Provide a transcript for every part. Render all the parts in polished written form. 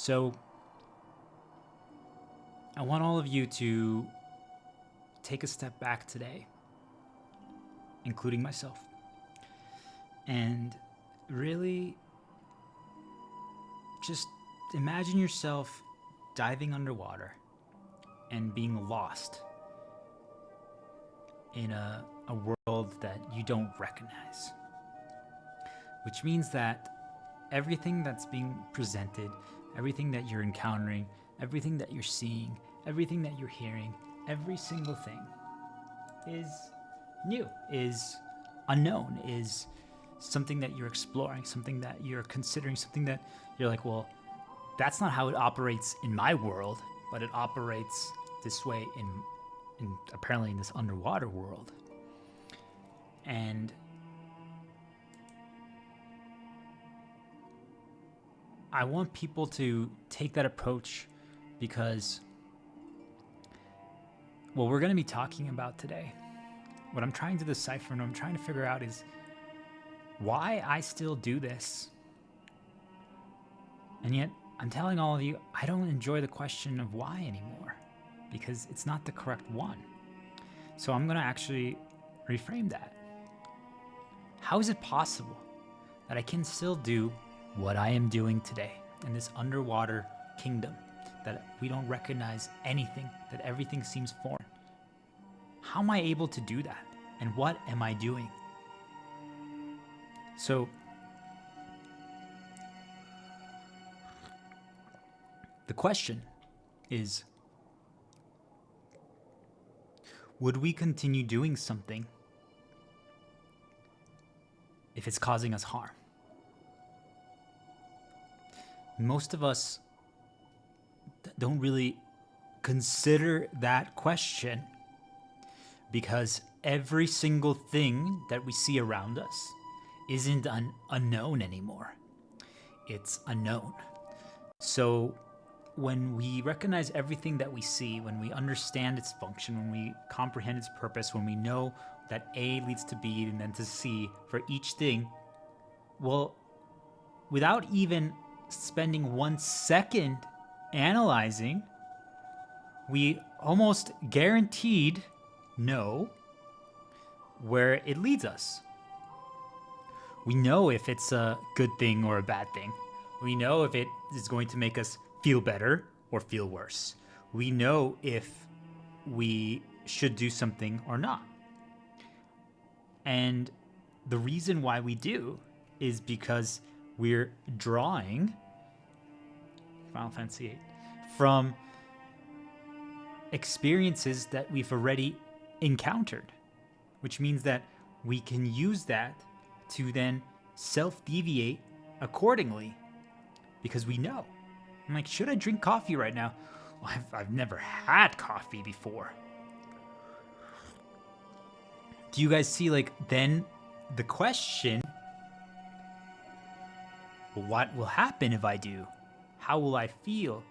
So I want all of you to take a step back today, including myself, and really just imagine yourself diving underwater and being lost in a world that you don't recognize. Which means that everything that's being presented, everything that you're encountering, everything that you're seeing, everything that you're hearing, every single thing is new, is unknown, is something that you're exploring, something that you're considering, something that you're like, well, that's not how it operates in my world, but it operates this way in apparently in this underwater world. And I want people to take that approach because what we're going to be talking about today, what I'm trying to decipher and what I'm trying to figure out is why I still do this. And yet I'm telling all of you, I don't enjoy the question of why anymore because it's not the correct one. So I'm going to actually reframe that. How is it possible that I can still do what I am doing today in this underwater kingdom, that we don't recognize anything, that everything seems foreign? How am I able to do that? And what am I doing? So the question is, would we continue doing something if it's causing us harm? Most of us don't really consider that question because every single thing that we see around us isn't unknown anymore. It's unknown. So when we recognize everything that we see, when we understand its function, when we comprehend its purpose, when we know that A leads to B and then to C for each thing, well, without even spending 1 second analyzing, we almost guaranteed know where it leads us. We know if it's a good thing or a bad thing. We know if it is going to make us feel better or feel worse. We know if we should do something or not. And the reason why we do is because we're drawing Final Fantasy VIII from experiences that we've already encountered, which means that we can use that to then self-deviate accordingly because we know. I'm like, should I drink coffee right now? Well, I've never had coffee before. Do you guys see, like, then the question, what will happen if I do? How will I feel?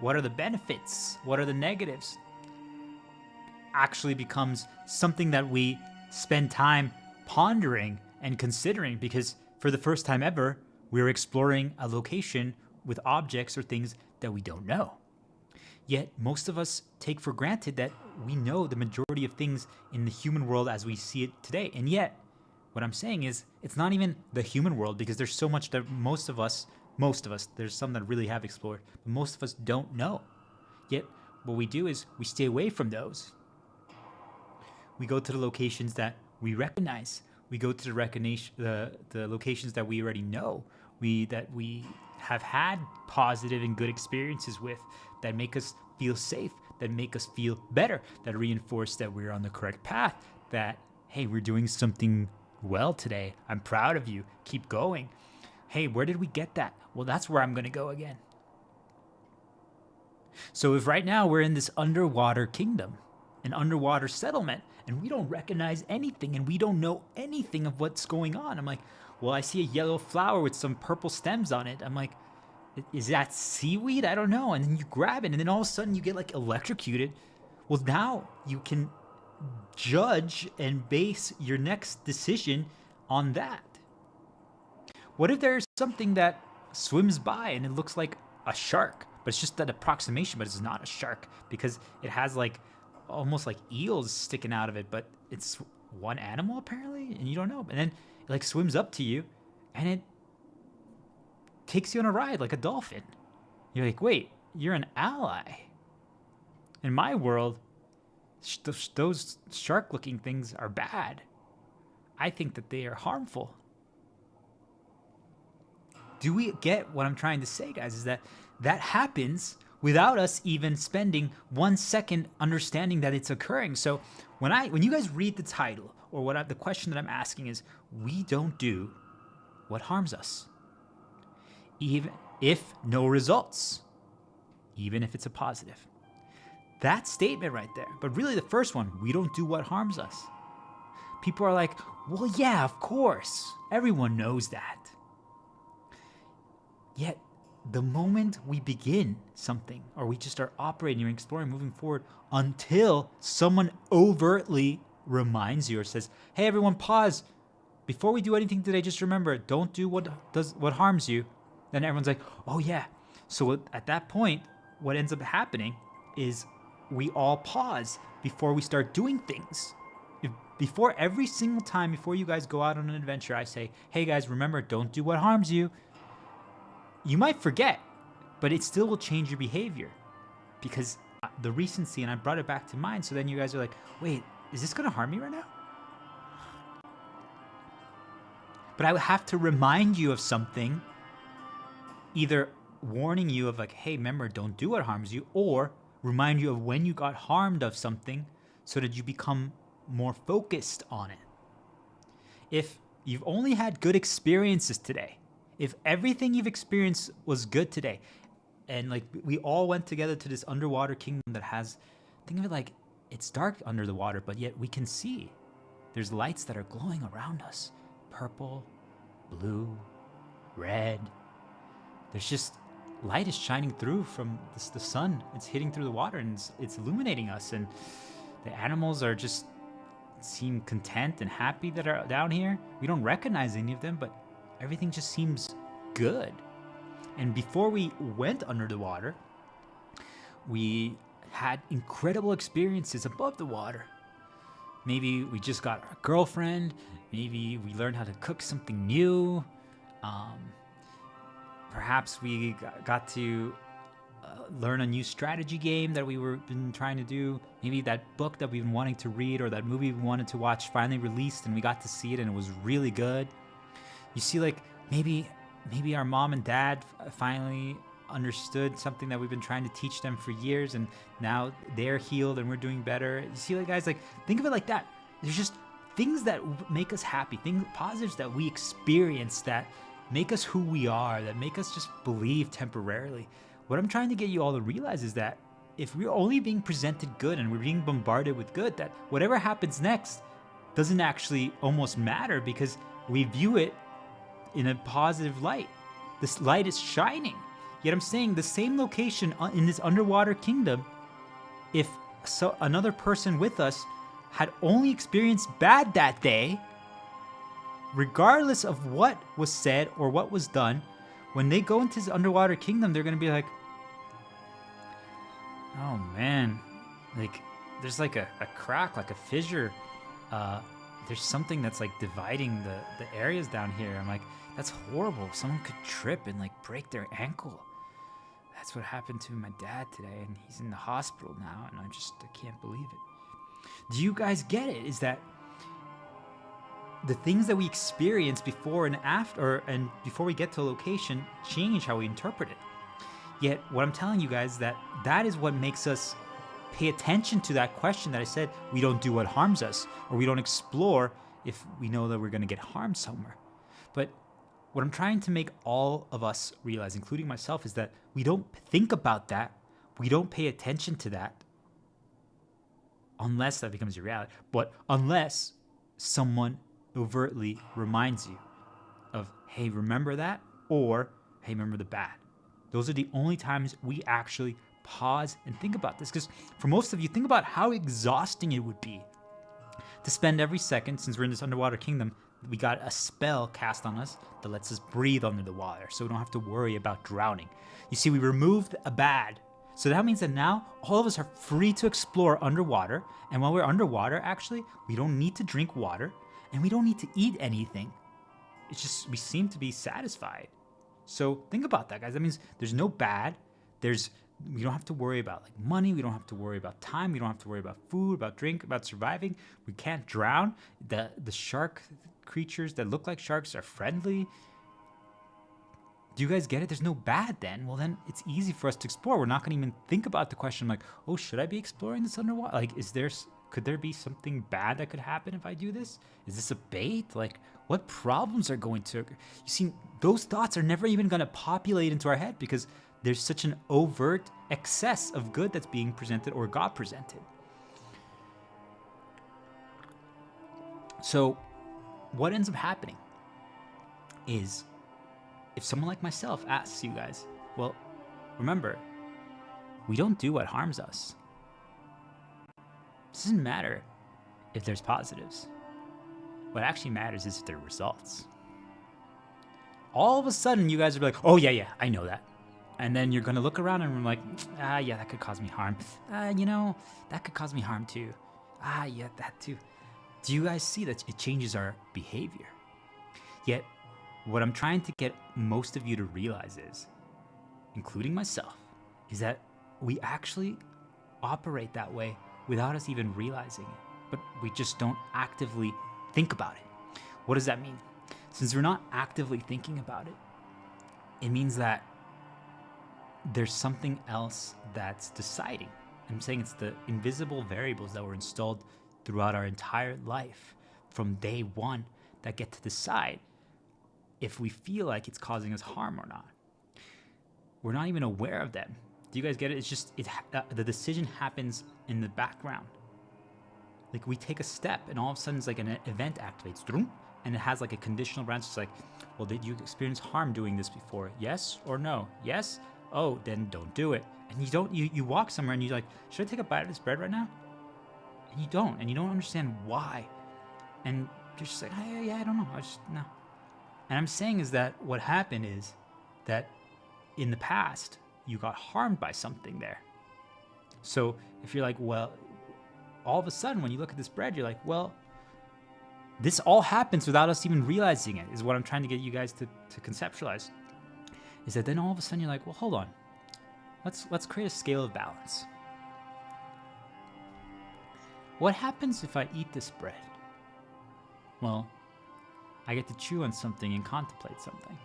What are the benefits? What are the negatives? Actually becomes something that we spend time pondering and considering because for the first time ever, we're exploring a location with objects or things that we don't know. Yet most of us take for granted that we know the majority of things in the human world as we see it today. And yet, what I'm saying is, it's not even the human world because there's so much that most of us, there's some that really have explored, but most of us don't know. Yet, what we do is we stay away from those. We go to the locations that we recognize. We go to the locations that we already know, that we have had positive and good experiences with, that make us feel safe, that make us feel better, that reinforce that we're on the correct path, that, hey, we're doing something well today. I'm proud of you. Keep going. Hey, where did we get that? Well, that's where I'm going to go again. So if right now we're in this underwater kingdom, an underwater settlement, and we don't recognize anything and we don't know anything of what's going on, I'm like, well, I see a yellow flower with some purple stems on it. I'm like, is that seaweed? I don't know. And then you grab it and then all of a sudden you get like electrocuted. Well, now you can judge and base your next decision on that. What if there's something that swims by and it looks like a shark, but it's just that approximation, but it's not a shark because it has like almost like eels sticking out of it, but it's one animal apparently, and you don't know. And then it like swims up to you and it takes you on a ride like a dolphin. You're like, wait, you're an ally. In my world, those shark-looking things are bad. I think that they are harmful. Do we get what I'm trying to say, guys? Is that happens without us even spending 1 second understanding that it's occurring. So when you guys read the title, or the question that I'm asking is, we don't do what harms us, even if no results, even if it's a positive. That statement right there. But really the first one, we don't do what harms us. People are like, well, yeah, of course. Everyone knows that. Yet, the moment we begin something, or we just start operating or exploring, moving forward, until someone overtly reminds you or says, hey, everyone, pause. Before we do anything today, just remember, don't do what harms you. Then everyone's like, oh, yeah. So at that point, what ends up happening is we all pause before we start doing things. Before every single time, before you guys go out on an adventure, I say, hey guys, remember, don't do what harms you. You might forget, but it still will change your behavior because the recency, and I brought it back to mind. So then you guys are like, wait, is this going to harm me right now? But I would have to remind you of something, either warning you of like, hey, remember, don't do what harms you, or remind you of when you got harmed of something so that you become more focused on it. If you've only had good experiences today, if everything you've experienced was good today, and like we all went together to this underwater kingdom that has, think of it like it's dark under the water, but yet we can see. There's lights that are glowing around us. Purple, blue, red. There's just light is shining through from the sun. It's hitting through the water and it's illuminating us. And the animals are just seem content and happy that are down here. We don't recognize any of them, but everything just seems good. And before we went under the water, we had incredible experiences above the water. Maybe we just got a girlfriend. Maybe we learned how to cook something new. Perhaps we got to learn a new strategy game that we were been trying to do. Maybe that book that we've been wanting to read or that movie we wanted to watch finally released and we got to see it and it was really good. You see, like maybe our mom and dad finally understood something that we've been trying to teach them for years, and now they're healed and we're doing better. You see, like guys, like think of it like that. There's just things that make us happy, things, positives that we experience that make us who we are, that make us just believe temporarily. What I'm trying to get you all to realize is that if we're only being presented good and we're being bombarded with good, that whatever happens next doesn't actually almost matter because we view it in a positive light. This light is shining. Yet I'm saying the same location in this underwater kingdom, if another person with us had only experienced bad that day, regardless of what was said or what was done, when they go into this underwater kingdom, they're going to be like, oh man, like there's like a crack, like a fissure. There's something that's like dividing the areas down here. I'm like, that's horrible. Someone could trip and like break their ankle. That's what happened to my dad today, and he's in the hospital now, and I can't believe it. Do you guys get it? Is that the things that we experience before and after, and before we get to a location, change how we interpret it. Yet, what I'm telling you guys, that is what makes us pay attention to that question that I said, we don't do what harms us, or we don't explore if we know that we're going to get harmed somewhere. But what I'm trying to make all of us realize, including myself, is that we don't think about that, we don't pay attention to that, unless that becomes your reality, but unless someone overtly reminds you of, hey, remember that, or hey, remember the bad. Those are the only times we actually pause and think about this, because for most of you, think about how exhausting it would be to spend every second, since we're in this underwater kingdom, we got a spell cast on us that lets us breathe under the water, so we don't have to worry about drowning. You see, we removed a bad. So that means that now all of us are free to explore underwater. And while we're underwater, actually, we don't need to drink water and we don't need to eat anything. It's just, we seem to be satisfied. So think about that, guys. That means there's no bad. We don't have to worry about like money. We don't have to worry about time. We don't have to worry about food, about drink, about surviving. We can't drown. The shark creatures that look like sharks are friendly. Do you guys get it? There's no bad then. Well, then it's easy for us to explore. We're not going to even think about the question like, oh, should I be exploring this underwater? Like, could there be something bad that could happen if I do this? Is this a bait? Like, what problems are going to... You see, those thoughts are never even going to populate into our head because there's such an overt excess of good that's being presented or got presented. So what ends up happening is if someone like myself asks you guys, well, remember, we don't do what harms us. It doesn't matter if there's positives. What actually matters is their results. All of a sudden, you guys are like, oh, yeah, I know that. And then you're going to look around and I'm like, yeah, that could cause me harm. That could cause me harm too. Yeah, that too. Do you guys see that it changes our behavior? Yet, what I'm trying to get most of you to realize is, including myself, is that we actually operate that way without us even realizing it. But we just don't actively think about it. What does that mean? Since we're not actively thinking about it, it means that there's something else that's deciding. I'm saying it's the invisible variables that were installed throughout our entire life from day one that get to decide if we feel like it's causing us harm or not. We're not even aware of them. Do you guys get it? It's just, the decision happens in the background. Like we take a step and all of a sudden it's like an event activates, and it has like a conditional branch. It's like, well, did you experience harm doing this before? Yes or no? Yes? Oh, then don't do it. And you walk somewhere and you're like, should I take a bite of this bread right now? And you don't understand why. And you're just like, yeah, I don't know. No. And I'm saying is that what happened is that in the past, you got harmed by something there. So if you're like, well, all of a sudden when you look at this bread, you're like, well, this all happens without us even realizing it, is what I'm trying to get you guys to conceptualize. Is that then all of a sudden you're like, well, hold on. Let's create a scale of balance. What happens if I eat this bread? Well, I get to chew on something and contemplate something.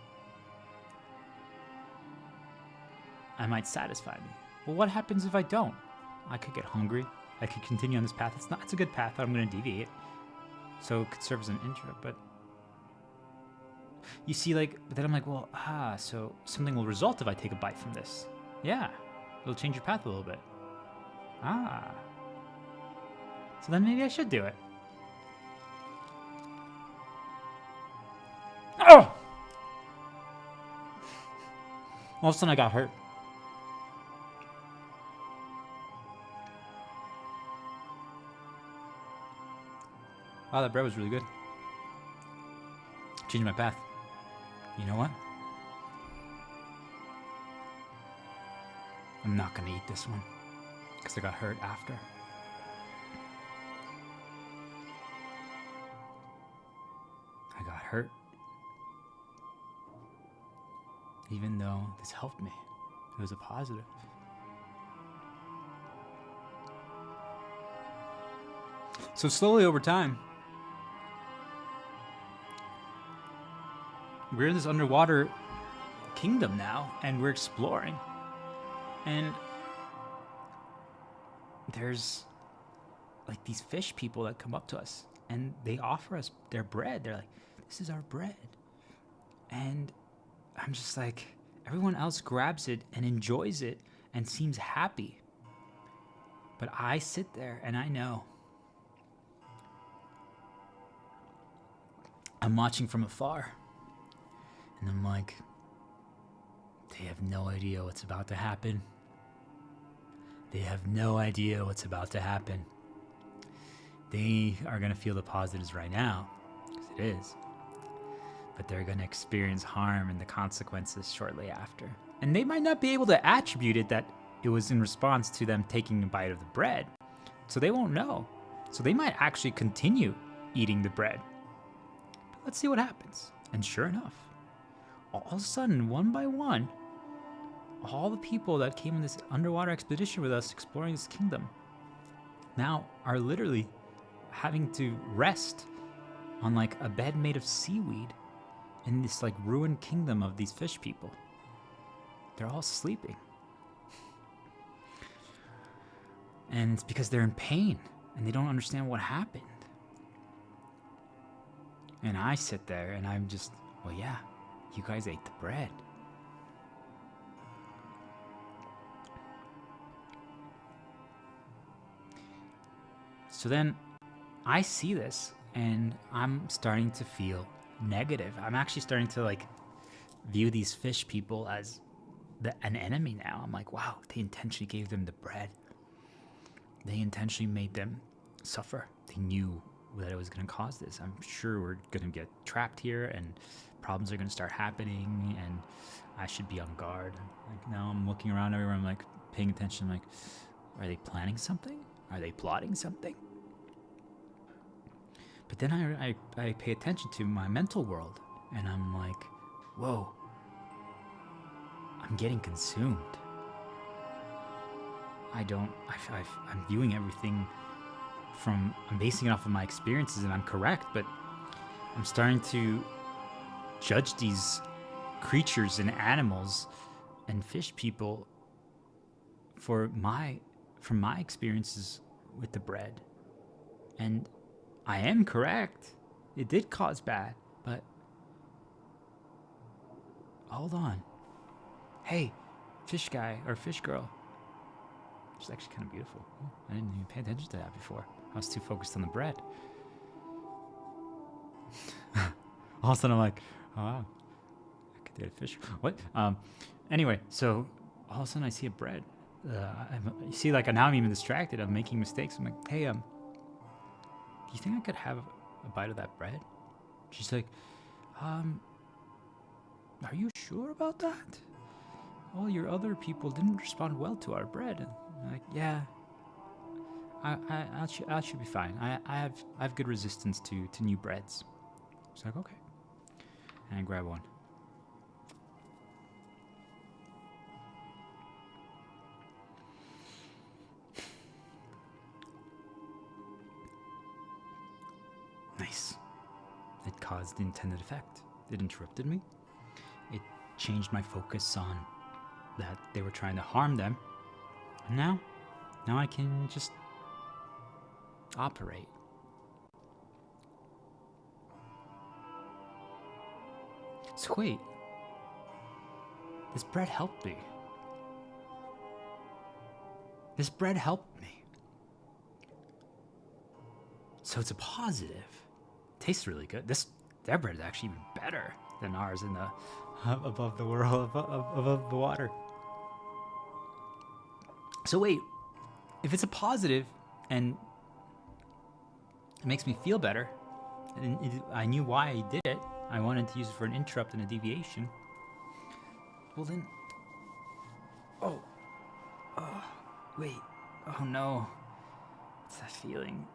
I might satisfy me. Well, what happens if I don't? I could get hungry. I could continue on this path. It's a good path, but I'm going to deviate. So it could serve as an intro, but you see, but then I'm like, well, so something will result if I take a bite from this. Yeah, it'll change your path a little bit. So then maybe I should do it. Oh! All of a sudden I got hurt. Wow, that bread was really good. Changed my path. You know what? I'm not gonna eat this one because I got hurt after. I got hurt. Even though this helped me. It was a positive. So slowly over time, we're in this underwater kingdom now, and we're exploring. And there's like these fish people that come up to us, and they offer us their bread. They're like, this is our bread. And I'm just like, everyone else grabs it and enjoys it and seems happy. But I sit there and I know. I'm watching from afar. And I'm like, they have no idea what's about to happen. They have no idea what's about to happen. They are going to feel the positives right now, because it is. but they're going to experience harm and the consequences shortly after. And they might not be able to attribute it that it was in response to them taking a bite of the bread. So they won't know. So they might actually continue eating the bread. But let's see what happens. And sure enough, all of a sudden, one by one, all the people that came on this underwater expedition with us exploring this kingdom now are literally having to rest on like a bed made of seaweed in this like ruined kingdom of these fish people. They're all sleeping. And it's because they're in pain and they don't understand what happened. And I sit there and I'm just, well, yeah, you guys ate the bread. So then I see this and I'm starting to feel negative. I'm actually starting to like view these fish people as an enemy now. I'm like, wow, they intentionally gave them the bread. They intentionally made them suffer. They knew that it was going to cause this. I'm sure we're going to get trapped here and problems are going to start happening and I should be on guard. Like now I'm looking around everywhere. I'm like paying attention. I'm like, are they planning something? Are they plotting something? But then I pay attention to my mental world and I'm like, whoa, I'm getting consumed. I'm viewing everything I'm basing it off of my experiences and I'm correct, but I'm starting to judge these creatures and animals and fish people from my experiences with the bread. And I am correct. It did cause bad, but hold on. Hey, fish guy or fish girl. She's actually kind of beautiful. I didn't even pay attention to that before. I was too focused on the bread. All of a sudden I'm like, oh wow, I could date a fish. What? Anyway, so all of a sudden I see a bread. You see, like now I'm even distracted. I'm making mistakes. I'm like, hey, do you think I could have a bite of that bread? She's like, are you sure about that? All your other people didn't respond well to our bread. And I'm like, yeah, I should be fine. I have good resistance to new breads. It's like, okay. And I grab one. Nice. It caused the intended effect. It interrupted me. It changed my focus on that they were trying to harm them. And now I can just operate. So wait, this bread helped me. This bread helped me. So it's a positive. Tastes really good. Their bread is actually even better than ours in the above the world, above the water. So wait, if it's a positive and it makes me feel better, and I knew why I did it. I wanted to use it for an interrupt and a deviation. Well then, wait, oh no, it's that feeling.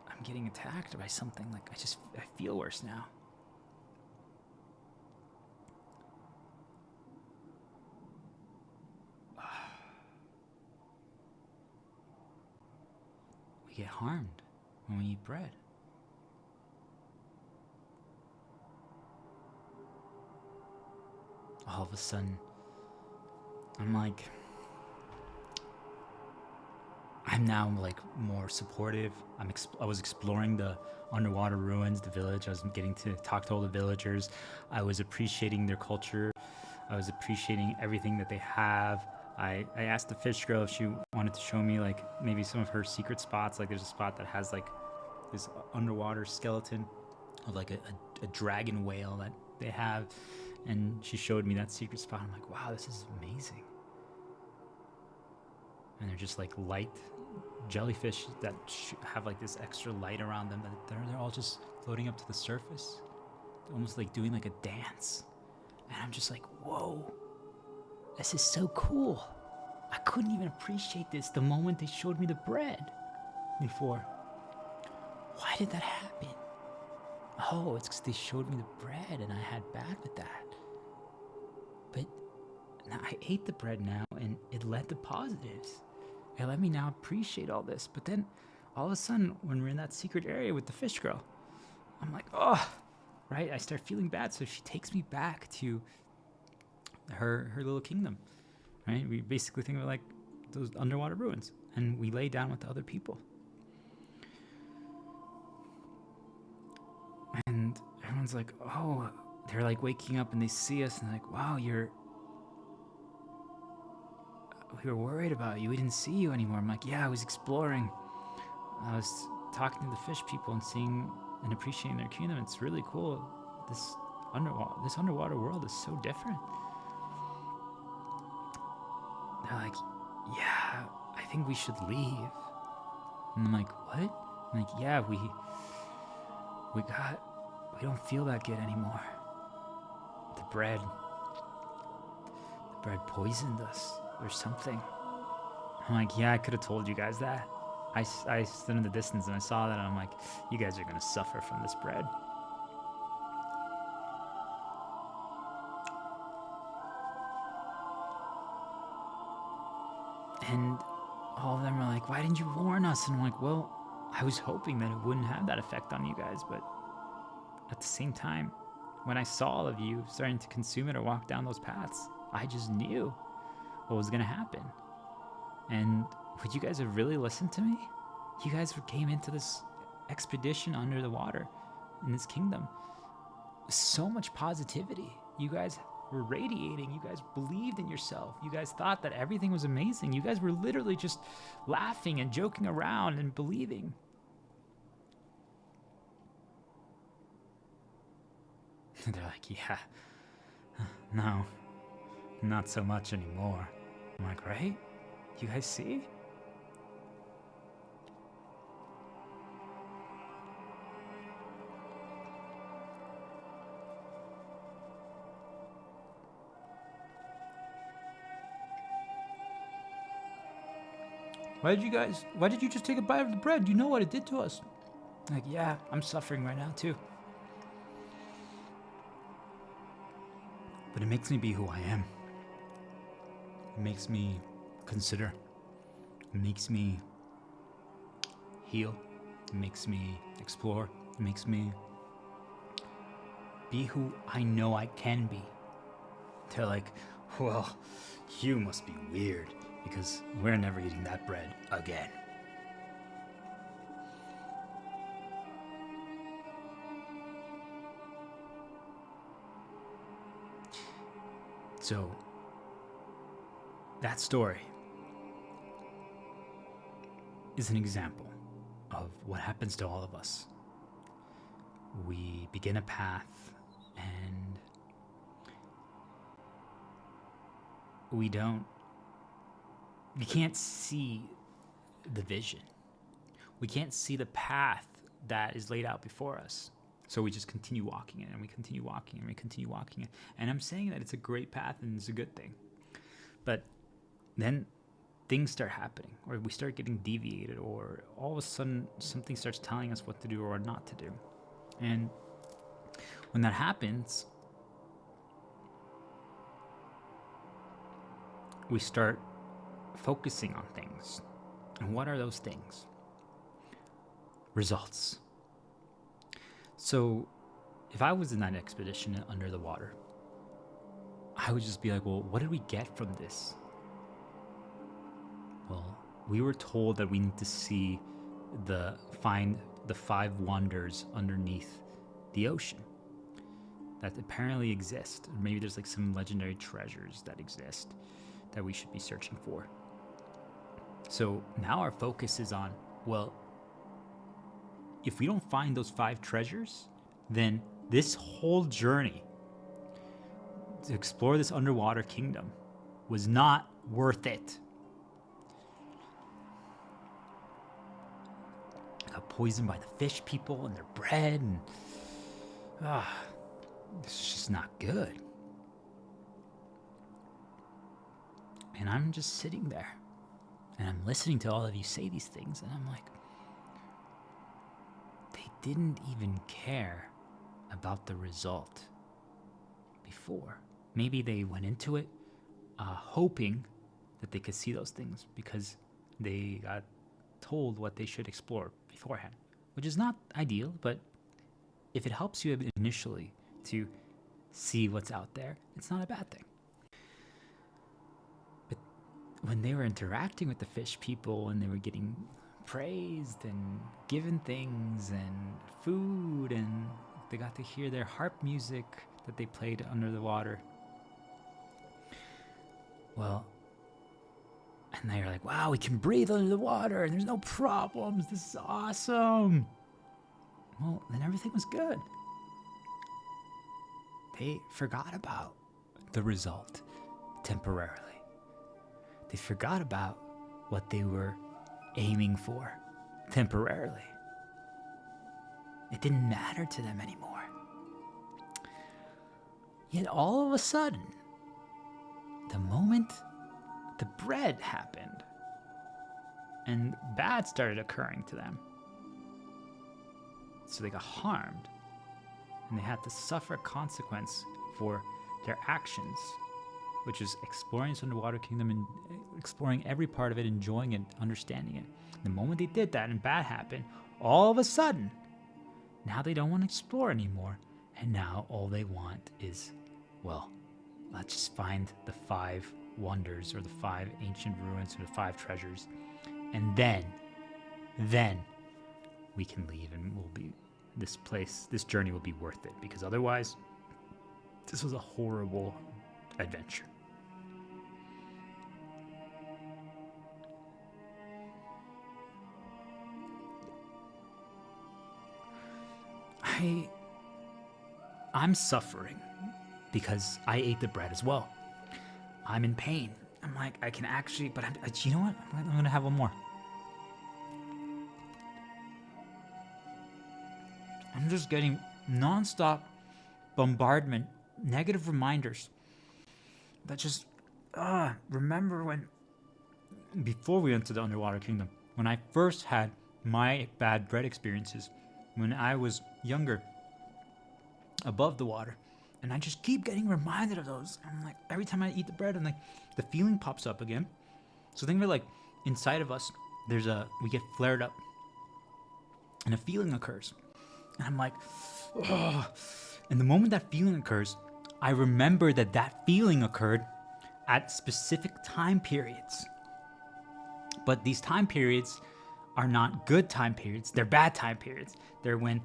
I'm getting attacked by something. Like I feel worse now. We get harmed when we eat bread. All of a sudden, I'm now like more supportive. I was exploring the underwater ruins, the village. I was getting to talk to all the villagers. I was appreciating their culture. I was appreciating everything that they have. I asked the fish girl if she wanted to show me like maybe some of her secret spots. Like there's a spot that has like this underwater skeleton of like a dragon whale that they have. And she showed me that secret spot. I'm like, wow, this is amazing. And they're just like light jellyfish that have like this extra light around them. That they're all just floating up to the surface. almost like doing like a dance. And I'm just like, whoa, this is so cool. I couldn't even appreciate this the moment they showed me the bread before. Why did that happen? Oh, it's because they showed me the bread and I had bad with that. But now I ate the bread now and it led to positives. It let me now appreciate all this. But then all of a sudden, when we're in that secret area with the fish girl, I'm like, oh, right? I start feeling bad. So she takes me back to her little kingdom, right? We basically think of like those underwater ruins, and we lay down with the other people. And everyone's like, oh, they're like waking up and they see us and like, wow, we were worried about you. We didn't see you anymore. I'm like, yeah, I was exploring. I was talking to the fish people and seeing and appreciating their kingdom. It's really cool. This underwater world is so different. They're like, yeah, I think we should leave. And I'm like, what? I'm like, yeah, we don't feel that good anymore. The bread poisoned us or something. I'm like, yeah, I could have told you guys that. I stood in the distance and I saw that and I'm like, you guys are gonna suffer from this bread. And all of them are like, why didn't you warn us? And I'm like, well, I was hoping that it wouldn't have that effect on you guys, but at the same time, when I saw all of you starting to consume it or walk down those paths, I just knew what was gonna happen. And would you guys have really listened to me? You guys came into this expedition under the water in this kingdom with so much positivity. You guys were radiating. You guys believed in yourself. You guys thought that everything was amazing. You guys were literally just laughing and joking around and believing. They're like, yeah, no, not so much anymore. I'm like, right? You guys see? Why did you just take a bite of the bread? You know what it did to us. Like, yeah, I'm suffering right now too. But it makes me be who I am. It makes me consider. It makes me heal. It makes me explore. It makes me be who I know I can be. They're like, well, you must be weird because we're never eating that bread again. So, that story is an example of what happens to all of us. We begin a path and we can't see the vision. We can't see the path that is laid out before us. So we just continue walking it and we continue walking and we continue walking it. And I'm saying that it's a great path and it's a good thing. But then things start happening, or we start getting deviated, or all of a sudden something starts telling us what to do or not to do. And when that happens, we start focusing on things. And what are those things? Results. So if I was in that expedition under the water, I would just be like, well, what did we get from this? Well, we were told that we need to find the 5 wonders underneath the ocean that apparently exist. Or maybe there's like some legendary treasures that exist that we should be searching for. So now our focus is on, well, if we don't find those 5 treasures, then this whole journey to explore this underwater kingdom was not worth it. I got poisoned by the fish people and their bread, and this is just not good. And I'm just sitting there and I'm listening to all of you say these things, and I'm like, they didn't even care about the result before. Maybe they went into it hoping that they could see those things because they got told what they should explore beforehand, which is not ideal, but if it helps you initially to see what's out there, it's not a bad thing. But when they were interacting with the fish people and they were getting praised and given things and food, and they got to hear their harp music that they played under the water, well, and they're like, wow, we can breathe under the water and there's no problems, this is awesome. Well, then everything was good. They forgot about the result temporarily. They forgot about what they were aiming for temporarily. It didn't matter to them anymore. Yet all of a sudden, the moment the bread happened and bad started occurring to them, so they got harmed and they had to suffer a consequence for their actions, which is exploring this underwater kingdom and exploring every part of it, enjoying it, understanding it. The moment they did that and bad happened, all of a sudden, now they don't want to explore anymore. And now all they want is, well, let's just find the 5 wonders or the 5 ancient ruins or the 5 treasures. And then we can leave and we'll be, this journey will be worth it, because otherwise, this was a horrible adventure. I'm suffering because I ate the bread as well. I'm in pain. I'm like, I can actually, but you know what? I'm going to have one more. I'm just getting nonstop bombardment, negative reminders that just, remember when, before we went to the underwater kingdom, when I first had my bad bread experiences, when I was younger, above the water, and I just keep getting reminded of those. I'm like, every time I eat the bread, and like the feeling pops up again. So think of it like inside of us, we get flared up, and a feeling occurs, and I'm like, oh. And the moment that feeling occurs, I remember that feeling occurred at specific time periods. But these time periods are not good time periods. They're bad time periods. They're when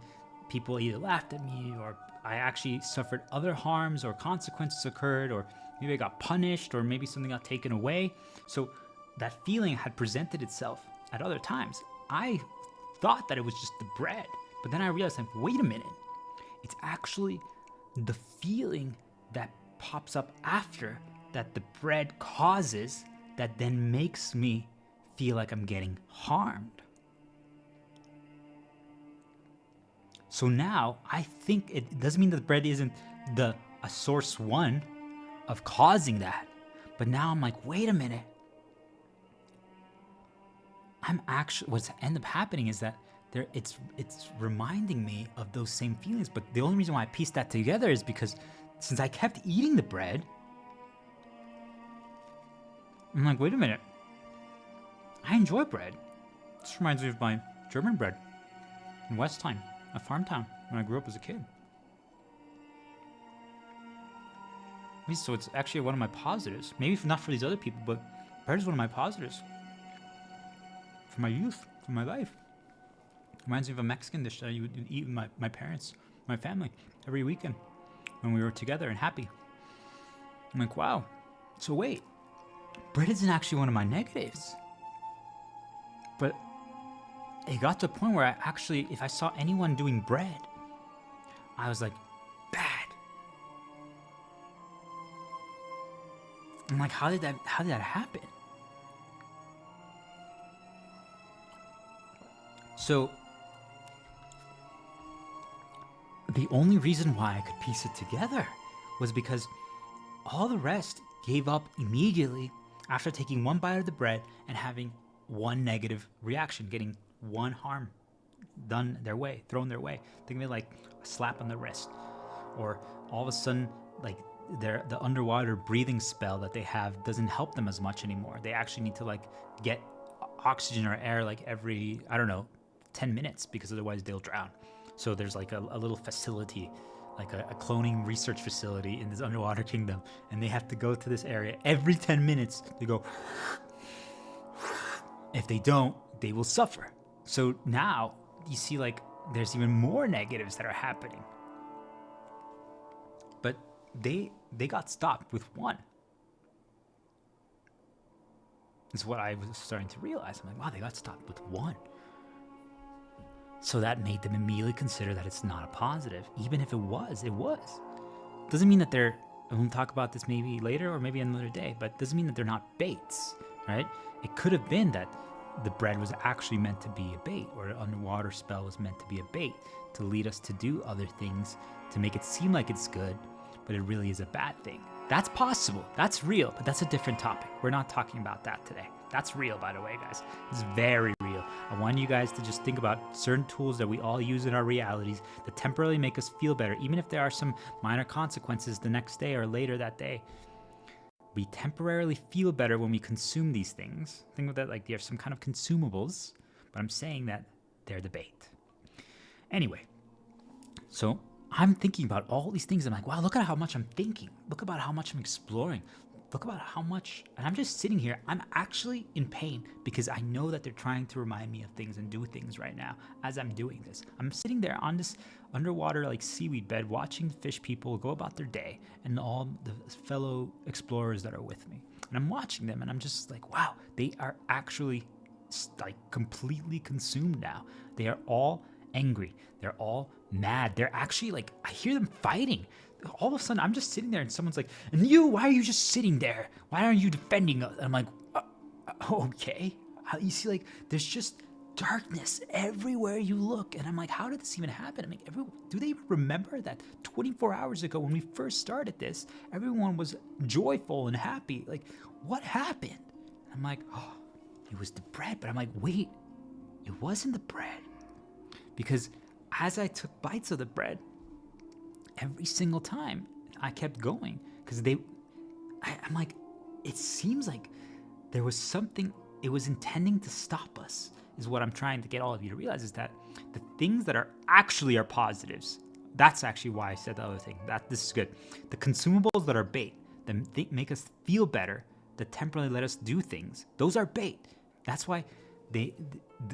people either laughed at me, or I actually suffered other harms, or consequences occurred, or maybe I got punished, or maybe something got taken away. So that feeling had presented itself at other times. I thought that it was just the bread, but then I realized, like, wait a minute. It's actually the feeling that pops up after that the bread causes that then makes me feel like I'm getting harmed. So now I think it doesn't mean that the bread isn't a source one of causing that. But now I'm like, wait a minute. What's end up happening is that it's reminding me of those same feelings. But the only reason why I pieced that together is because since I kept eating the bread, I'm like, wait a minute. I enjoy bread. This reminds me of my German bread in Westheim, a farm town, when I grew up as a kid. So it's actually one of my positives. Maybe not for these other people, but bread is one of my positives. For my youth, for my life. Reminds me of a Mexican dish that I would eat with my parents, my family, every weekend when we were together and happy. I'm like, wow. So wait, bread isn't actually one of my negatives. But it got to a point where I actually, if I saw anyone doing bread, I was like, bad. I'm like, how did that happen? So the only reason why I could piece it together was because all the rest gave up immediately after taking one bite of the bread and having one negative reaction, getting one harm done their way, thrown their way. Think of it like a slap on the wrist, or all of a sudden, like the underwater breathing spell that they have doesn't help them as much anymore. They actually need to like get oxygen or air like every, I don't know, 10 minutes, because otherwise they'll drown. So there's like a little facility, like a cloning research facility in this underwater kingdom, and they have to go to this area every 10 minutes. They go, if they don't, they will suffer. So now you see like there's even more negatives that are happening. But they got stopped with one. Is what I was starting to realize. I'm like, wow, they got stopped with one. So that made them immediately consider that it's not a positive. Even if it was. Doesn't mean that they're, and we'll talk about this maybe later or maybe another day, but doesn't mean that they're not baits, right? It could have been that the bread was actually meant to be a bait, or an underwater spell was meant to be a bait to lead us to do other things, to make it seem like it's good, but it really is a bad thing. That's possible. That's real, but that's a different topic. We're not talking about that today. That's real, by the way, guys. It's very real. I want you guys to just think about certain tools that we all use in our realities that temporarily make us feel better, even if there are some minor consequences the next day or later that day. We temporarily feel better when we consume these things. Think of that like they're some kind of consumables, but I'm saying that they're the bait. Anyway, so I'm thinking about all these things. I'm like, wow, look at how much I'm thinking. Look about how much I'm exploring. Look about how much, and I'm just sitting here. I'm actually in pain because I know that they're trying to remind me of things and do things right now as I'm doing this. I'm sitting there on this underwater like seaweed bed watching fish people go about their day and all the fellow explorers that are with me. And I'm watching them and I'm just like, wow, they are actually like completely consumed now. They are all angry. They're all mad. They're actually like, I hear them fighting. All of a sudden, I'm just sitting there and someone's like, and you, why are you just sitting there? Why aren't you defending us? And I'm like, okay. You see, like, there's just darkness everywhere you look. And I'm like, how did this even happen? I'm like, do they even remember that 24 hours ago when we first started this, everyone was joyful and happy? Like, what happened? And I'm like, oh, it was the bread. But I'm like, wait, it wasn't the bread. Because as I took bites of the bread, every single time I kept going because I'm like, it seems like there was something, it was intending to stop us, is what I'm trying to get all of you to realize, is that the things that are actually our positives, that's actually why I said the other thing, that this is good. The consumables that are bait, that make us feel better, that temporarily let us do things, those are bait. That's why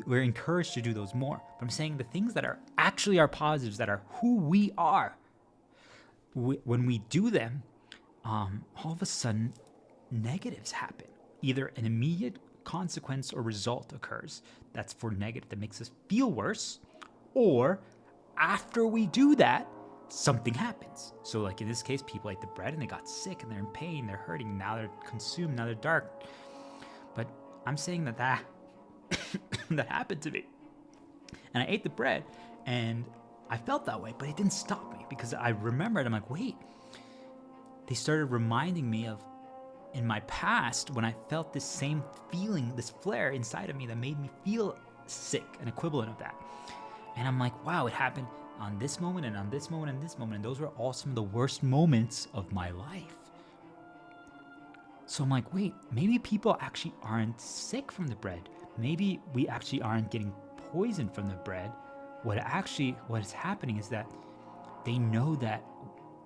we're encouraged to do those more. But I'm saying the things that are actually our positives, that are who we are, when we do them, all of a sudden, negatives happen. Either an immediate consequence or result occurs that's for negative, that makes us feel worse, or after we do that, something happens. So like in this case, people ate the bread and they got sick and they're in pain, they're hurting, now they're consumed, now they're dark. But I'm saying that that happened to me. And I ate the bread and I felt that way, but it didn't stop me because I remembered, I'm like, wait, they started reminding me of in my past when I felt this same feeling, this flare inside of me that made me feel sick, an equivalent of that. And I'm like, wow, it happened on this moment and on this moment and this moment. And those were all some of the worst moments of my life. So I'm like, wait, maybe people actually aren't sick from the bread. Maybe we actually aren't getting poisoned from the bread. What is happening is that they know that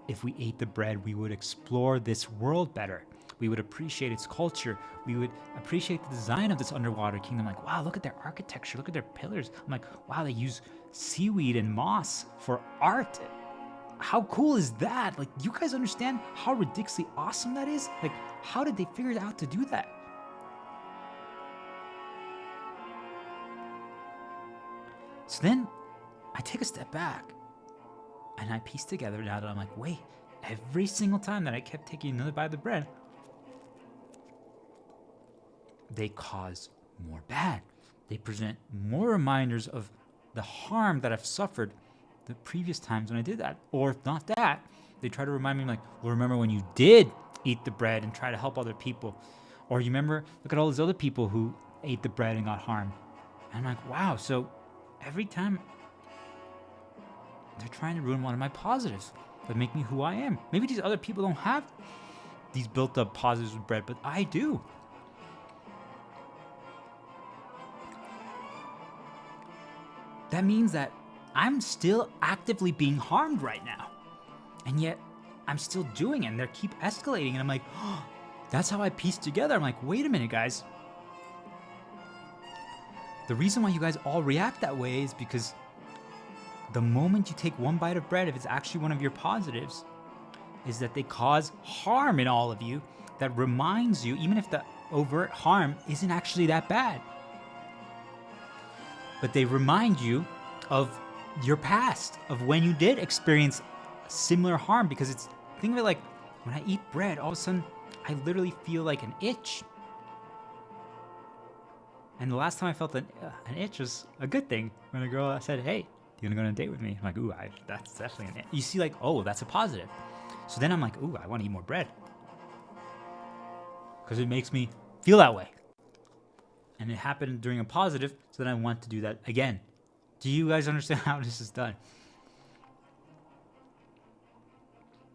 if we ate the bread, we would explore this world better. We would appreciate its culture. We would appreciate the design of this underwater kingdom. Like, wow, look at their architecture. Look at their pillars. I'm like, wow, they use seaweed and moss for art. How cool is that? Like, do you guys understand how ridiculously awesome that is? Like, how did they figure out to do that? So then I take a step back and I piece together now that I'm like, wait, every single time that I kept taking another bite of the bread, they cause more bad. They present more reminders of the harm that I've suffered the previous times when I did that. Or if not that, they try to remind me like, well, remember when you did eat the bread and try to help other people? Or you remember, look at all these other people who ate the bread and got harmed. And I'm like, wow, so every time they're trying to ruin one of my positives that make me who I am. Maybe these other people don't have these built up positives with bread, but I do. That means that I'm still actively being harmed right now. And yet I'm still doing it, and they keep escalating. And I'm like, oh, that's how I piece together. I'm like, wait a minute, guys. The reason why you guys all react that way is because the moment you take one bite of bread, if it's actually one of your positives, is that they cause harm in all of you that reminds you, even if the overt harm isn't actually that bad, but they remind you of your past, of when you did experience similar harm. Because it's, think of it like when I eat bread, all of a sudden I literally feel like an itch. And the last time I felt an itch was a good thing, when a girl said, hey, you gonna go on a date with me? I'm like, ooh, that's definitely an itch. You see, like, oh, that's a positive. So then I'm like, ooh, I want to eat more bread, because it makes me feel that way. And it happened during a positive, so then I want to do that again. Do you guys understand how this is done?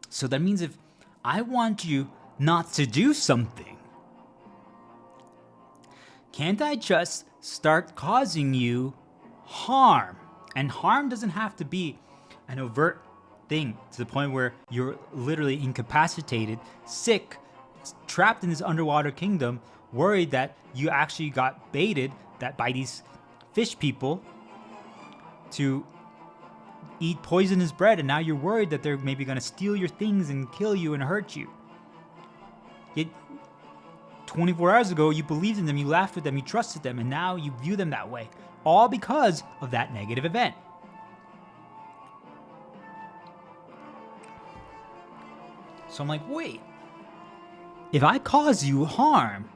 So that means if I want you not to do something, can't I just start causing you harm? And harm doesn't have to be an overt thing to the point where you're literally incapacitated, sick, trapped in this underwater kingdom, worried that you actually got baited that by these fish people to eat poisonous bread, and now you're worried that they're maybe going to steal your things and kill you and hurt you. Yet 24 hours ago, you believed in them, you laughed with them, you trusted them, and now you view them that way. All because of that negative event. So I'm like, wait, if I cause you harm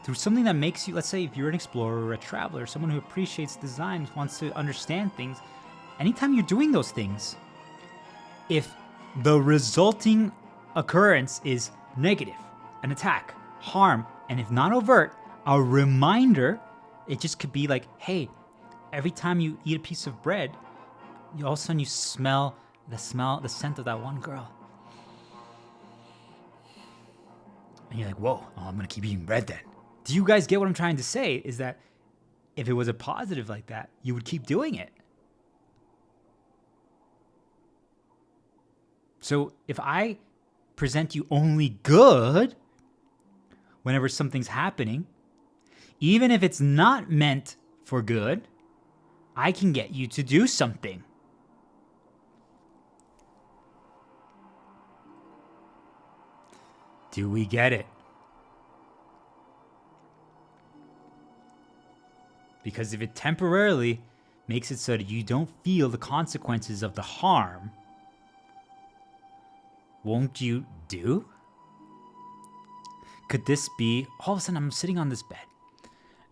through something that makes you, let's say if you're an explorer or a traveler, someone who appreciates design, wants to understand things, anytime you're doing those things, if the resulting occurrence is negative, an attack, harm, and if not overt, a reminder, it just could be like, hey, every time you eat a piece of bread, all of a sudden you smell the scent of that one girl. And you're like, whoa, I'm going to keep eating bread then. Do you guys get what I'm trying to say? Is that if it was a positive like that, you would keep doing it. So if I present you only good whenever something's happening, even if it's not meant for good, I can get you to do something. Do we get it? Because if it temporarily makes it so that you don't feel the consequences of the harm, won't you do? Could this be, all of a sudden I'm sitting on this bed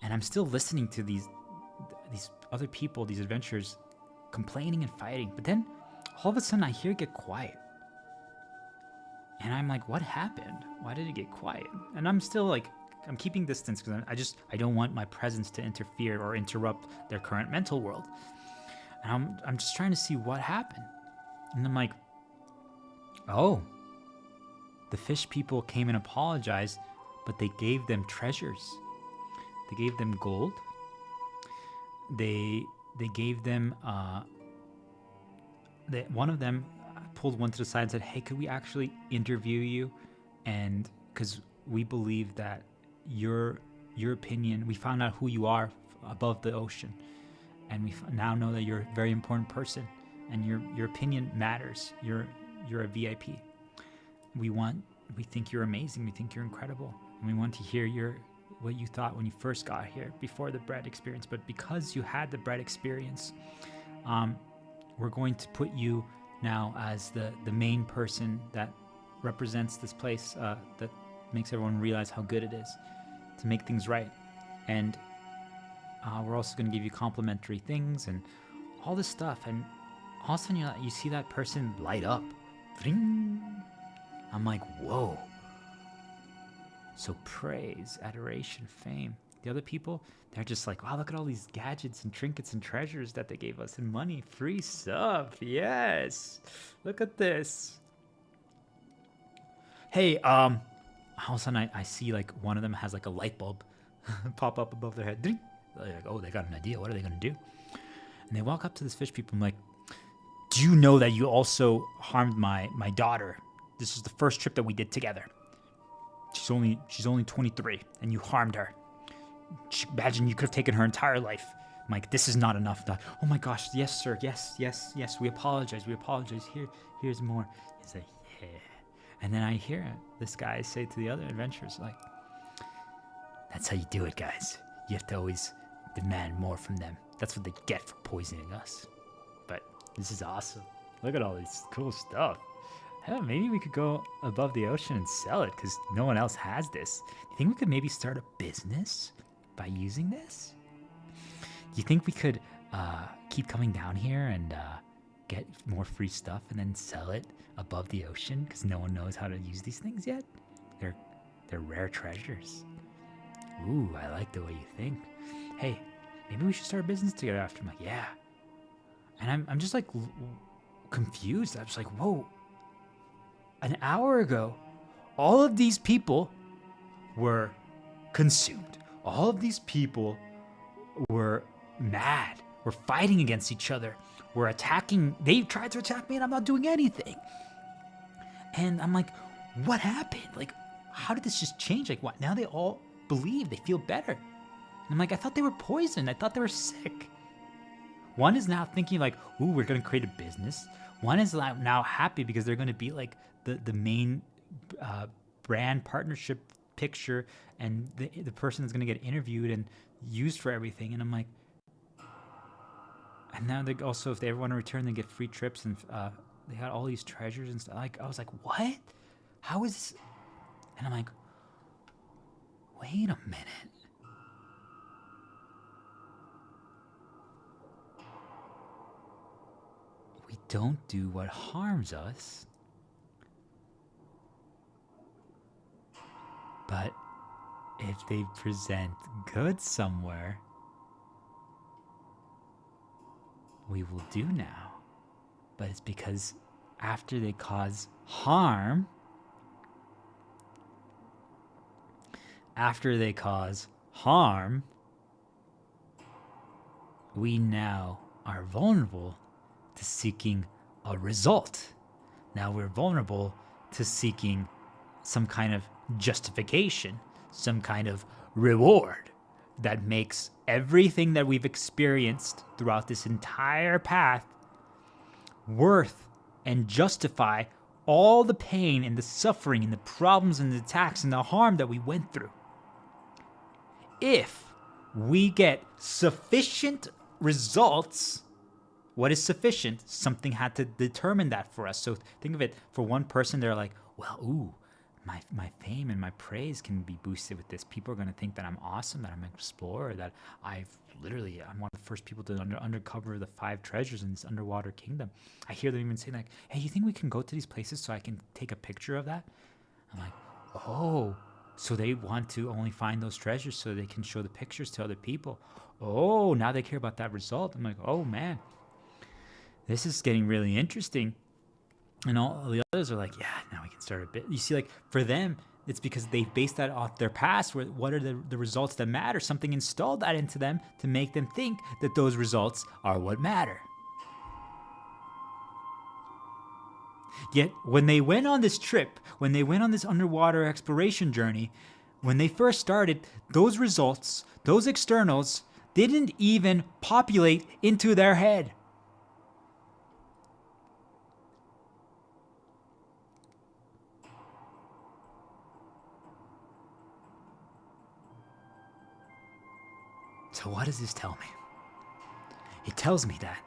and I'm still listening to these other people, these adventurers, complaining and fighting, but then all of a sudden I hear it get quiet. And I'm like, what happened? Why did it get quiet? And I'm still like, I'm keeping distance because I don't want my presence to interfere or interrupt their current mental world. And I'm just trying to see what happened. And I'm like, oh, the fish people came and apologized, but they gave them treasures. They gave them gold. They gave them, one of them pulled one to the side and said, hey, could we actually interview you? And because we believe that your opinion, we found out who you are above the ocean, and we now know that you're a very important person, and your opinion matters. You're a VIP. We think you're amazing. We think you're incredible, and we want to hear what you thought when you first got here before the bread experience. But because you had the bread experience, we're going to put you now as the main person that represents this place, that makes everyone realize how good it is to make things right. And we're also going to give you complimentary things and all this stuff, and all of a sudden you see that person light up. Ring. I'm like, whoa. So praise, adoration, fame. The other people, they're just like, wow, look at all these gadgets and trinkets and treasures that they gave us, and money, free stuff. Yes. Look at this. Hey, all of a sudden I see like one of them has like a light bulb pop up above their head. They're like, oh, they got an idea. What are they going to do? And they walk up to this fish people. I'm like, do you know that you also harmed my daughter? This is the first trip that we did together. She's only 23, and you harmed her. Imagine you could have taken her entire life. I'm like, this is not enough. Oh my gosh, yes, sir, yes. We apologize. Here's more. He's like, yeah. And then I hear this guy say to the other adventurers, like, that's how you do it, guys. You have to always demand more from them. That's what they get for poisoning us. But this is awesome. Look at all this cool stuff. Hell, maybe we could go above the ocean and sell it because no one else has this. Do you think we could maybe start a business by using this? Do you think we could keep coming down here and get more free stuff and then sell it above the ocean because no one knows how to use these things yet? They're rare treasures. Ooh, I like the way you think. Hey, maybe we should start a business together after. I'm like, yeah. And I'm just like confused. I'm just like, whoa. An hour ago, all of these people were consumed. All of these people were mad. Were fighting against each other. Were attacking. They tried to attack me and I'm not doing anything. And I'm like, what happened? Like, how did this just change? Like, what? Now they all believe. They feel better. And I'm like, I thought they were poisoned. I thought they were sick. One is now thinking like, ooh, we're going to create a business. One is now happy because they're going to be like the main brand partnership picture and the person that's going to get interviewed and used for everything. And I'm like, and now they also, if they ever want to return, they get free trips and they got all these treasures and stuff. Like, I was like, what? How is this? And I'm like, wait a minute. We don't do what harms us. But if they present good somewhere, we will do now. But it's because after they cause harm, we now are vulnerable to seeking a result. Now we're vulnerable to seeking some kind of justification, some kind of reward that makes everything that we've experienced throughout this entire path worth and justify all the pain and the suffering and the problems and the attacks and the harm that we went through. If we get sufficient results, what is sufficient? Something had to determine that for us. So think of it, for one person, they're like, well, ooh, my fame and my praise can be boosted with this. People are going to think that I'm awesome, that I'm an explorer, that I'm one of the first people to uncover the 5 treasures in this underwater kingdom. I hear them even saying like, hey, you think we can go to these places so I can take a picture of that? I'm like, oh, so they want to only find those treasures so they can show the pictures to other people. Oh, now they care about that result. I'm like, oh man, this is getting really interesting. And all the others are like, yeah, now we can start a bit. You see, like, for them, it's because they based that off their past. What are the results that matter? Something installed that into them to make them think that those results are what matter. Yet, when they went on this trip, when they went on this underwater exploration journey, when they first started, those results, those externals, didn't even populate into their head. So what does this tell me? It tells me that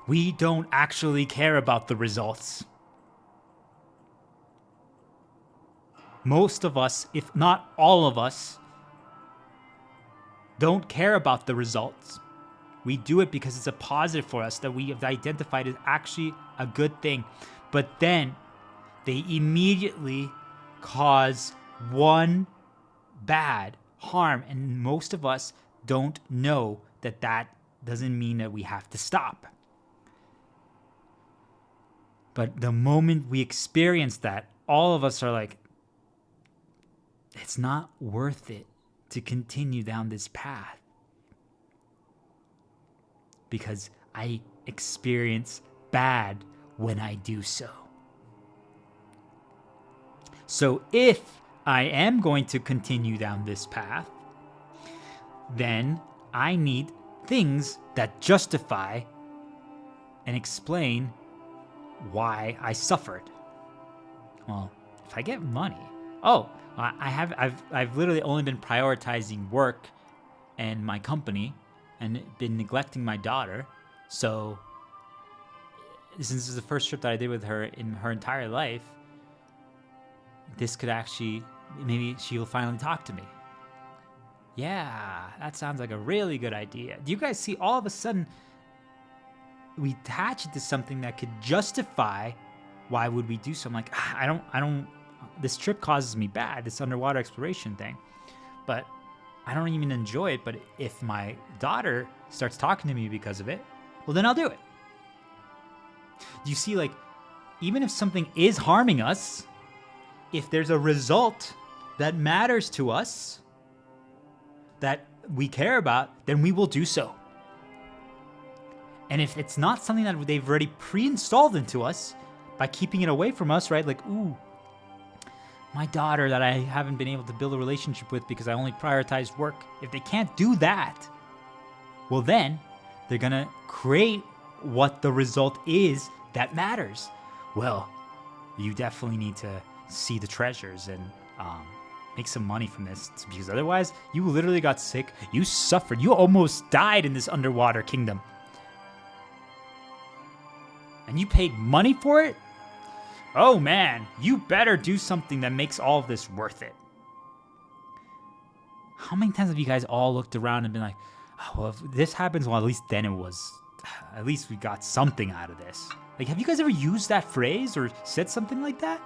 we don't actually care about the results. Most of us, if not all of us, don't care about the results. We do it because it's a positive for us that we have identified as actually a good thing. But then they immediately cause one bad harm. And most of us don't know that that doesn't mean that we have to stop. But the moment we experience that, all of us are like, it's not worth it to continue down this path. Because I experience bad when I do so. So if I am going to continue down this path, then I need things that justify and explain why I suffered. Well, if I get money, I've literally only been prioritizing work and my company and been neglecting my daughter. So since this is the first trip that I did with her in her entire life, this could actually, maybe she'll finally talk to me. Yeah, that sounds like a really good idea. Do you guys see, all of a sudden we attach it to something that could justify why would we do so? I'm like, I don't, this trip causes me bad, this underwater exploration thing, but I don't even enjoy it. But if my daughter starts talking to me because of it, well, then I'll do it. Do you see, like, even if something is harming us, if there's a result that matters to us, that we care about, then we will do so. And if it's not something that they've already pre-installed into us by keeping it away from us, right? Like, ooh, my daughter that I haven't been able to build a relationship with because I only prioritized work. If they can't do that, well, then they're gonna create what the result is that matters. Well, you definitely need to see the treasures and make some money from this, because otherwise you literally got sick, you suffered, you almost died in this underwater kingdom. And you paid money for it? Oh man, you better do something that makes all of this worth it. How many times have you guys all looked around and been like, oh, well, if this happens, well, at least then it was, at least we got something out of this. Like, have you guys ever used that phrase or said something like that?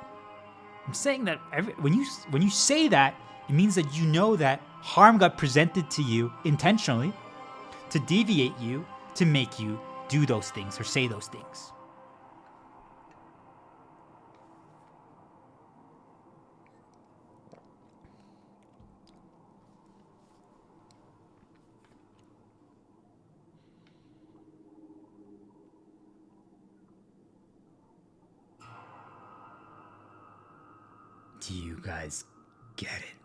I'm saying that when you say that, it means that you know that harm got presented to you intentionally to deviate you, to make you do those things or say those things. Do you guys get it?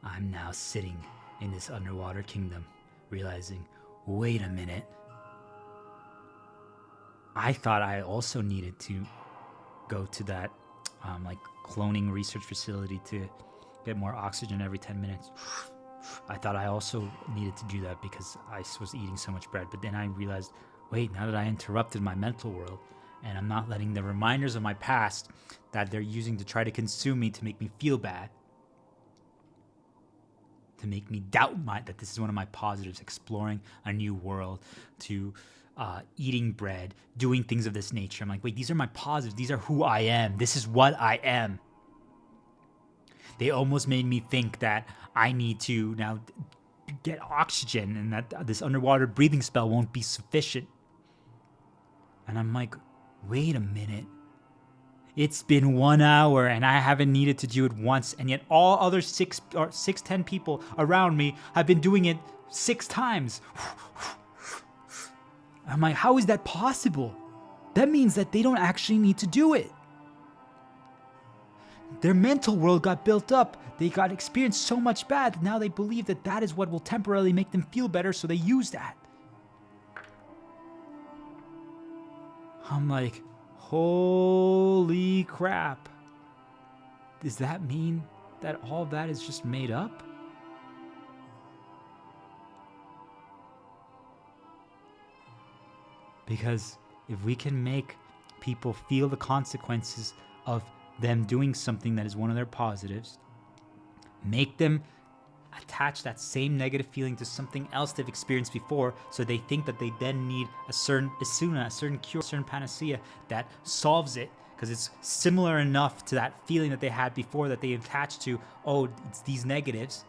I'm now sitting in this underwater kingdom, realizing, wait a minute. I thought I also needed to go to that like cloning research facility to get more oxygen every 10 minutes. I thought I also needed to do that because I was eating so much bread. But then I realized, wait, now that I interrupted my mental world, and I'm not letting the reminders of my past that they're using to try to consume me to make me feel bad, to make me doubt that this is one of my positives, exploring a new world, to eating bread, doing things of this nature. I'm like, wait, these are my positives. These are who I am. This is what I am. They almost made me think that I need to now get oxygen and that this underwater breathing spell won't be sufficient. And I'm like, wait a minute. It's been 1 hour and I haven't needed to do it once, and yet all other 10 people around me have been doing it 6 times. I'm like, how is that possible? That means that they don't actually need to do it. Their mental world got built up. They got experienced so much bad. Now they believe that that is what will temporarily make them feel better, so they use that. I'm like, holy crap. Does that mean that all that is just made up? Because if we can make people feel the consequences of them doing something that is one of their positives, make them attach that same negative feeling to something else they've experienced before, so they think that they then need a certain isuna, a certain cure, a certain panacea that solves it, because it's similar enough to that feeling that they had before that they attached to, oh, it's these negatives.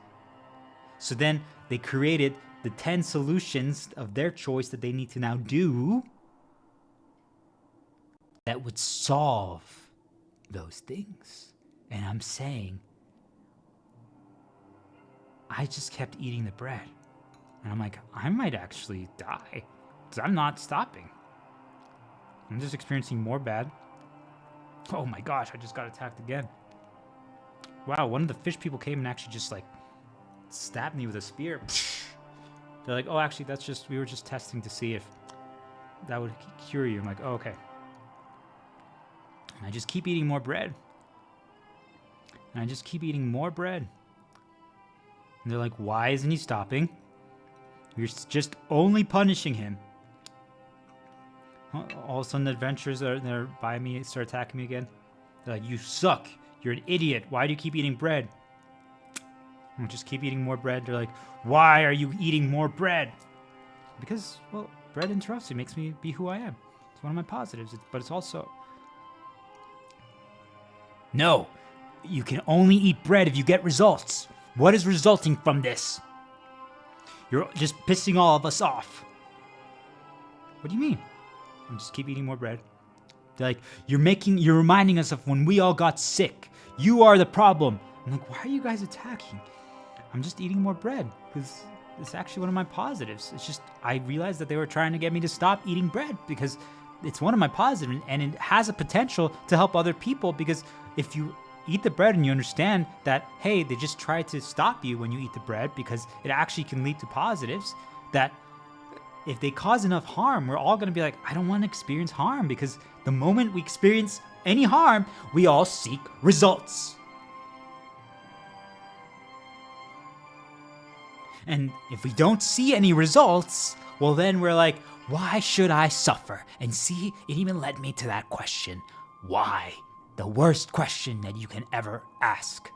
So then they created the 10 solutions of their choice that they need to now do that would solve those things. And I'm saying, I just kept eating the bread. And I'm like, I might actually die, because I'm not stopping. I'm just experiencing more bad. Oh my gosh, I just got attacked again. Wow, one of the fish people came and actually just like stabbed me with a spear. They're like, oh, actually, we were just testing to see if that would cure you. I'm like, oh, okay. And I just keep eating more bread. And I just keep eating more bread. And they're like, why isn't he stopping? You're just only punishing him. All of a sudden, the adventurers they're by me, start attacking me again. They're like, you suck. You're an idiot. Why do you keep eating bread? I just keep eating more bread. They're like, why are you eating more bread? Because, well, bread interrupts. It makes me be who I am. It's one of my positives. But it's also... No. You can only eat bread if you get results. What is resulting from this? You're just pissing all of us off. What do you mean? I just keep eating more bread. They're like, you're reminding us of when we all got sick. You are the problem. I'm like, why are you guys attacking? I'm just eating more bread because it's actually one of my positives. It's just, I realized that they were trying to get me to stop eating bread because it's one of my positives and it has a potential to help other people, because if you eat the bread and you understand that, hey, they just try to stop you when you eat the bread because it actually can lead to positives, that if they cause enough harm, we're all going to be like, I don't want to experience harm, because the moment we experience any harm, we all seek results. And if we don't see any results, well, then we're like, why should I suffer? And see, it even led me to that question. Why? The worst question that you can ever ask.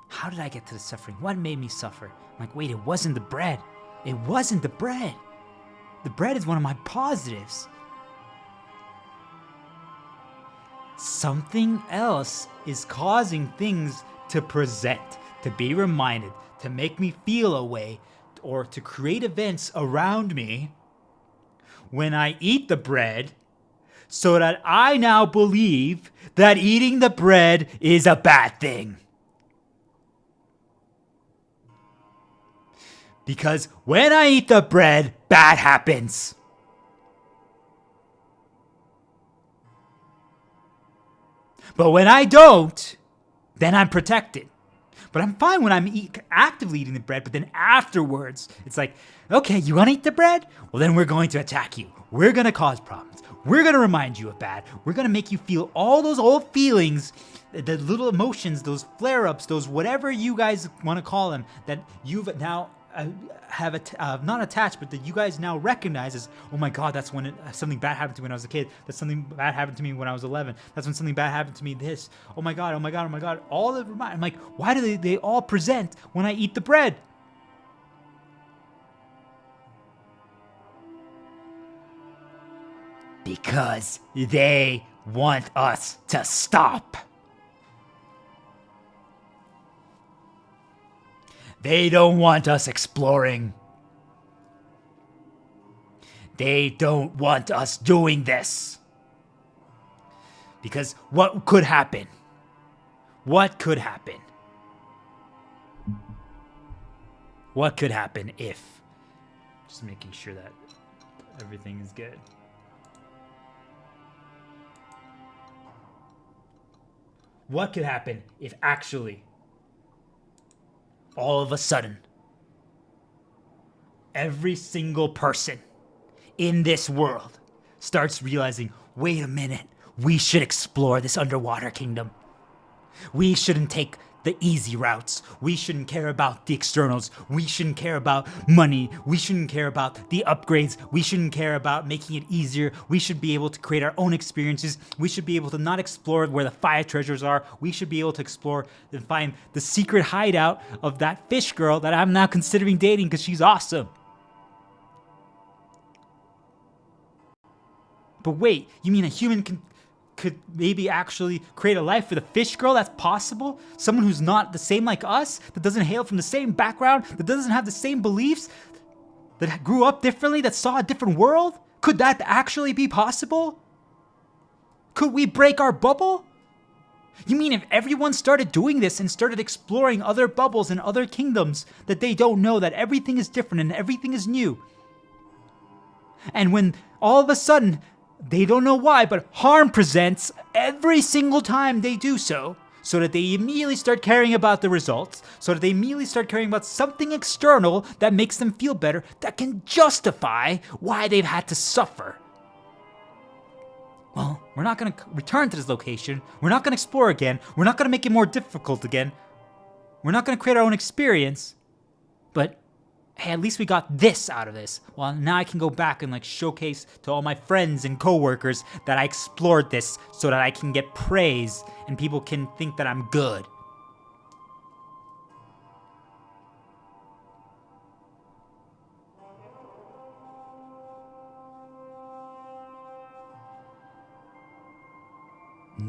How did I get to the suffering? What made me suffer? I'm like, wait, it wasn't the bread. It wasn't the bread. The bread is one of my positives. Something else is causing things to present, to be reminded, to make me feel a way, or to create events around me when I eat the bread, so that I now believe that eating the bread is a bad thing. Because when I eat the bread, bad happens. But when I don't, then I'm protected. But I'm fine when I'm actively eating the bread, but then afterwards, it's like, okay, you want to eat the bread? Well, then we're going to attack you. We're going to cause problems. We're going to remind you of bad. We're going to make you feel all those old feelings, the little emotions, those flare-ups, those whatever you guys want to call them, that you've now have not attached, but that you guys now recognize as, oh my God, that's when something bad happened to me when I was a kid. That's something bad happened to me when I was 11. That's when something bad happened to me this. Oh my God, oh my God, oh my God. All of I'm like, why do they all present when I eat the bread? Because they want us to stop. They don't want us exploring. They don't want us doing this. Because what could happen? What could happen? What could happen if... Just making sure that everything is good. What could happen if actually... all of a sudden, every single person in this world starts realizing, wait a minute, we should explore this underwater kingdom. We shouldn't take the easy routes. We shouldn't care about the externals. We shouldn't care about money. We shouldn't care about the upgrades. We shouldn't care about making it easier. We should be able to create our own experiences. We should be able to not explore where the 5 treasures are. We should be able to explore and find the secret hideout of that fish girl that I'm now considering dating because she's awesome. But wait, you mean a human could maybe actually create a life with a fish girl? That's possible? Someone who's not the same like us, that doesn't hail from the same background, that doesn't have the same beliefs, that grew up differently, that saw a different world? Could that actually be possible? Could we break our bubble? You mean if everyone started doing this and started exploring other bubbles and other kingdoms that they don't know, that everything is different and everything is new? And when all of a sudden, they don't know why, but harm presents every single time they do so that they immediately start caring about the results, so that they immediately start caring about something external that makes them feel better, that can justify why they've had to suffer. Well, we're not going to return to this location. We're not going to explore again. We're not going to make it more difficult again. We're not going to create our own experience. But hey, at least we got this out of this. Well, now I can go back and like showcase to all my friends and coworkers that I explored this so that I can get praise and people can think that I'm good.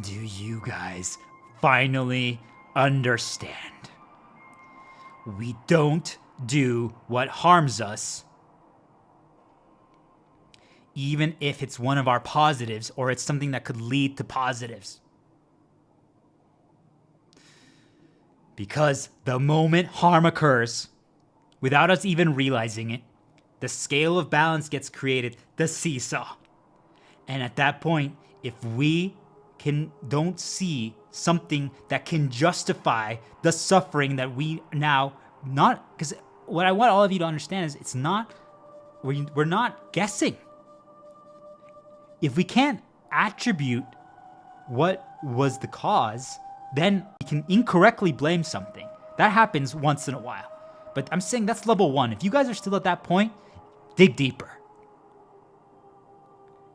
Do you guys finally understand? We don't do what harms us, even if it's one of our positives or it's something that could lead to positives. Because the moment harm occurs, without us even realizing it, the scale of balance gets created, the seesaw. And at that point, if we don't see something that can justify the suffering that we now not, because what I want all of you to understand is it's not, we're not guessing. If we can't attribute what was the cause, then we can incorrectly blame something. That happens once in a while. But I'm saying that's level 1. If you guys are still at that point, dig deeper.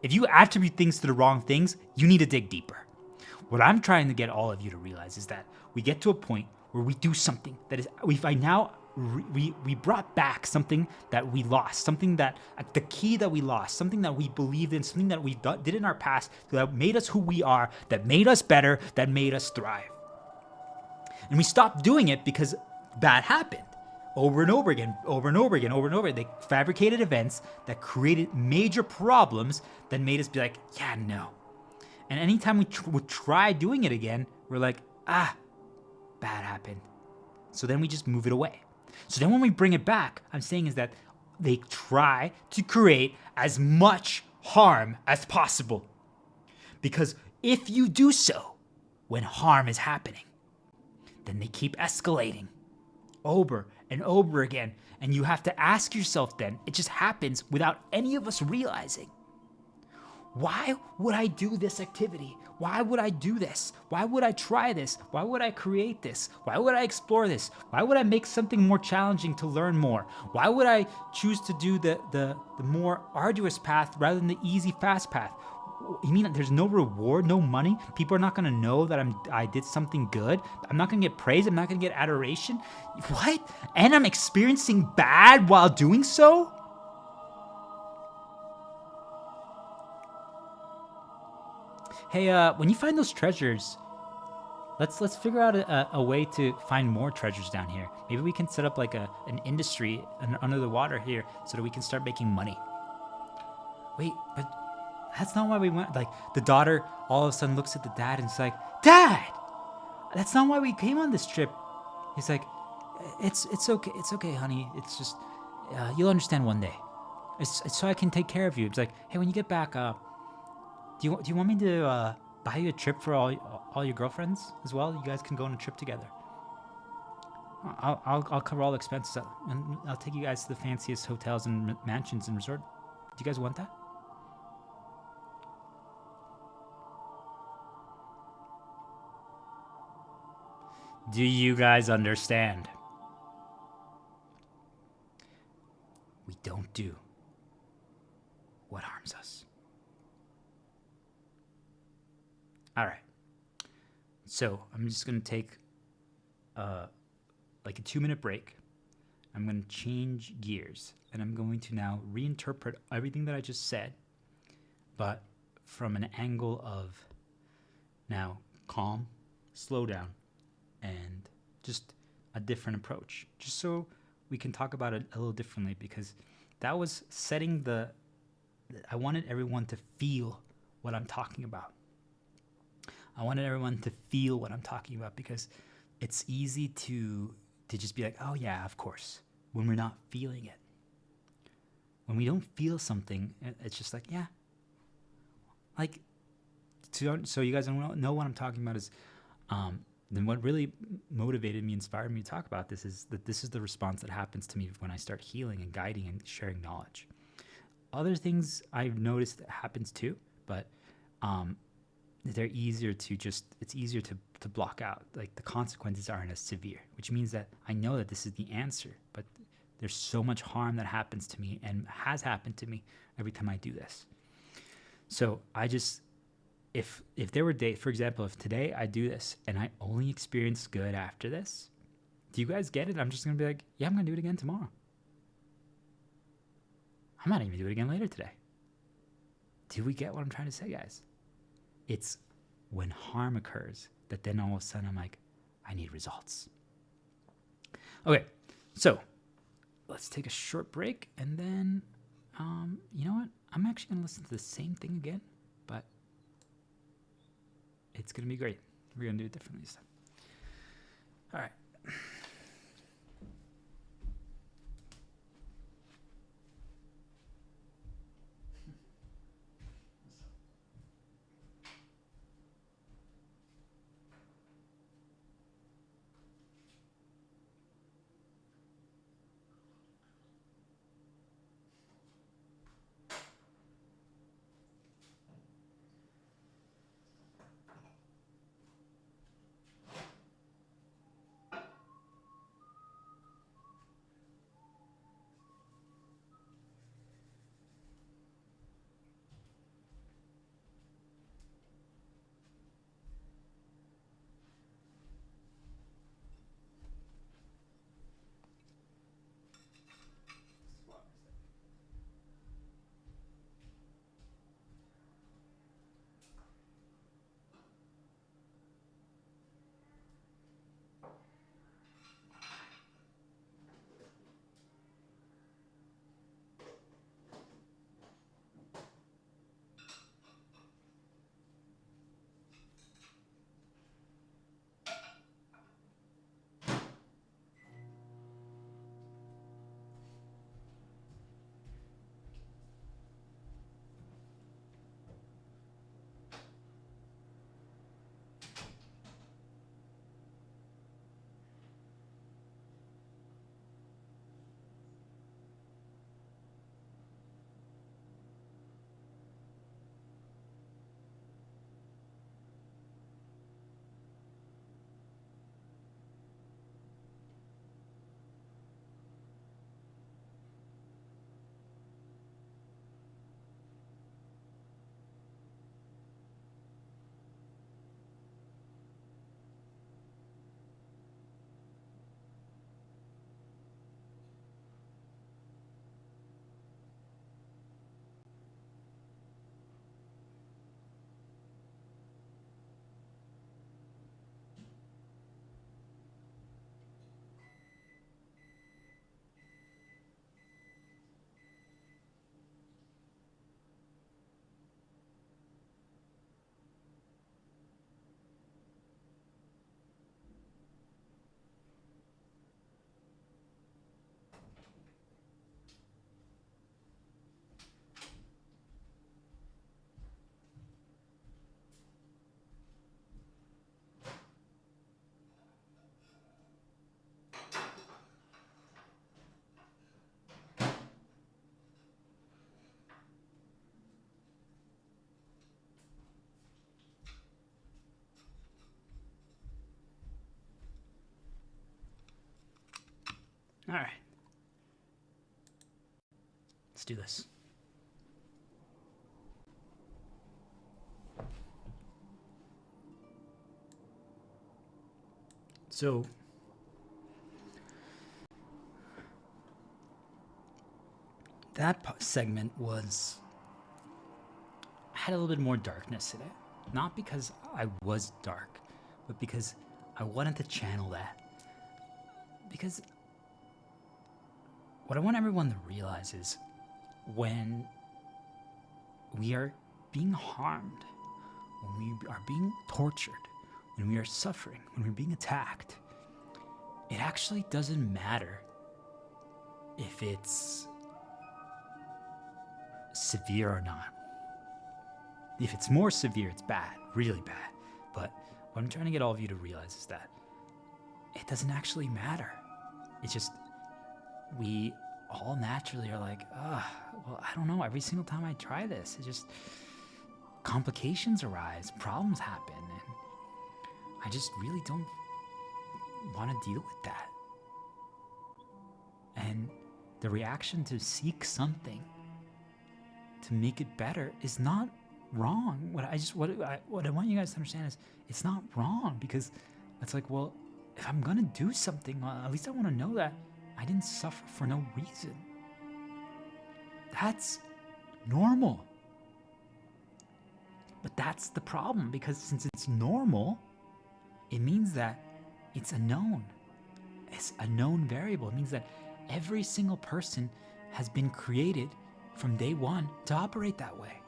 If you attribute things to the wrong things, you need to dig deeper. What I'm trying to get all of you to realize is that we get to a point where we do something that is, we brought back something that we lost, something that, the key that we lost, something that we believed in, something that we did in our past that made us who we are, that made us better, that made us thrive. And we stopped doing it because bad happened. Over and over again, over and over again, over and over again. They fabricated events that created major problems that made us be like, yeah, no. And anytime we would try doing it again, we're like, bad happened. So then we just move it away. So then when we bring it back, I'm saying is that they try to create as much harm as possible. Because if you do so, when harm is happening, then they keep escalating over and over again. And you have to ask yourself then, it just happens without any of us realizing. Why would I do this activity? Why would I do this? Why would I try this? Why would I create this? Why would I explore this? Why would I make something more challenging to learn more? Why would I choose to do the more arduous path rather than the easy, fast path? You mean there's no reward, no money? People are not gonna know that I did something good? I'm not gonna get praise, I'm not gonna get adoration? What? And I'm experiencing bad while doing so? Hey, when you find those treasures, let's figure out a way to find more treasures down here. Maybe we can set up like an industry under the water here so that we can start making money. Wait, but that's not why we went. Like, the daughter all of a sudden looks at the dad and it's like, Dad! That's not why we came on this trip. He's like, it's okay, honey. It's just, you'll understand one day. It's so I can take care of you. It's like, hey, when you get back, do you want me to buy you a trip for all your girlfriends as well? You guys can go on a trip together. I'll cover all the expenses, and I'll take you guys to the fanciest hotels and mansions and resort. Do you guys want that? Do you guys understand? We don't do what harms us. All right. So I'm just going to take like a 2-minute break. I'm going to change gears, and I'm going to now reinterpret everything that I just said, but from an angle of now calm, slow down, and just a different approach, just so we can talk about it a little differently, because that was setting I wanted everyone to feel what I'm talking about. I wanted everyone to feel what I'm talking about, because it's easy to just be like, oh yeah, of course, when we're not feeling it. When we don't feel something, it's just like, yeah. Like, so you guys don't know what I'm talking about is, then what really motivated me, inspired me to talk about this is that this is the response that happens to me when I start healing and guiding and sharing knowledge. Other things I've noticed happens too, but they're easier to it's easier to block out. Like, the consequences aren't as severe, which means that I know that this is the answer, but there's so much harm that happens to me and has happened to me every time I do this. So I just, if there were days, for example, if today I do this and I only experience good after this, do you guys get it? I'm just going to be like, yeah, I'm going to do it again tomorrow. I might even do it again later today. Do we get what I'm trying to say, guys? It's when harm occurs that then all of a sudden I'm like, I need results. Okay, so let's take a short break, and then, you know what? I'm actually going to listen to the same thing again, but it's going to be great. We're going to do it differently this time. All right. All right. Let's do this. So, that segment had a little bit more darkness in it. Not because I was dark, but because I wanted to channel that. Because what I want everyone to realize is when we are being harmed, when we are being tortured, when we are suffering, when we're being attacked, it actually doesn't matter if it's severe or not. If it's more severe, it's bad, really bad. But what I'm trying to get all of you to realize is that it doesn't actually matter. It's just, we all naturally are like, well, I don't know. Every single time I try this, it just, complications arise, problems happen, and I just really don't want to deal with that. And the reaction to seek something to make it better is not wrong. What I want you guys to understand is it's not wrong, because it's like, well, if I'm gonna do something, well, at least I want to know that I didn't suffer for no reason. That's normal. But that's the problem, because since it's normal, it means that it's a known. It's a known variable. It means that every single person has been created from day one to operate that way.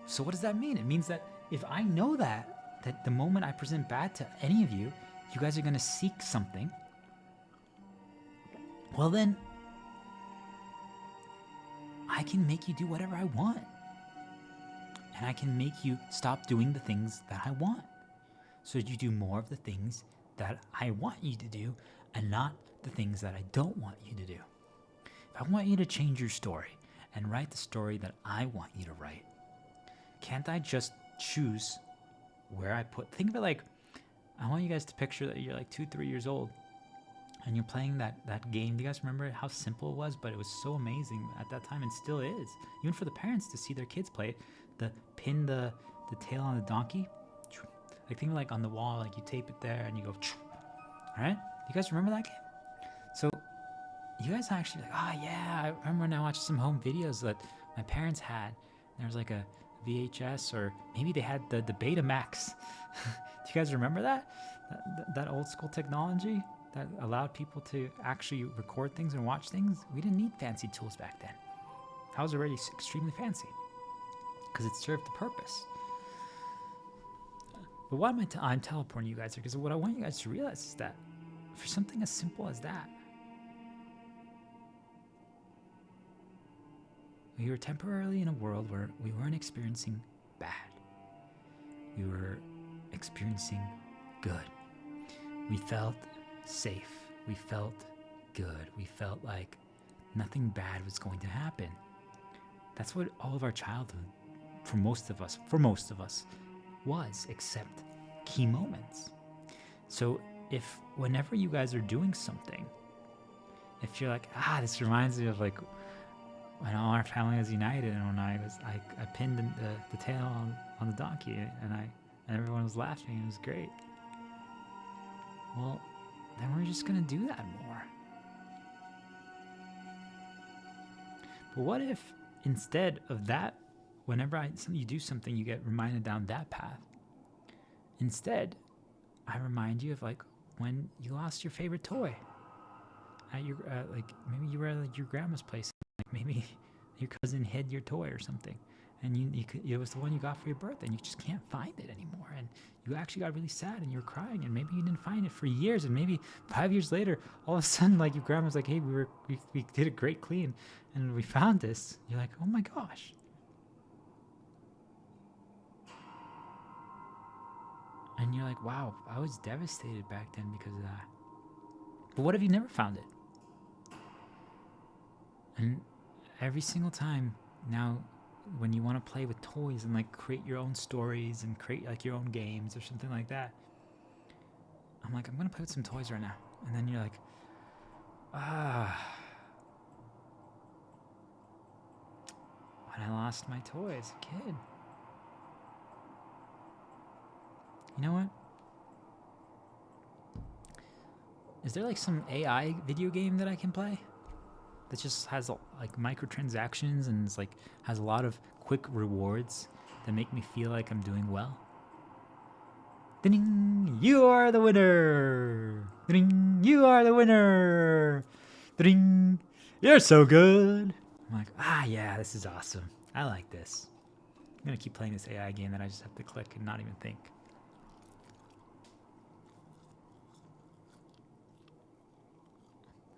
So what does that mean? It means that if I know that the moment I present bad to any of you, you guys are going to seek something, well then, I can make you do whatever I want. And I can make you stop doing the things that I want, so that you do more of the things that I want you to do and not the things that I don't want you to do. If I want you to change your story and write the story that I want you to write, can't I just choose where I put? Think of it like, I want you guys to picture that you're like 2-3 years old and you're playing that game. Do you guys remember how simple it was? But it was so amazing at that time, and still is. Even for the parents to see their kids play it. Pin the tail on the donkey. Like, think of like on the wall, like you tape it there and you go, all right? You guys remember that game? So you guys actually like, yeah, I remember when I watched some home videos that my parents had. There was like a VHS, or maybe they had the Betamax. Do you guys remember that? That old school technology that allowed people to actually record things and watch things? We didn't need fancy tools back then. That was already extremely fancy, because it served the purpose. But why am I'm teleporting you guys here? Because what I want you guys to realize is that for something as simple as that, we were temporarily in a world where we weren't experiencing bad. We were experiencing good. We felt safe. We felt good. We felt like nothing bad was going to happen. That's what all of our childhood, for most of us, was, except key moments. So if whenever you guys are doing something, if you're like, this reminds me of like when all our family was united, and when I pinned the tail on the donkey, and everyone was laughing, it was great. Well, then we're just gonna do that more. But what if instead of that, whenever you do something, you get reminded down that path, instead, I remind you of like when you lost your favorite toy at your like maybe you were at like your grandma's place, like maybe your cousin hid your toy or something, and it was the one you got for your birthday, and you just can't find it anymore, and you actually got really sad and you were crying, and maybe you didn't find it for years, and maybe 5 years later, all of a sudden, like your grandma's like, hey, we did a great clean, and we found this. You're like, oh my gosh. And you're like, wow, I was devastated back then because of that. But what if you never found it? And every single time now, when you want to play with toys and like create your own stories and create like your own games or something like that, I'm like, I'm going to play with some toys right now. And then you're like, Ah. When I lost my toy as a kid. You know what? Is there like some AI video game that I can play that just has like microtransactions and it's like has a lot of quick rewards that make me feel like I'm doing well? Ding! You are the winner! Ding! You are the winner! Ding! You're so good! I'm like, yeah, this is awesome. I like this. I'm gonna keep playing this AI game that I just have to click and not even think.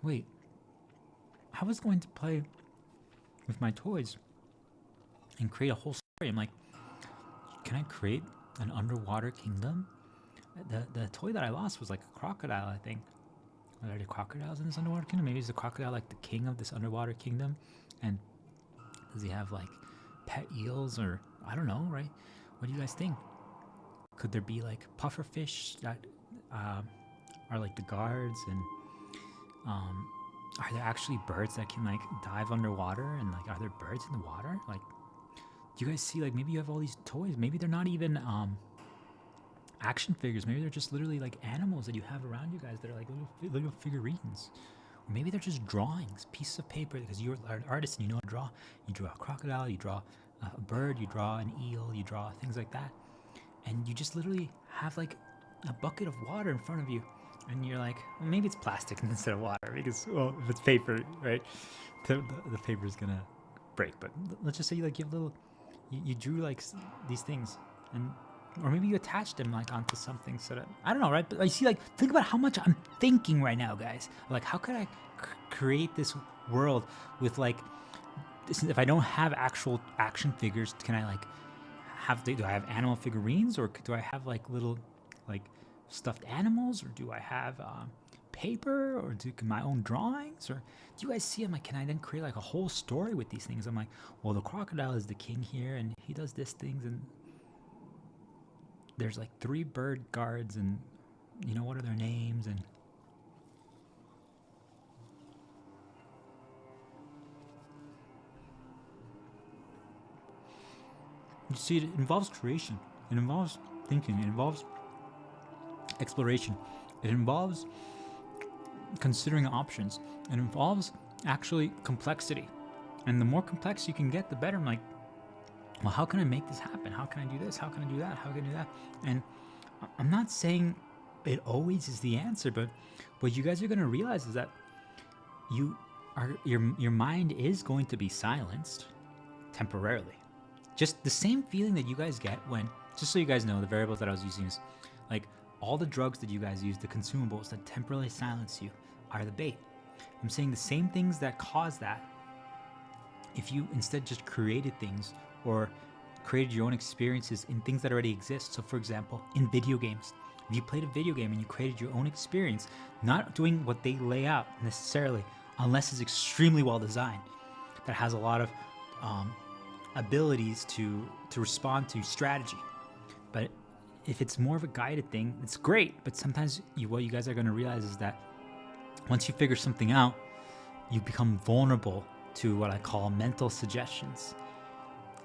Wait, I was going to play with my toys and create a whole story. I'm like, can I create an underwater kingdom? The toy that I lost was like a crocodile, I think. Are there crocodiles in this underwater kingdom? Maybe is the crocodile like the king of this underwater kingdom? And does he have like pet eels or I don't know, right? What do you guys think? Could there be like pufferfish that are like the guards? And are there actually birds that can like dive underwater? And like, are there birds in the water? Like, do you guys see like maybe you have all these toys? Maybe they're not even action figures. Maybe they're just literally like animals that you have around you guys that are like little figurines. Or maybe they're just drawings, pieces of paper, because you're an artist and you know how to draw. You draw a crocodile, you draw a bird, you draw an eel, you draw things like that. And you just literally have like a bucket of water in front of you. And you're like, well, maybe it's plastic instead of water because, well, if it's paper, right, the paper is gonna break. But let's just say you like give little, you drew like these things, and or maybe you attach them like onto something so that I don't know, right? But I see, like, think about how much I'm thinking right now, guys. Like, how could I create this world with like this? If I don't have actual action figures, can I like do I have animal figurines, or do I have like little like stuffed animals, or do I have paper, or do my own drawings? Or do you guys see? I'm like, can I then create like a whole story with these things? I'm like, well, the crocodile is the king here, and he does this things, and there's like 3 bird guards, and you know what are their names? And you see, it involves creation, it involves thinking, it involves exploration, it involves considering options, it involves actually complexity. And the more complex you can get, the better. I'm like, well, how can I make this happen? How can I do this? How can I do that? How can I do that? And I'm not saying it always is the answer, but what you guys are going to realize is that your mind is going to be silenced temporarily. Just the same feeling that you guys get when, just so you guys know, the variables that I was using is like all the drugs that you guys use, the consumables that temporarily silence you, are the bait. I'm saying the same things that cause that, if you instead just created things or created your own experiences in things that already exist. So for example, in video games, if you played a video game and you created your own experience, not doing what they lay out necessarily, unless it's extremely well designed, that has a lot of abilities to respond to strategy. But if it's more of a guided thing, it's great. But sometimes what you guys are going to realize is that once you figure something out, you become vulnerable to what I call mental suggestions.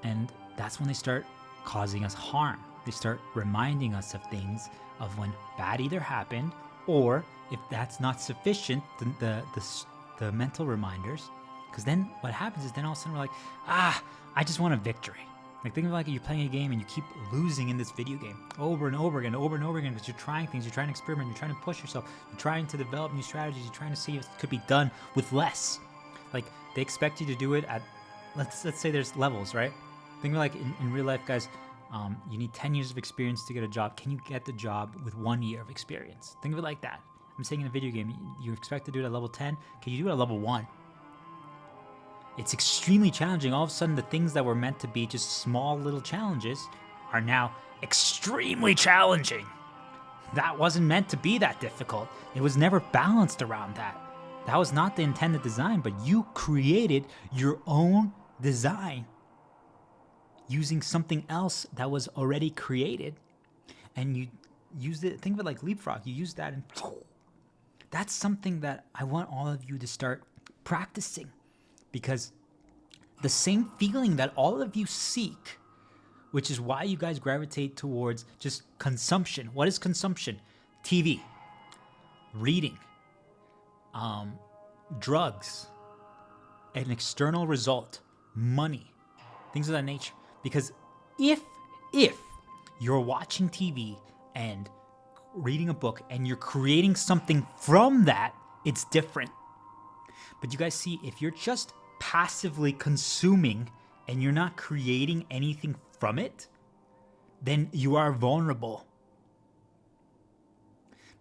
And that's when they start causing us harm. They start reminding us of things, of when bad either happened, or if that's not sufficient, the mental reminders. Because then what happens is then all of a sudden we're like, I just want a victory. Like, think of like you're playing a game and you keep losing in this video game over and over again, because you're trying things, you're trying to experiment, you're trying to push yourself, you're trying to develop new strategies, you're trying to see if it could be done with less. Like, they expect you to do it at, let's say there's levels, right? Think of like in real life, guys, you need 10 years of experience to get a job. Can you get the job with 1 year of experience? Think of it like that. I'm saying in a video game, you expect to do it at level 10. Can you do it at level 1? It's extremely challenging. All of a sudden, the things that were meant to be just small little challenges are now extremely challenging. That wasn't meant to be that difficult. It was never balanced around that. That was not the intended design, but you created your own design using something else that was already created, and you used it. Think of it like leapfrog. You used that, and that's something that I want all of you to start practicing, because the same feeling that all of you seek, which is why you guys gravitate towards just consumption. What is consumption? TV, reading, drugs, an external result, money, things of that nature. Because if you're watching TV and reading a book and you're creating something from that, it's different. But you guys see, if you're just passively consuming and you're not creating anything from it, then you are vulnerable.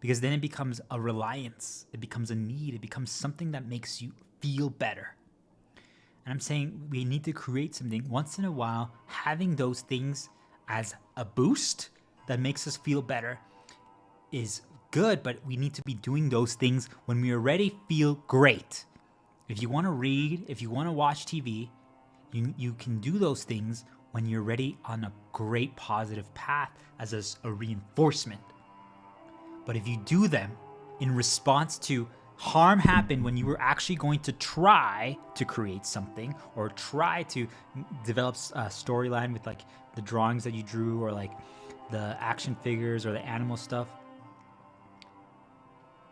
Because then it becomes a reliance, it becomes a need, it becomes something that makes you feel better. And I'm saying we need to create something once in a while, having those things as a boost that makes us feel better is good, but we need to be doing those things when we already feel great. If you want to read, if you want to watch TV, you can do those things when you're already on a great positive path as a reinforcement. But if you do them in response to harm happened when you were actually going to try to create something or try to develop a storyline with like the drawings that you drew or like the action figures or the animal stuff,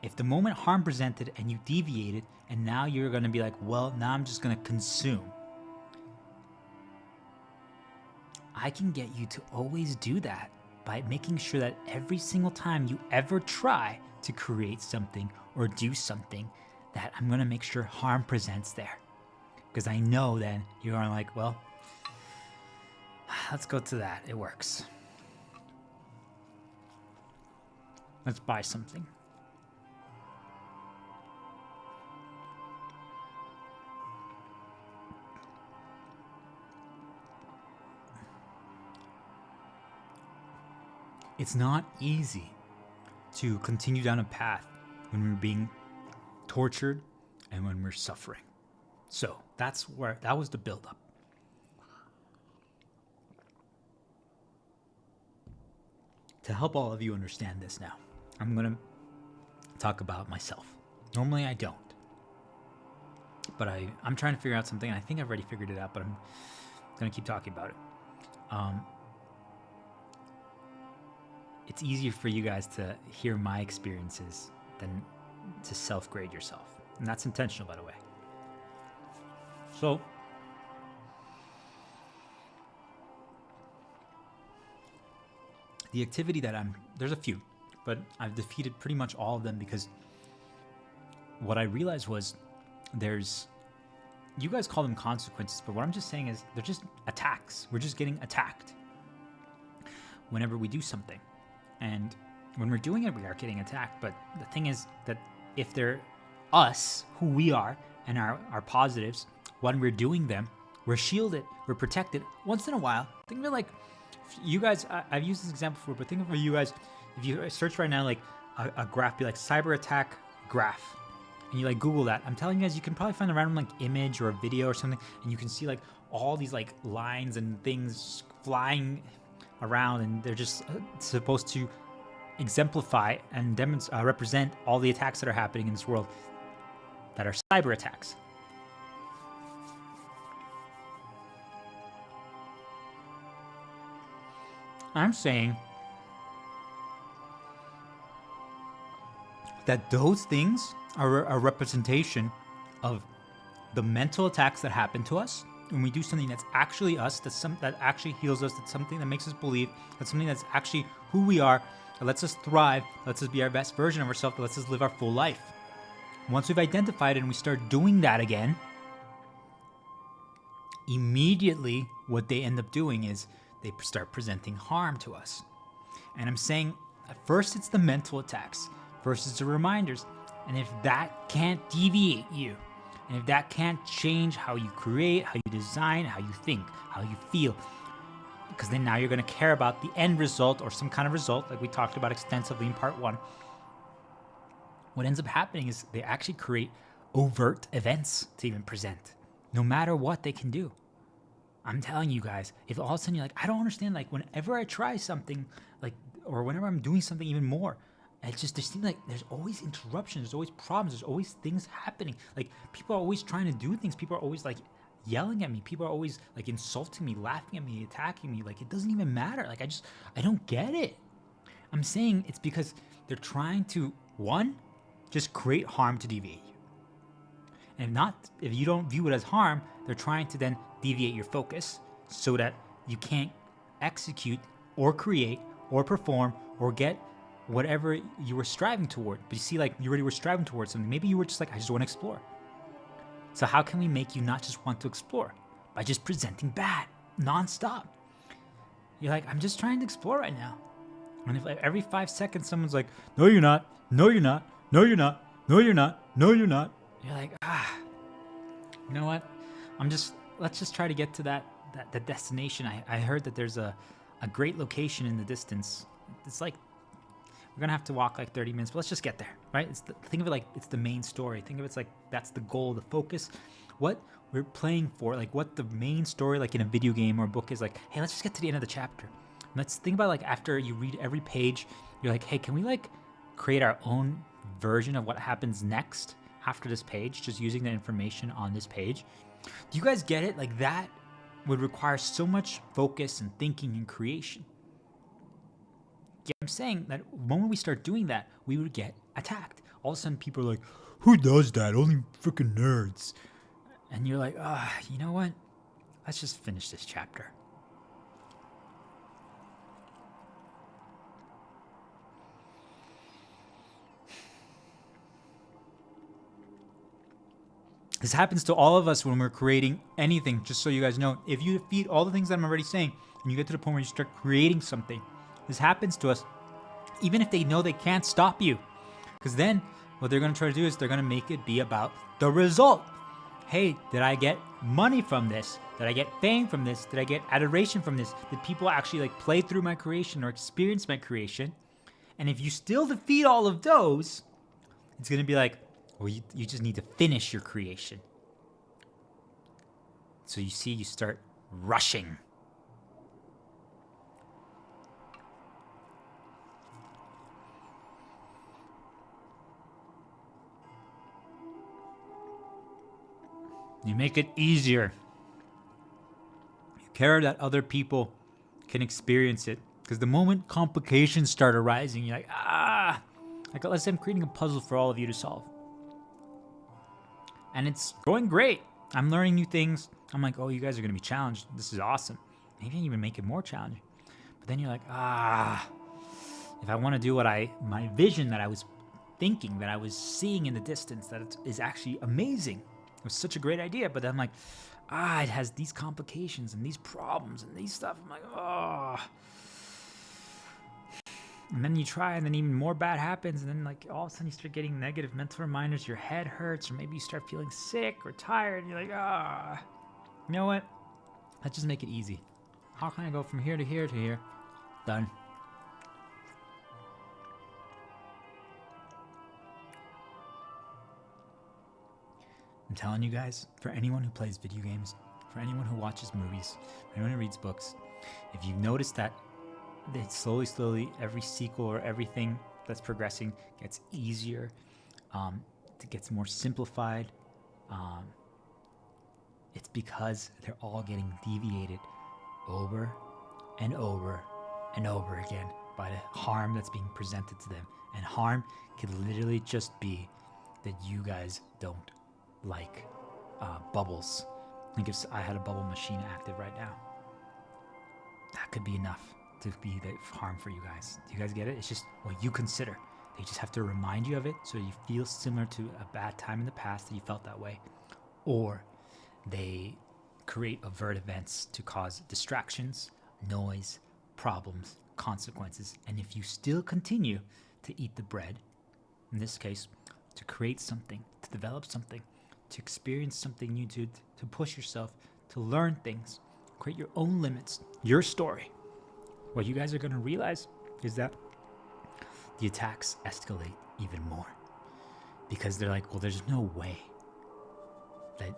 if the moment harm presented and you deviated and now you're going to be like, well, now I'm just going to consume, I can get you to always do that by making sure that every single time you ever try to create something or do something, that I'm going to make sure harm presents there. Because I know then you're going like, well, let's go to that. It works. Let's buy something. It's not easy to continue down a path when we're being tortured and when we're suffering. So that was the buildup. To help all of you understand this now, I'm going to talk about myself. Normally I don't. But I'm trying to figure out something. I think I've already figured it out, but I'm going to keep talking about it. It's easier for you guys to hear my experiences than to self-grade yourself. And that's intentional, by the way. So, the activity that there's a few, but I've defeated pretty much all of them because what I realized was you guys call them consequences, but what I'm just saying is they're just attacks. We're just getting attacked whenever we do something. And when we're doing it, we are getting attacked. But the thing is that if they're us, who we are, and our positives, when we're doing them, we're shielded, we're protected. Once in a while, think of it like, you guys, I've used this example before, but think of it for you guys, if you search right now, like a graph, be like cyber attack graph, and you like Google that, I'm telling you guys, you can probably find a random like image or a video or something, and you can see like all these like lines and things flying around, and they're just supposed to exemplify and represent all the attacks that are happening in this world that are cyber attacks. I'm saying that those things are a representation of the mental attacks that happen to us when we do something that's actually us, that actually heals us, that's something that makes us believe, that's something that's actually who we are, that lets us thrive, that lets us be our best version of ourselves, that lets us live our full life. Once we've identified it and we start doing that again, immediately what they end up doing is they start presenting harm to us. And I'm saying, at first it's the mental attacks, first it's the reminders, and if that can't deviate you, and if that can't change how you create, how you design, how you think, how you feel, because then now you're going to care about the end result or some kind of result, like we talked about extensively in part 1. What ends up happening is they actually create overt events to even present, no matter what they can do. I'm telling you guys, if all of a sudden you're like, I don't understand, like whenever I try something, like, or whenever I'm doing something even more, It just, there seems like there's always interruptions, there's always problems, there's always things happening. Like, people are always trying to do things. People are always like yelling at me. People are always like insulting me, laughing at me, attacking me. Like, it doesn't even matter. Like, I don't get it. I'm saying it's because they're trying to, one, just create harm to deviate you. And if you don't view it as harm, they're trying to then deviate your focus so that you can't execute or create or perform or get whatever you were striving toward. But you see, like, you already were striving towards something. Maybe you were just like, I just want to explore. So how can we make you not just want to explore? By just presenting bad, nonstop. You're like, I'm just trying to explore right now. And if like, every 5 seconds someone's like, no, you're not, no, you're not, no, you're not, no, you're not, no, you're not. You're like, you know what? Let's just try to get to that destination. I heard that there's a great location in the distance. It's like, we're gonna have to walk like 30 minutes, but let's just get there, right? Think of it like it's the main story. Think of it like that's the goal, the focus, what we're playing for, like what the main story, like in a video game or a book, is like, hey, let's just get to the end of the chapter. And let's think about, like, after you read every page, you're like, hey, can we like create our own version of what happens next after this page, just using the information on this page? Do you guys get it? Like, that would require so much focus and thinking and creation. Yeah, I'm saying that the moment we start doing that, we would get attacked. All of a sudden, people are like, who does that? Only freaking nerds. And you're like, you know what? Let's just finish this chapter. This happens to all of us when we're creating anything, just so you guys know. If you defeat all the things that I'm already saying, and you get to the point where you start creating something, this happens to us, even if they know they can't stop you. Because then what they're going to try to do is they're going to make it be about the result. Hey, did I get money from this? Did I get fame from this? Did I get adoration from this? Did people actually like play through my creation or experience my creation? And if you still defeat all of those, it's going to be like, well, you just need to finish your creation. So you see, you start rushing. You make it easier. You care that other people can experience it. Because the moment complications start arising, you're like, like, let's say I'm creating a puzzle for all of you to solve. And it's going great. I'm learning new things. I'm like, oh, you guys are going to be challenged. This is awesome. Maybe I even make it more challenging. But then you're like, if I want to do my vision that I was thinking, that I was seeing in the distance, that is actually amazing. It was such a great idea. But then I'm like, it has these complications and these problems and these stuff. I'm like, And then you try, and then even more bad happens, and then like all of a sudden you start getting negative mental reminders. Your head hurts, or maybe you start feeling sick or tired, and you're like, you know what? Let's just make it easy. How can I go from here to here to here? Done. I'm telling you guys, for anyone who plays video games, for anyone who watches movies, for anyone who reads books, if you've noticed that slowly, every sequel or everything that's progressing gets easier, it gets more simplified, it's because they're all getting deviated over and over and over again by the harm that's being presented to them. And harm could literally just be that you guys don't like bubbles. Think if I had a bubble machine active right now, that could be enough to be the harm for you guys. Do you guys get it? It's just what you consider. They just have to remind you of it so you feel similar to a bad time in the past that you felt that way. Or they create overt events to cause distractions, noise, problems, consequences. And if you still continue to eat the bread, in this case, to create something, to develop something, to experience something new, to push yourself, to learn things, create your own limits, your story, what you guys are going to realize is that the attacks escalate even more. Because they're like, well, there's no way that,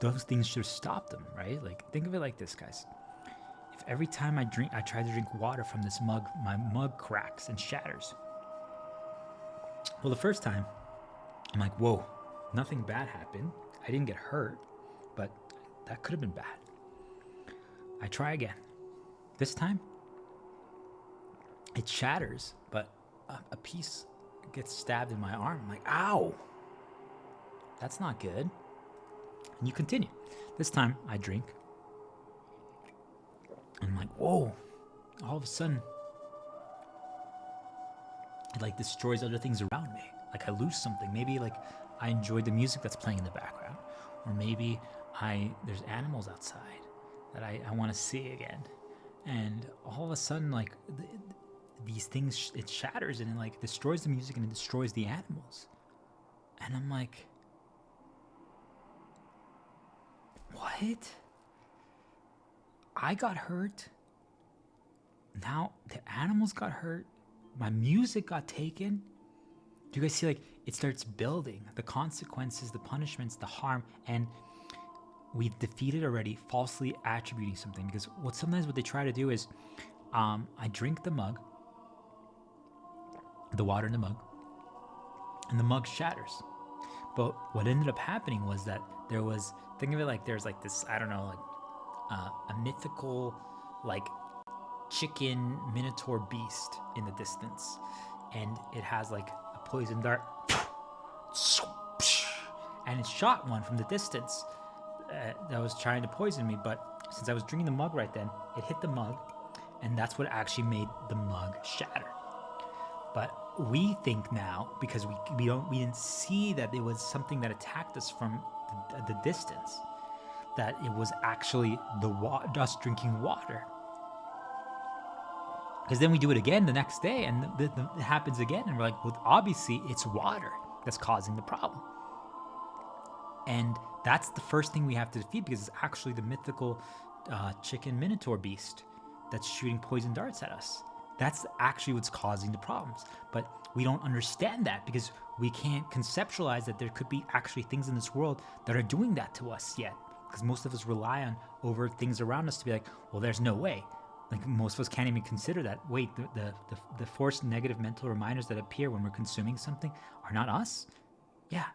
those things should have stopped them, right? Like, think of it like this, guys. If every time I try to drink water from this mug, my mug cracks and shatters, Well, the first time, I'm like, whoa, nothing bad happened. I didn't get hurt, but that could have been bad. I try again. This time, it shatters, but a piece gets stabbed in my arm. I'm like, ow, that's not good. And you continue. This time, I drink. And I'm like, whoa, all of a sudden, it like destroys other things around me. Like I lose something. Maybe like I enjoyed the music that's playing in the background. Or maybe there's animals outside that I want to see again. And all of a sudden, like these things, it shatters and it like destroys the music and it destroys the animals. And I'm like, what? I got hurt. Now the animals got hurt. My music got taken. Do you guys see, like, it starts building the consequences, the punishments, the harm, and we've defeated already falsely attributing something. Because sometimes what they try to do is, I drink the mug, the water in the mug, and the mug shatters. But what ended up happening was that there was, think of it like there's like this, I don't know, like a mythical, like, chicken minotaur beast in the distance, and it has like a poison dart, and it shot one from the distance that was trying to poison me. But since I was drinking the mug right then, it hit the mug, and that's what actually made the mug shatter. But we think now, because we didn't see that it was something that attacked us from the distance, that it was actually us drinking water. Because then we do it again the next day, and it happens again, and we're like, well, obviously it's water that's causing the problem. And that's the first thing we have to defeat, because it's actually the mythical chicken minotaur beast that's shooting poison darts at us. That's actually what's causing the problems. But we don't understand that because we can't conceptualize that there could be actually things in this world that are doing that to us yet. Because most of us rely on over things around us to be like, well, there's no way. Like most of us can't even consider that. Wait, the forced negative mental reminders that appear when we're consuming something are not us? Yeah.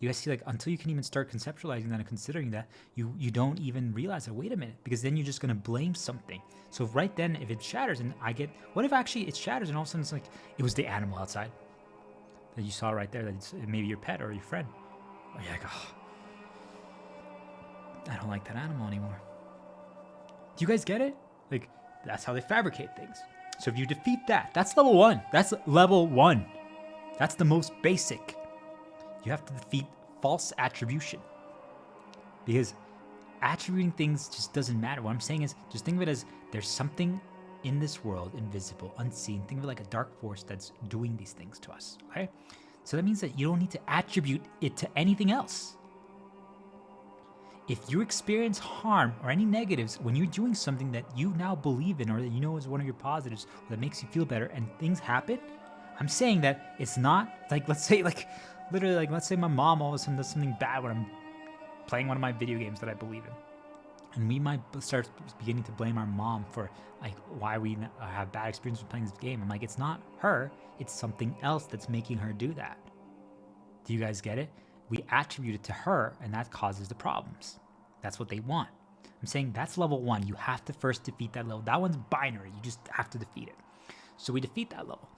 You guys see, like, until you can even start conceptualizing that and considering that, you don't even realize that, wait a minute, because then you're just going to blame something. So right then, if it shatters and what if actually it shatters and all of a sudden it's like, it was the animal outside that you saw right there, that it's maybe your pet or your friend. Oh, you're like, oh, I don't like that animal anymore. Do you guys get it? Like, that's how they fabricate things. So if you defeat that, that's level 1. That's level 1. That's the most basic. You have to defeat false attribution. Because attributing things just doesn't matter. What I'm saying is, just think of it as there's something in this world, invisible, unseen. Think of it like a dark force that's doing these things to us, okay? So that means that you don't need to attribute it to anything else. If you experience harm or any negatives when you're doing something that you now believe in or that you know is one of your positives or that makes you feel better and things happen, I'm saying that it's not like, let's say like, literally like, let's say my mom all of a sudden does something bad when I'm playing one of my video games that I believe in. And we might start beginning to blame our mom for like why we have bad experiences with playing this game. I'm like, it's not her, it's something else that's making her do that. Do you guys get it? We attribute it to her, and that causes the problems. That's what they want. I'm saying that's level 1. You have to first defeat that level. That one's binary. You just have to defeat it. So we defeat that level.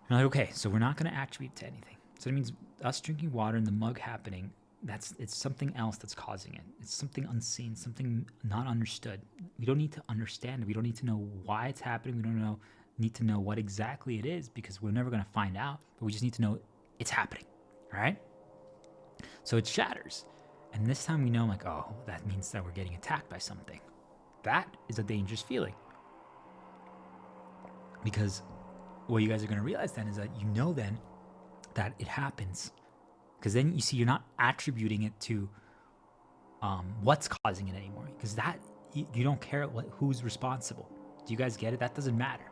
And I'm like, okay, so we're not going to attribute to anything. So that means us drinking water and the mug happening, it's something else that's causing it. It's something unseen, something not understood. We don't need to understand it. We don't need to know why it's happening. We don't need to know what exactly it is because we're never going to find out. But we just need to know it's happening, all right? So it shatters. And this time we know, like, oh, that means that we're getting attacked by something. That is a dangerous feeling. Because what you guys are going to realize then is that you know then that it happens. Because then you see you're not attributing it to what's causing it anymore. Because that, you don't care who's responsible. Do you guys get it? That doesn't matter.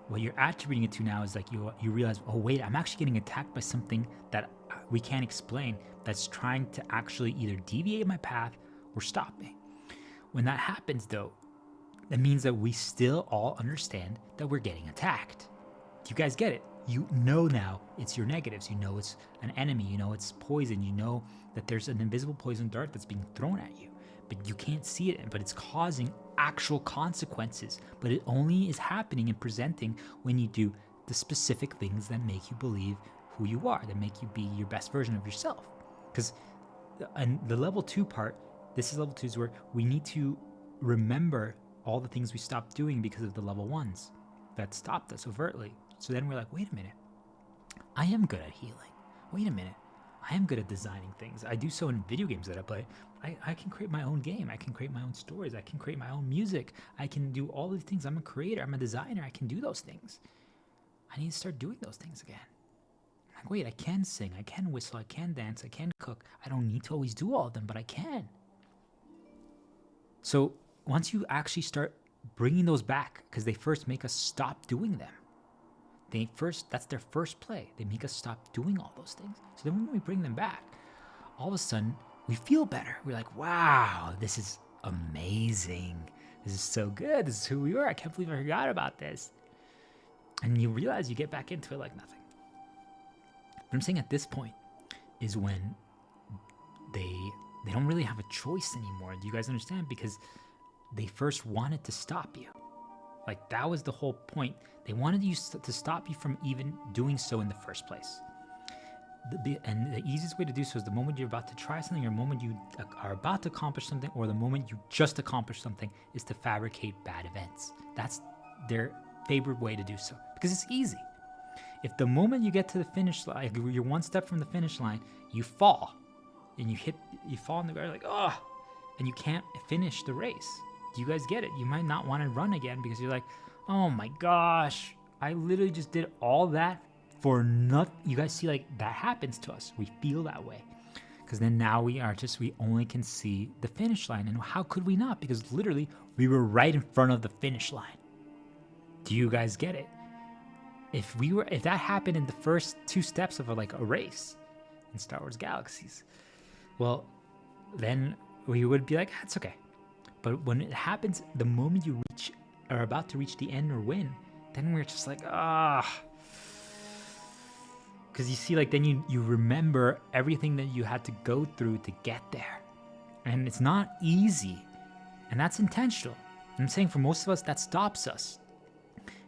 What you're attributing it to now is like you realize, oh, wait, I'm actually getting attacked by something that we can't explain that's trying to actually either deviate my path or stop me. When that happens, though, that means that we still all understand that we're getting attacked. Do you guys get it? you know now it's your negatives. You know it's an enemy. You know it's poison. You know that there's an invisible poison dart that's being thrown at you, but you can't see it, but it's causing actual consequences. But it only is happening and presenting when you do the specific things that make you believe who you are, that make you be your best version of yourself. Because and the level 2 part, this is level 2, is where we need to remember all the things we stopped doing because of the level 1s that stopped us overtly. So then we're like, wait a minute, I am good at healing. Wait a minute, I am good at designing things. I do so in video games that I play. I can create my own game. I can create my own stories. I can create my own music. I can do all these things. I'm a creator. I'm a designer. I can do those things. I need to start doing those things again. I'm like, wait, I can sing. I can whistle. I can dance. I can cook. I don't need to always do all of them, but I can. So once you actually start bringing those back, because they first make us stop doing them. That's their first play. They make us stop doing all those things. So then when we bring them back, all of a sudden we feel better. We're like, wow, this is amazing. This is so good. This is who we were. I can't believe I forgot about this. And you realize you get back into it like nothing. What I'm saying at this point is when they don't really have a choice anymore. Do you guys understand? Because they first wanted to stop you. Like, that was the whole point. They wanted you to stop you from even doing so in the first place. And the easiest way to do so is the moment you're about to try something, or the moment you are about to accomplish something, or the moment you just accomplished something, is to fabricate bad events. That's their favorite way to do so, because it's easy. If the moment you get to the finish line, you're one step from the finish line, you fall, and you fall in the ground, like, oh, and you can't finish the race. Do you guys get it? You might not want to run again because you're like, oh my gosh, I literally just did all that for nothing. You guys see, like, that happens to us. We feel that way. Because then now we only can see the finish line. And how could we not? Because literally we were right in front of the finish line. Do you guys get it? If that happened in the first 2 steps of a race in Star Wars Galaxies, well, then we would be like, that's okay. But when it happens, the moment you are about to reach the end or win, then we're just like, because you see, like, then you remember everything that you had to go through to get there. And it's not easy. And that's intentional. And I'm saying for most of us, that stops us.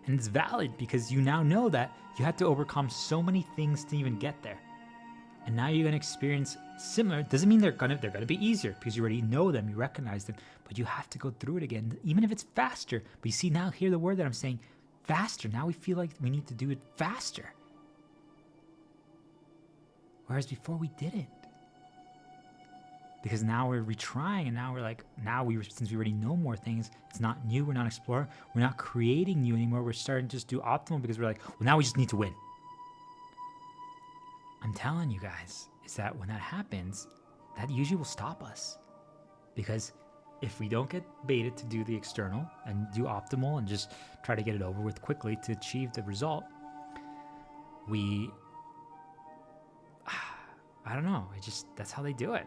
And it's valid because you now know that you had to overcome so many things to even get there. And now you're going to experience similar. Doesn't mean they're going to be easier because you already know them, you recognize them, but you have to go through it again, even if it's faster. But you see, now hear the word that I'm saying, faster. Now we feel like we need to do it faster. Whereas before we didn't. Because now we're retrying, and now we're like, since we already know more things, it's not new, we're not exploring, we're not creating new anymore, we're starting to just do optimal because we're like, well, now we just need to win. I'm telling you guys, is that when that happens, that usually will stop us. Because if we don't get baited to do the external and do optimal and just try to get it over with quickly to achieve the result, I don't know, that's how they do it.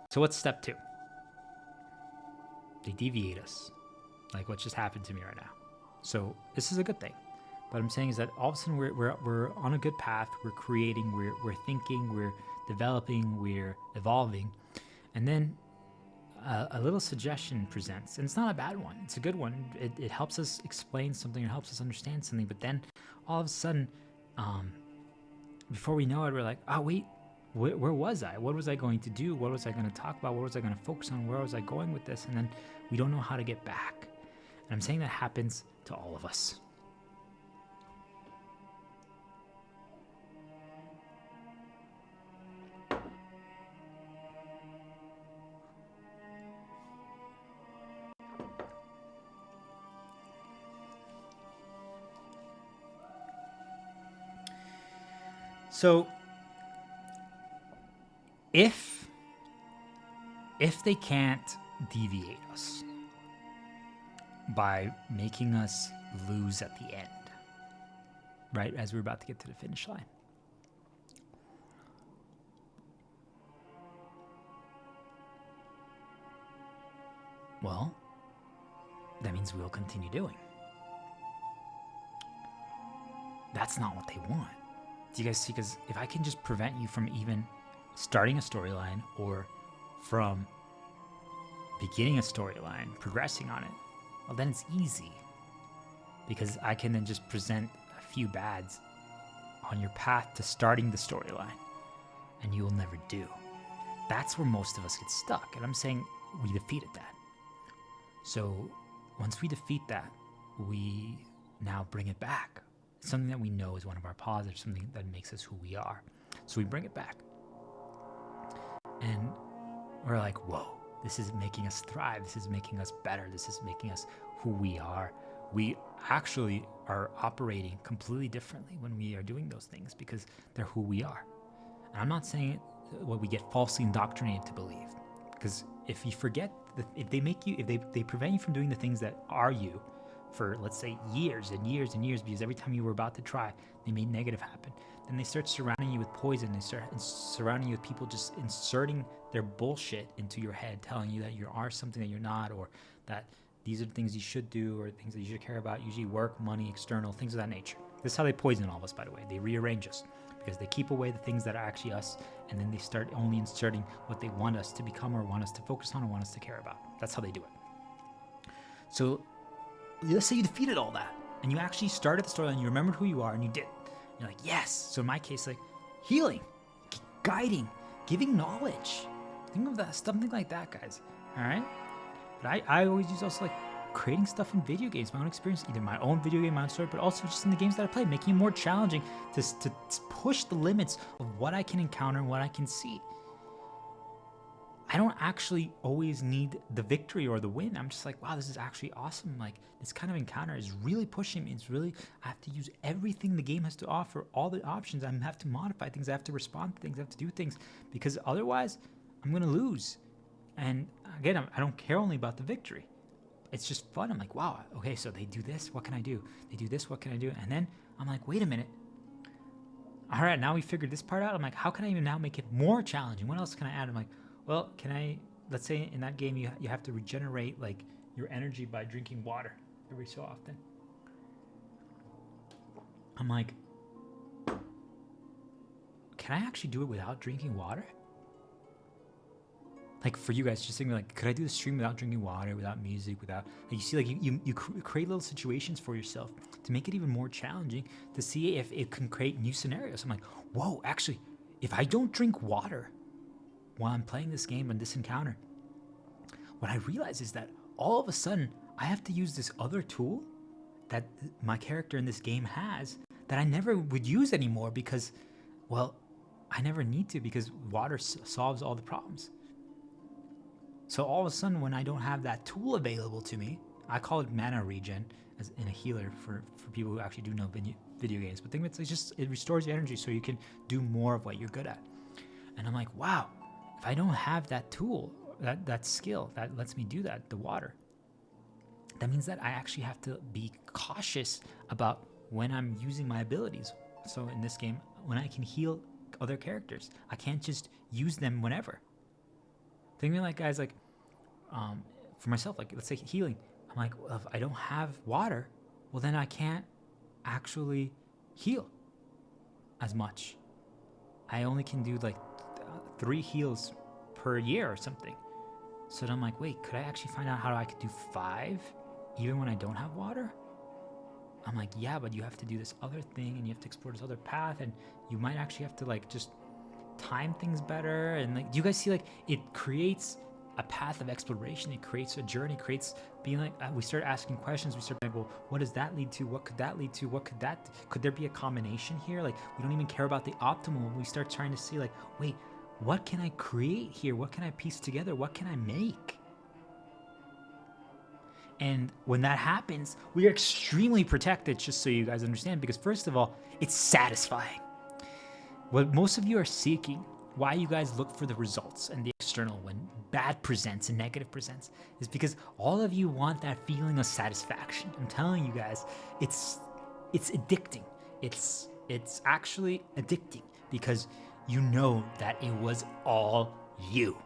So what's step 2? They deviate us, like what just happened to me right now. So this is a good thing. What I'm saying is that all of a sudden we're on a good path. We're creating, we're thinking, we're developing, we're evolving. And then a little suggestion presents. And it's not a bad one. It's a good one. It helps us explain something. It helps us understand something. But then all of a sudden, before we know it, we're like, oh, wait, where was I? What was I going to do? What was I going to talk about? What was I going to focus on? Where was I going with this? And then we don't know how to get back. And I'm saying that happens to all of us. So if they can't deviate us by making us lose at the end, right, as we're about to get to the finish line, well, that means we'll continue doing. that's not what they want. Do you guys see? Because if I can just prevent you from even starting a storyline or from beginning a storyline, progressing on it, well, then it's easy. Because I can then just present a few bads on your path to starting the storyline, and you will never do. That's where most of us get stuck, and I'm saying we defeated that. So once we defeat that, we now bring it back. It's something that we know is one of our positives, something that makes us who we are. So we bring it back. And we're like, whoa, this is making us thrive. This is making us better. This is making us who we are. We actually are operating completely differently when we are doing those things because they're who we are. And I'm not saying what we get falsely indoctrinated to believe, because if you forget, if they prevent you from doing the things that are you for, let's say, years and years and years, because every time you were about to try, they made negative happen, then they start surrounding you with poison. They start surrounding you with people just inserting their bullshit into your head, telling you that you are something that you're not, or that these are the things you should do, or things that you should care about, usually work, money, external, things of that nature. This is how they poison all of us, by the way. They rearrange us because they keep away the things that are actually us, and then they start only inserting what they want us to become or want us to focus on or want us to care about. That's how they do it. So let's say you defeated all that, and you actually started the storyline, you remembered who you are, and you did. You're like, yes. So in my case, like healing, guiding, giving knowledge. Think of that, something like that, guys. All right? But I always use also like creating stuff in video games, my own experience, either my own video game, my own story, but also just in the games that I play, making it more challenging to push the limits of what I can encounter and what I can see. I don't actually always need the victory or the win. I'm just like, wow, this is actually awesome. Like, this kind of encounter is really pushing me. It's really, I have to use everything the game has to offer, all the options. I have to modify things. I have to respond to things. I have to do things, because otherwise I'm going to lose. And again, I don't care only about the victory. It's just fun. I'm like, wow, okay, so they do this. What can I do? They do this. What can I do? And then I'm like, wait a minute. All right, now we figured this part out. I'm like, how can I even now make it more challenging? What else can I add? I'm like, well, can I, let's say in that game, you have to regenerate like your energy by drinking water every so often. I'm like, can I actually do it without drinking water? Like for you guys, just thinking like, could I do the stream without drinking water, without music, without, like you see, like you create little situations for yourself to make it even more challenging, to see if it can create new scenarios. I'm like, whoa, actually, if I don't drink water while I'm playing this game and this encounter, what I realize is that all of a sudden I have to use this other tool that my character in this game has that I never would use anymore because, well, I never need to, because water solves all the problems. So all of a sudden, when I don't have that tool available to me, I call it mana regen as in a healer for people who actually do know video games. But think of it restores your energy so you can do more of what you're good at. And I'm like, wow, if I don't have that tool, that skill that lets me do that, the water, that means that I actually have to be cautious about when I'm using my abilities. So in this game, when I can heal other characters, I can't just use them whenever. Think of it like, guys, like, for myself, like, let's say healing. I'm like, well, if I don't have water, well, then I can't actually heal as much. I only can do like 3 heals per year or something. So then I'm like, wait, could I actually find out how I could do 5 even when I don't have water? I'm like, yeah, but you have to do this other thing and you have to explore this other path, and you might actually have to like just time things better. And like, do you guys see, like, it creates a path of exploration, it creates a journey, creates being like, we start asking questions, we start like, well, what does that lead to, what could that lead to, could there be a combination here? Like, we don't even care about the optimal, we start trying to see like, wait, what can I create here, what can I piece together, what can I make? And when that happens, we are extremely protected, just so you guys understand, because first of all, it's satisfying. What most of you are seeking, why you guys look for the results and the external when bad presents and negative presents, is because all of you want that feeling of satisfaction. I'm telling you guys, it's addicting. It's actually addicting because you know that it was all you.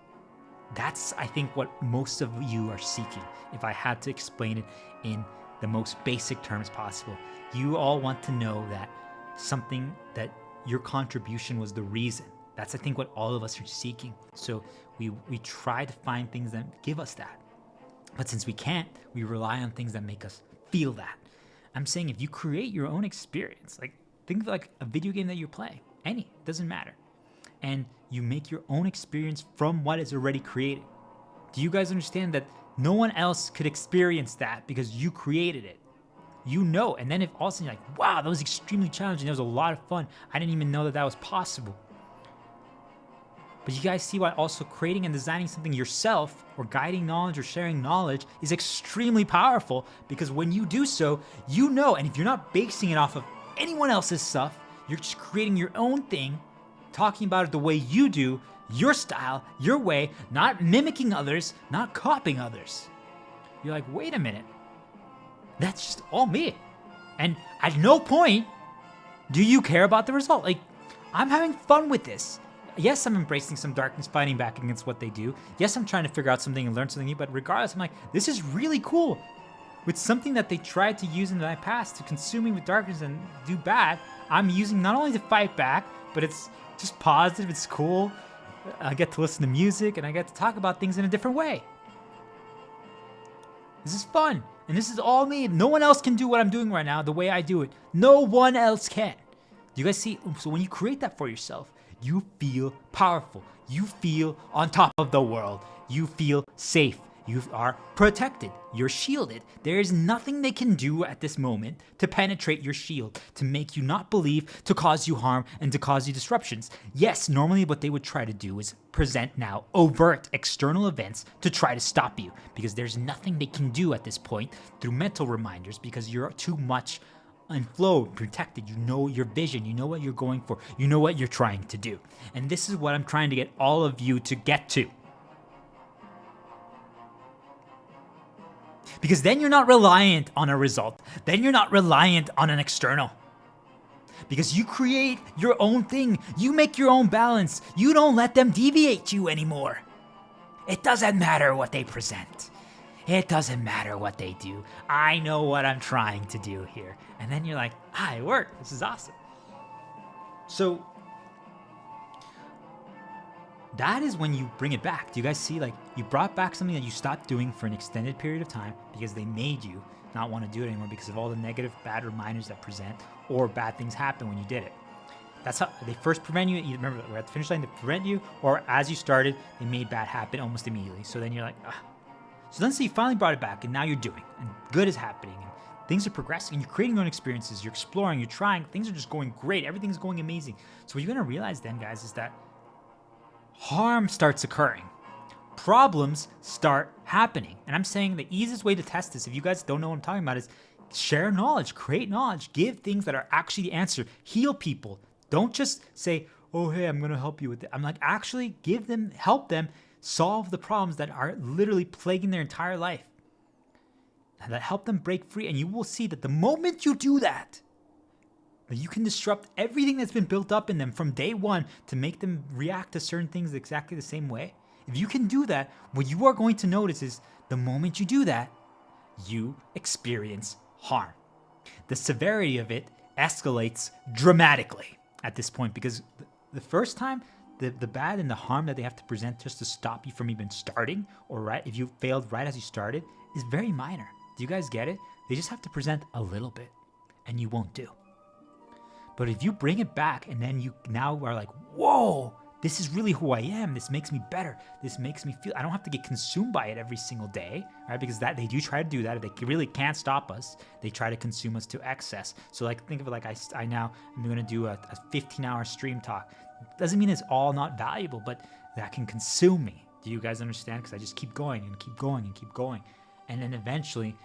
That's, I think, what most of you are seeking. If I had to explain it in the most basic terms possible, you all want to know that something that your contribution was the reason. That's, I think, what all of us are seeking. So we try to find things that give us that. But since we can't, we rely on things that make us feel that. I'm saying if you create your own experience, like think of like a video game that you're playing, it doesn't matter. And you make your own experience from what is already created. Do you guys understand that no one else could experience that because you created it? You know, and then if all of a sudden you're like, wow, that was extremely challenging, that was a lot of fun, I didn't even know that that was possible. But you guys see why also creating and designing something yourself, or guiding knowledge or sharing knowledge, is extremely powerful, because when you do so, you know, and if you're not basing it off of anyone else's stuff, you're just creating your own thing, talking about it the way you do, your style, your way, not mimicking others, not copying others. You're like, wait a minute, that's just all me. And at no point do you care about the result. Like, I'm having fun with this. Yes, I'm embracing some darkness, fighting back against what they do. Yes, I'm trying to figure out something and learn something new, but regardless, I'm like, this is really cool. With something that they tried to use in my past to consume me with darkness and do bad, I'm using not only to fight back, but it's just positive, it's cool. I get to listen to music, and I get to talk about things in a different way. This is fun, and this is all me. No one else can do what I'm doing right now the way I do it. No one else can. Do you guys see? So when you create that for yourself, you feel powerful. You feel on top of the world. You feel safe. You are protected. You're shielded. There is nothing they can do at this moment to penetrate your shield, to make you not believe, to cause you harm, and to cause you disruptions. Yes, normally what they would try to do is present now overt external events to try to stop you, because there's nothing they can do at this point through mental reminders, because you're too much and flow, protected. You know your vision, you know what you're going for, you know what you're trying to do. And this is what I'm trying to get all of you to get to. Because then you're not reliant on a result. Then you're not reliant on an external. Because you create your own thing. You make your own balance. You don't let them deviate you anymore. It doesn't matter what they present. It doesn't matter what they do. I know what I'm trying to do here. And then you're like, it worked. This is awesome. So that is when you bring it back. Do you guys see? Like, you brought back something that you stopped doing for an extended period of time because they made you not want to do it anymore because of all the negative, bad reminders that present, or bad things happen when you did it. That's how they first prevent you. You remember, we're at the finish line to prevent you, or as you started, they made bad happen almost immediately. So then you're like, So then, so you finally brought it back, and now you're doing, and good is happening, and things are progressing, and you're creating your own experiences, you're exploring, you're trying, things are just going great, everything's going amazing. So what you're gonna realize then, guys, is that harm starts occurring. Problems start happening. And I'm saying the easiest way to test this, if you guys don't know what I'm talking about, is share knowledge, create knowledge, give things that are actually the answer, heal people. Don't just say, oh, hey, I'm gonna help you with it. I'm like, actually give them, help them solve the problems that are literally plaguing their entire life. And that help them break free. And you will see that the moment you do that, you can disrupt everything that's been built up in them from day one to make them react to certain things exactly the same way. If you can do that, what you are going to notice is the moment you do that, you experience harm. The severity of it escalates dramatically at this point, because the first time, the bad and the harm that they have to present just to stop you from even starting, or right, if you failed right as you started, is very minor. Do you guys get it? They just have to present a little bit, and you won't do. But if you bring it back, and then you now are like, whoa, this is really who I am. This makes me better. This makes me feel, I don't have to get consumed by it every single day, right? Because that they do try to do that. They really can't stop us. They try to consume us to excess. So like, think of it like I now am going to do a 15-hour stream talk. Doesn't mean it's all not valuable, but that can consume me. Do you guys understand? Because I just keep going and keep going and keep going. And then eventually,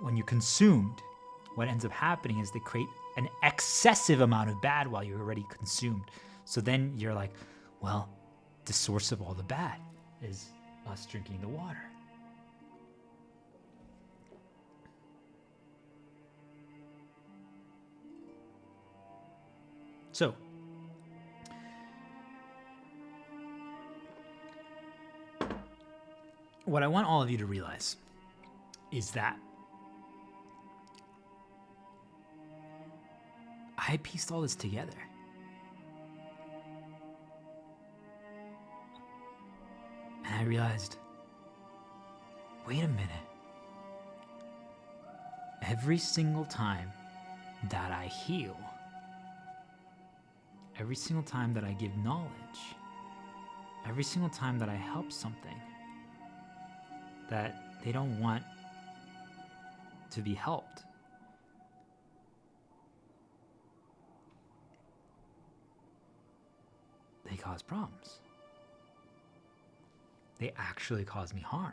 when you're consumed, what ends up happening is they create an excessive amount of bad while you're already consumed. So then you're like, well, the source of all the bad is us drinking the water. So, what I want all of you to realize is that I pieced all this together. And I realized, wait a minute. Every single time that I heal, every single time that I give knowledge, every single time that I help something that they don't want to be helped, they cause problems. They actually cause me harm.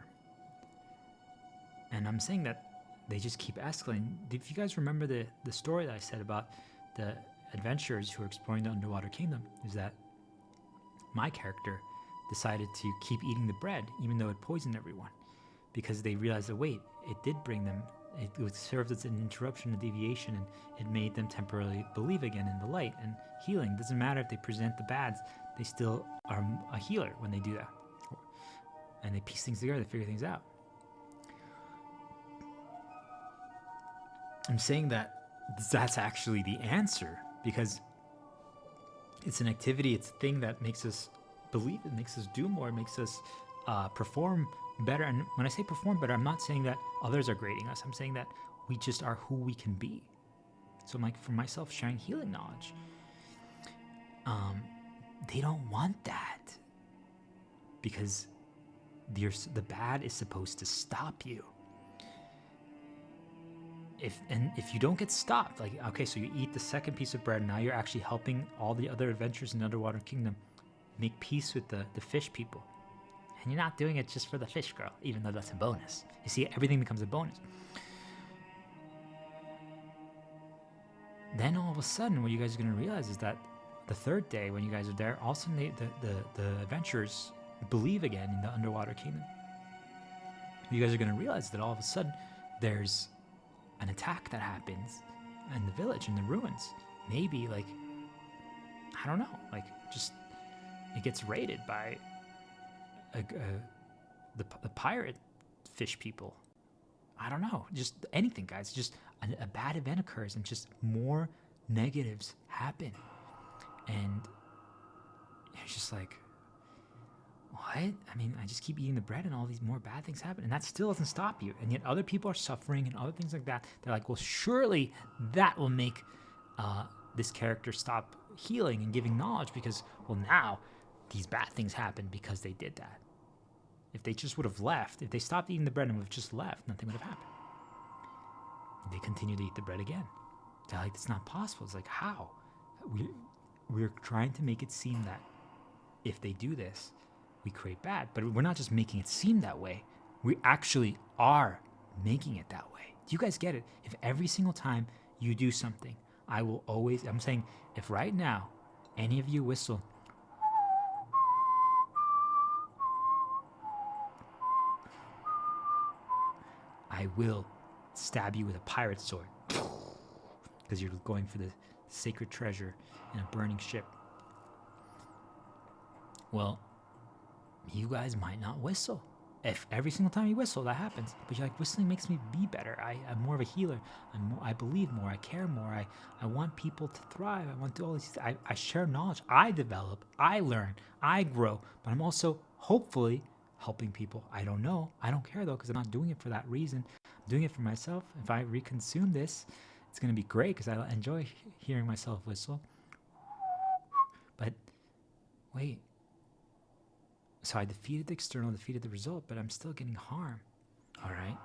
And I'm saying that they just keep escalating. If you guys remember the story that I said about the adventurers who are exploring the underwater kingdom, is that my character decided to keep eating the bread even though it poisoned everyone, because they realized that, wait, it did bring them, it served as an interruption, a deviation, and it made them temporarily believe again in the light and healing. It doesn't matter if they present the bads, they still are a healer when they do that. And they piece things together, they figure things out. I'm saying that that's actually the answer, because it's an activity, it's a thing that makes us believe, it makes us do more, it makes us perform better. And when I say perform better, I'm not saying that others are grading us. I'm saying that we just are who we can be. So I'm like, for myself, sharing healing knowledge, they don't want that, because the bad is supposed to stop you. If you don't get stopped, like, okay, so you eat the second piece of bread, now you're actually helping all the other adventurers in the underwater kingdom make peace with the fish people. And you're not doing it just for the fish girl, even though that's a bonus. You see, everything becomes a bonus. Then all of a sudden, what you guys are going to realize is that the third day, when you guys are there, all of a sudden the adventurers believe again in the underwater kingdom. You guys are going to realize that all of a sudden there's an attack that happens in the village, in the ruins. Maybe, like, I don't know, like, just it gets raided by the pirate fish people. I don't know, just anything, guys. Just a bad event occurs and just more negatives happen. And it's just like, what? I mean, I just keep eating the bread and all these more bad things happen. And that still doesn't stop you. And yet other people are suffering and other things like that. They're like, well, surely that will make this character stop healing and giving knowledge, because, well, now these bad things happen because they did that. If they just would have left, if they stopped eating the bread and would have just left, nothing would have happened. They continue to eat the bread again. They're like, it's not possible. It's like, how? We're trying to make it seem that if they do this, we create bad. But we're not just making it seem that way. We actually are making it that way. Do you guys get it? If every single time you do something, I'm saying, if right now, any of you whistle, I will stab you with a pirate sword, because you're going for the sacred treasure in a burning ship. Well, you guys might not whistle. If every single time you whistle, that happens. But you're like, whistling makes me be better. I'm more of a healer. I believe more. I care more. I want people to thrive. I want to do all these. I share knowledge. I develop. I learn. I grow. But I'm also hopefully helping people. I don't know. I don't care though, because I'm not doing it for that reason. I'm doing it for myself. If I reconsume this, it's going to be great, because I enjoy hearing myself whistle. But wait. So I defeated the external, defeated the result, but I'm still getting harm. All right.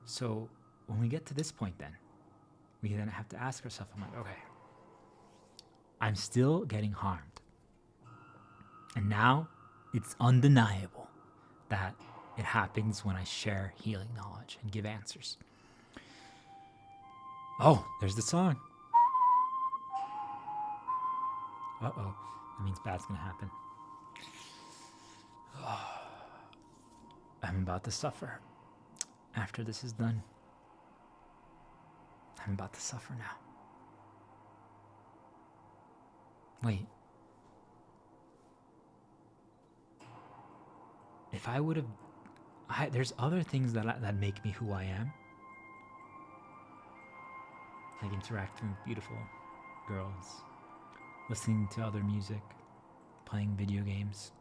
So when we get to this point, then we then have to ask ourselves, I'm like, okay, I'm still getting harmed. And now it's undeniable that it happens when I share healing knowledge and give answers. Oh, there's the song. Uh-oh. That means bad's gonna happen. I'm about to suffer. After this is done, I'm about to suffer now. Wait. If I would have... there's other things that make me who I am. like interacting with beautiful girls, listening to other music, playing video games.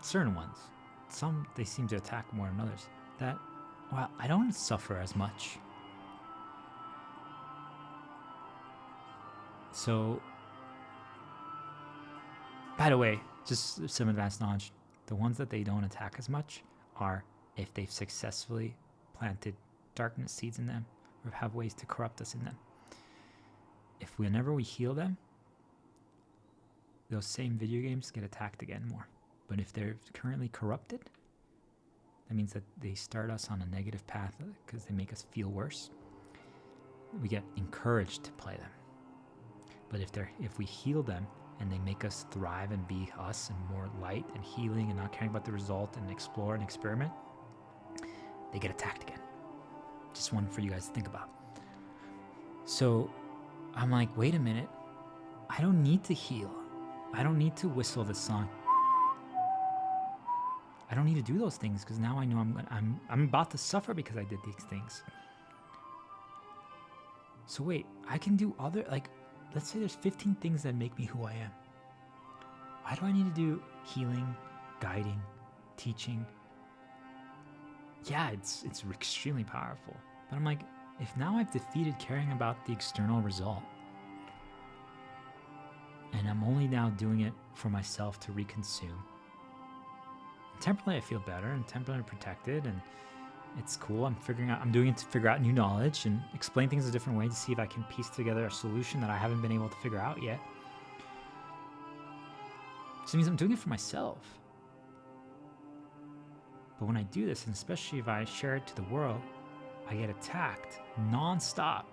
Certain ones, some they seem to attack more than others. That, well, I don't suffer as much. So, by the way, just some advanced knowledge. The ones that they don't attack as much are if they've successfully planted darkness seeds in them or have ways to corrupt us in them. If whenever we heal them, those same video games get attacked again more. But if they're currently corrupted, that means that they start us on a negative path because they make us feel worse. We get encouraged to play them. But if we heal them and they make us thrive and be us and more light and healing and not caring about the result and explore and experiment, they get attacked again. Just one for you guys to think about. So I'm like, wait a minute. I don't need to heal. I don't need to whistle this song. I don't need to do those things because now I know I'm about to suffer because I did these things. So wait, I can do other, like, let's say there's 15 things that make me who I am. Why do I need to do healing, guiding, teaching? Yeah, it's extremely powerful. But I'm like, if now I've defeated caring about the external result, and I'm only now doing it for myself to reconsume, temporarily I feel better and temporarily protected, and it's cool. I'm doing it to figure out new knowledge and explain things a different way to see if I can piece together a solution that I haven't been able to figure out yet. So it means I'm doing it for myself. But when I do this, and especially if I share it to the world, I get attacked non-stop.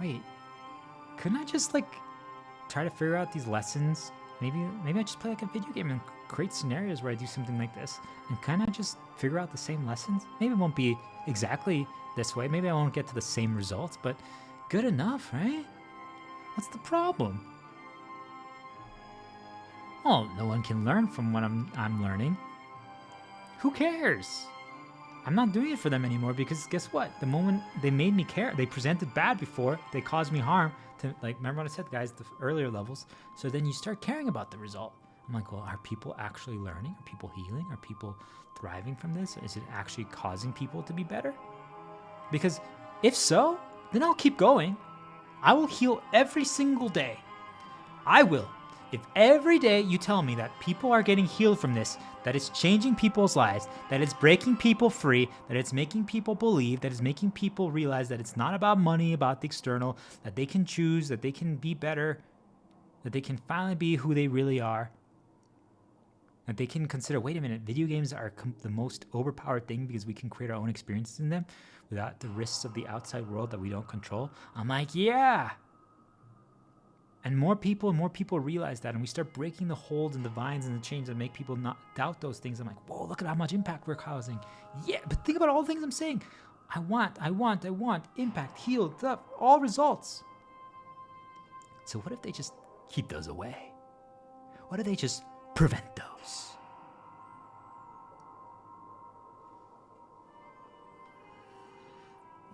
Wait, couldn't I just try to figure out these lessons? Maybe I just play like a video game and create scenarios where I do something like this and kind of just figure out the same lessons. Maybe it won't be exactly this way. Maybe I won't get to the same results, but good enough, right? What's the problem? Well, no one can learn from what I'm learning. Who cares? I'm not doing it for them anymore because guess what? The moment they made me care, they presented bad before, they caused me harm. Remember what I said, guys, the earlier levels. So then you start caring about the result. I'm like, well, are people actually learning? Are people healing? Are people thriving from this? Is it actually causing people to be better? Because if so, then I'll keep going. I will heal every single day. I will. If every day you tell me that people are getting healed from this, that it's changing people's lives, that it's breaking people free, that it's making people believe, that it's making people realize that it's not about money, about the external, that they can choose, that they can be better, that they can finally be who they really are, that they can consider, wait a minute, video games are the most overpowered thing because we can create our own experiences in them without the risks of the outside world that we don't control. I'm like, yeah. And more people realize that, and we start breaking the holds and the vines and the chains that make people not doubt those things. I'm like, whoa, look at how much impact we're causing. Yeah, but think about all the things I'm saying. I want, impact, healed, stuff, all results. So what if they just keep those away? What if they just prevent those?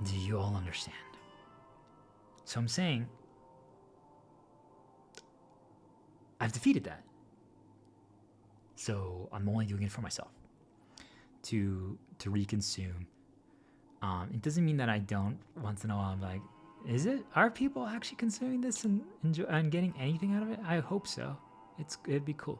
Do you all understand? So I'm saying, I've defeated that. So I'm only doing it for myself to reconsume. It doesn't mean that I don't once in a while. I'm like, are people actually consuming this and getting anything out of it? I hope so. It'd be cool.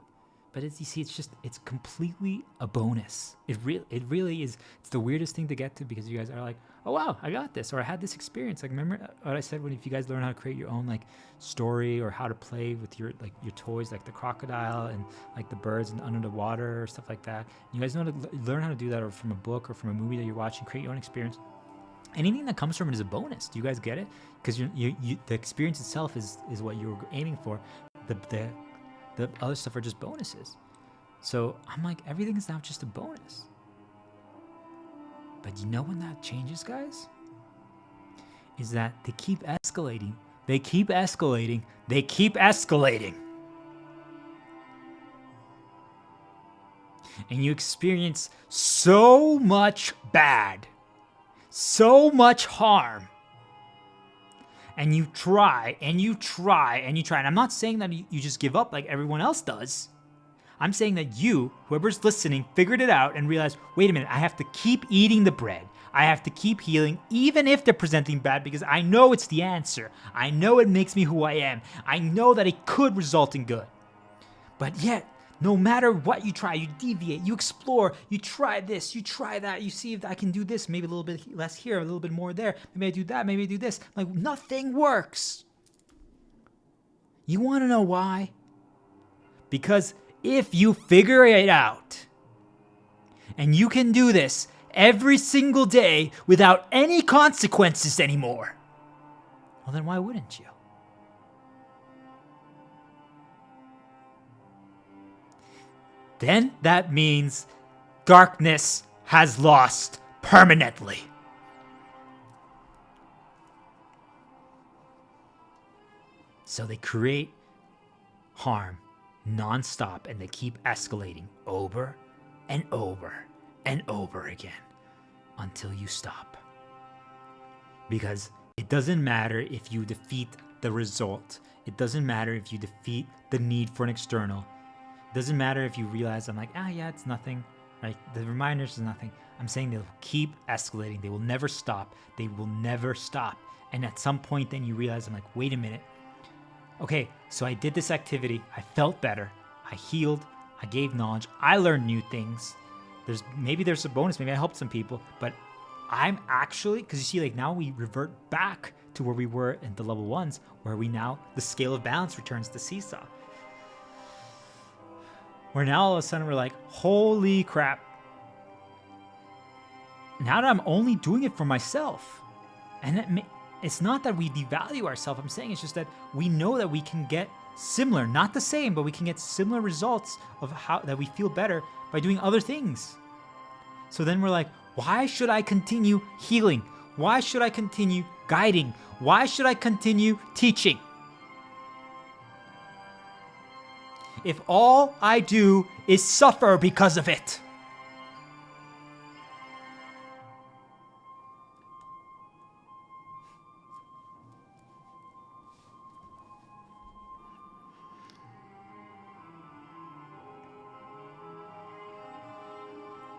But you see, it's completely a bonus. It really is. It's the weirdest thing to get to because you guys are like, oh wow, I got this, or I had this experience. Like, remember what I said if you guys learn how to create your own story or how to play with your toys, like the crocodile and the birds and under the water or stuff like that. You guys know to learn how to do that, or from a book or from a movie that you're watching, create your own experience. Anything that comes from it is a bonus. Do you guys get it? Because the experience itself is what you're aiming for. The other stuff are just bonuses. So I'm like, everything is now just a bonus. But you know when that changes, guys? Is that they keep escalating. They keep escalating. They keep escalating. and you experience so much bad, so much harm, and you try and you try and you try, and I'm not saying that you just give up like everyone else does. I'm saying that you, whoever's listening, figured it out and realized, wait a minute, I have to keep eating the bread. I have to keep healing, even if they're presenting bad, because I know it's the answer. I know it makes me who I am. I know that it could result in good. But yet, no matter what you try, you deviate, you explore, you try this, you try that, you see if I can do this, maybe a little bit less here, a little bit more there, maybe I do that, maybe I do this. Like, nothing works. You want to know why? Because if you figure it out, and you can do this every single day without any consequences anymore, well then why wouldn't you? Then that means darkness has lost permanently. So they create harm non-stop, and they keep escalating over and over and over again until you stop. Because it doesn't matter if you defeat the result. It doesn't matter if you defeat the need for an external. It doesn't matter if you realize, I'm like, yeah, it's nothing. Right? The reminders is nothing. I'm saying they'll keep escalating. They will never stop. They will never stop. And at some point then you realize, I'm like, wait a minute. Okay, so I did this activity. I felt better. I healed. I gave knowledge. I learned new things. Maybe there's a bonus. Maybe I helped some people. But I'm actually, because you see, like now we revert back to where we were in the level 1s, where we now, the scale of balance returns to seesaw. Where now all of a sudden we're like, holy crap. Now that I'm only doing it for myself. And it's not that we devalue ourselves. I'm saying it's just that we know that we can get similar, not the same, but we can get similar results of how that we feel better by doing other things. So then we're like, why should I continue healing? Why should I continue guiding? Why should I continue teaching? If all I do is suffer because of it.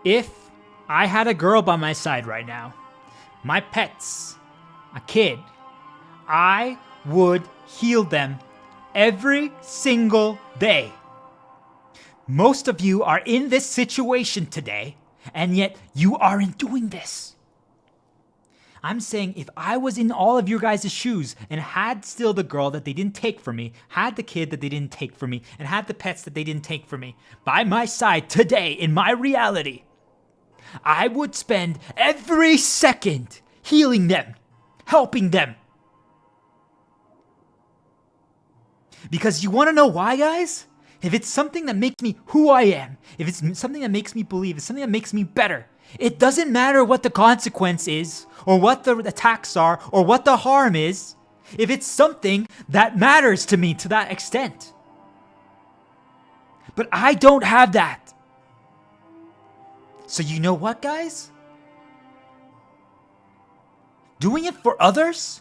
If I had a girl by my side right now, my pets, a kid, I would heal them every single day. Most of you are in this situation today, and yet you aren't doing this. I'm saying if I was in all of your guys' shoes and had still the girl that they didn't take from me, had the kid that they didn't take from me, and had the pets that they didn't take from me, by my side today in my reality, I would spend every second healing them, helping them. Because you want to know why, guys? If it's something that makes me who I am, if it's something that makes me believe, it's something that makes me better, it doesn't matter what the consequence is, or what the attacks are, or what the harm is, if it's something that matters to me to that extent. But I don't have that. So you know what, guys? Doing it for others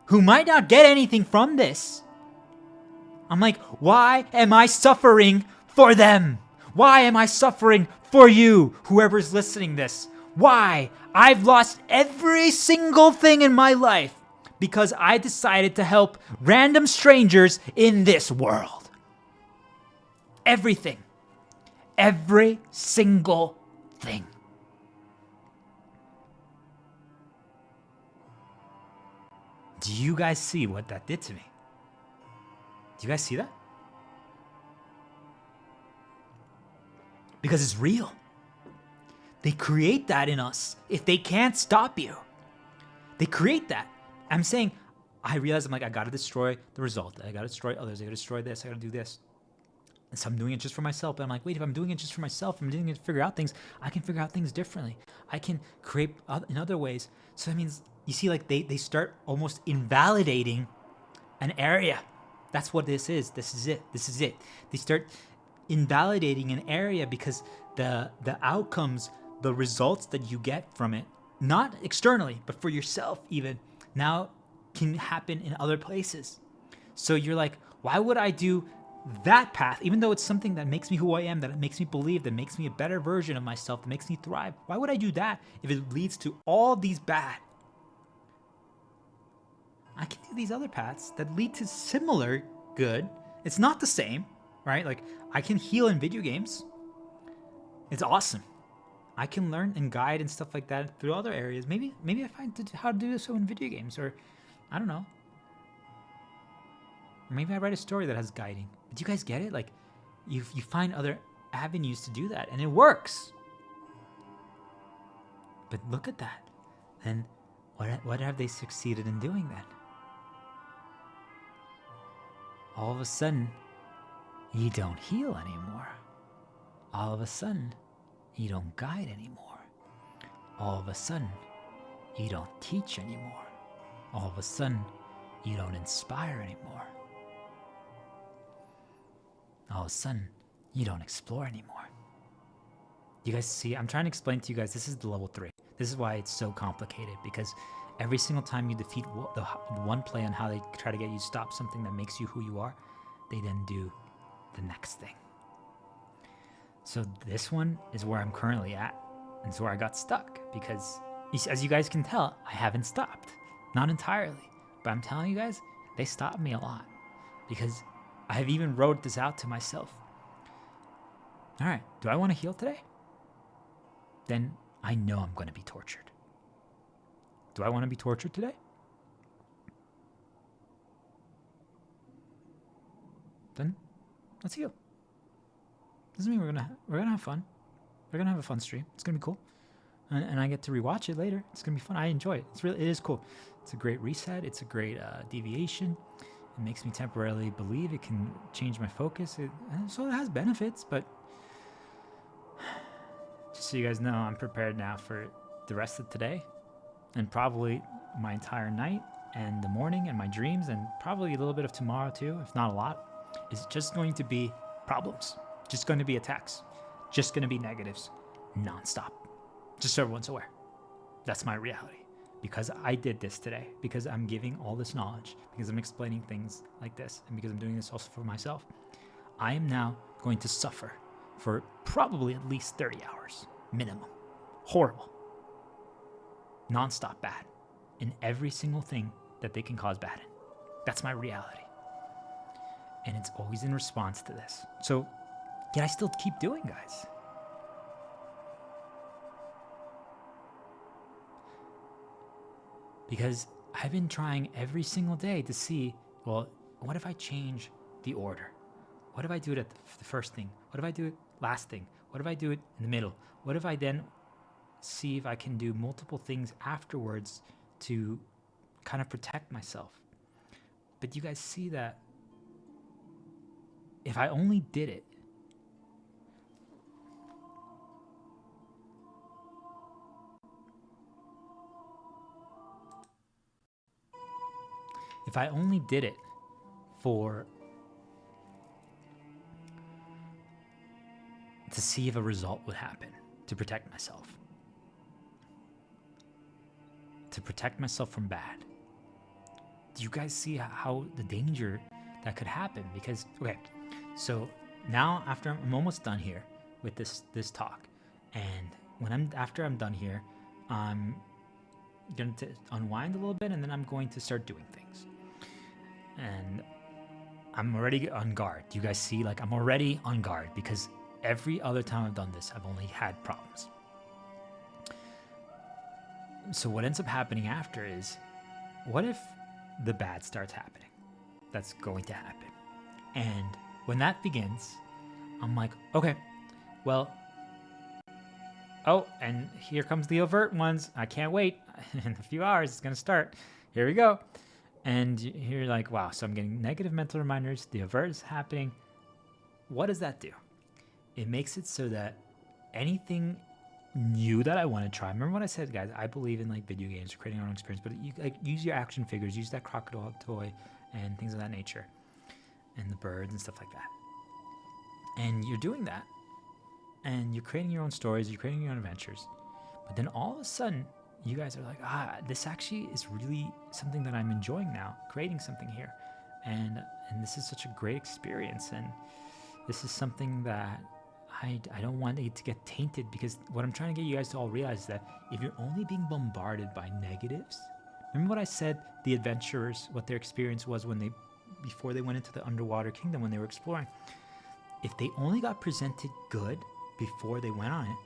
who might not get anything from this. I'm like, why am I suffering for them? Why am I suffering for you, whoever's listening this? Why? I've lost every single thing in my life because I decided to help random strangers in this world. Everything. Every single thing. Do you guys see what that did to me? Do you guys see that? Because it's real. They create that in us if they can't stop you. They create that. I'm saying, I realize I'm like, I gotta destroy the result. I gotta destroy others. I gotta destroy this. I gotta do this. And so I'm doing it just for myself. But I'm like, wait, if I'm doing it just for myself, I'm doing it to figure out things, I can figure out things differently. I can create in other ways. So that means, you see, like they start almost invalidating an area. That's what this is. This is it. This is it. They start invalidating an area because the outcomes, the results that you get from it, not externally, but for yourself even, now can happen in other places. So you're like, why would I do that path, even though it's something that makes me who I am, that makes me believe, that makes me a better version of myself, that makes me thrive? Why would I do that if it leads to all these bad? I can do these other paths that lead to similar good. It's not the same, right? Like, I can heal in video games. It's awesome. I can learn and guide and stuff like that through other areas. Maybe I find how to do so in video games, or I don't know. Maybe I write a story that has guiding. But do you guys get it? Like, you find other avenues to do that, and it works. But look at that. Then what have they succeeded in doing then? All of a sudden, you don't heal anymore. All of a sudden, you don't guide anymore. All of a sudden, you don't teach anymore. All of a sudden, you don't inspire anymore. All of a sudden, you don't explore anymore. You guys see, I'm trying to explain to you guys, this is the level 3. This is why it's so complicated, because every single time you defeat the one play on how they try to get you to stop something that makes you who you are, they then do the next thing. So this one is where I'm currently at, and it's where I got stuck, because as you guys can tell, I haven't stopped. Not entirely, but I'm telling you guys, they stopped me a lot, because I have even wrote this out to myself. All right, do I want to heal today? Then I know I'm going to be tortured. Do I want to be tortured today? Then let's heal. Doesn't mean we're gonna have fun. We're gonna have a fun stream. It's gonna be cool, and I get to rewatch it later. It's gonna be fun. I enjoy it. It is cool. It's a great reset. It's a great deviation. It makes me temporarily believe. It can change my focus. So it has benefits, but just so you guys know, I'm prepared now for the rest of today, and probably my entire night and the morning and my dreams, and probably a little bit of tomorrow too, if not a lot. Is just going to be problems. Just going to be attacks. Just going to be negatives. Nonstop. Just so everyone's aware. That's my reality. Because I did this today. Because I'm giving all this knowledge. Because I'm explaining things like this. And because I'm doing this also for myself. I am now going to suffer for probably at least 30 hours. Minimum. Horrible. Nonstop bad. In every single thing that they can cause bad in. That's my reality. And it's always in response to this. So, yet I still keep doing, guys. Because I've been trying every single day to see, well, what if I change the order? What if I do it at the first thing? What if I do it last thing? What if I do it in the middle? What if I then see if I can do multiple things afterwards to kind of protect myself? But you guys see that if I only did it, to see if a result would happen, to protect myself. To protect myself from bad. Do you guys see how the danger that could happen? Because, okay, so now I'm almost done here with this talk. And after I'm done here, I'm going to unwind a little bit, and then I'm going to start doing things. And I'm already on guard. Do you guys see? Like, I'm already on guard because every other time I've done this, I've only had problems. So what ends up happening after is, what if the bad starts happening? That's going to happen. And when that begins, I'm like, okay, well, oh, and here comes the overt ones. I can't wait. In a few hours, it's going to start. Here we go. And you're like, wow, so I'm getting negative mental reminders. The overt is happening. What does that do? It makes it so that anything new that I want to try. Remember what I said, guys? I believe in like video games or creating our own experience, but you like use your action figures, use that crocodile toy and things of that nature, and the birds and stuff like that. And you're doing that. And you're creating your own stories, you're creating your own adventures. But then all of a sudden, you guys are like, this actually is really something that I'm enjoying now, creating something here. And this is such a great experience. And this is something that I don't want it to get tainted, because what I'm trying to get you guys to all realize is that if you're only being bombarded by negatives, remember what I said, the adventurers, what their experience was before they went into the underwater kingdom, when they were exploring. If they only got presented good before they went on it,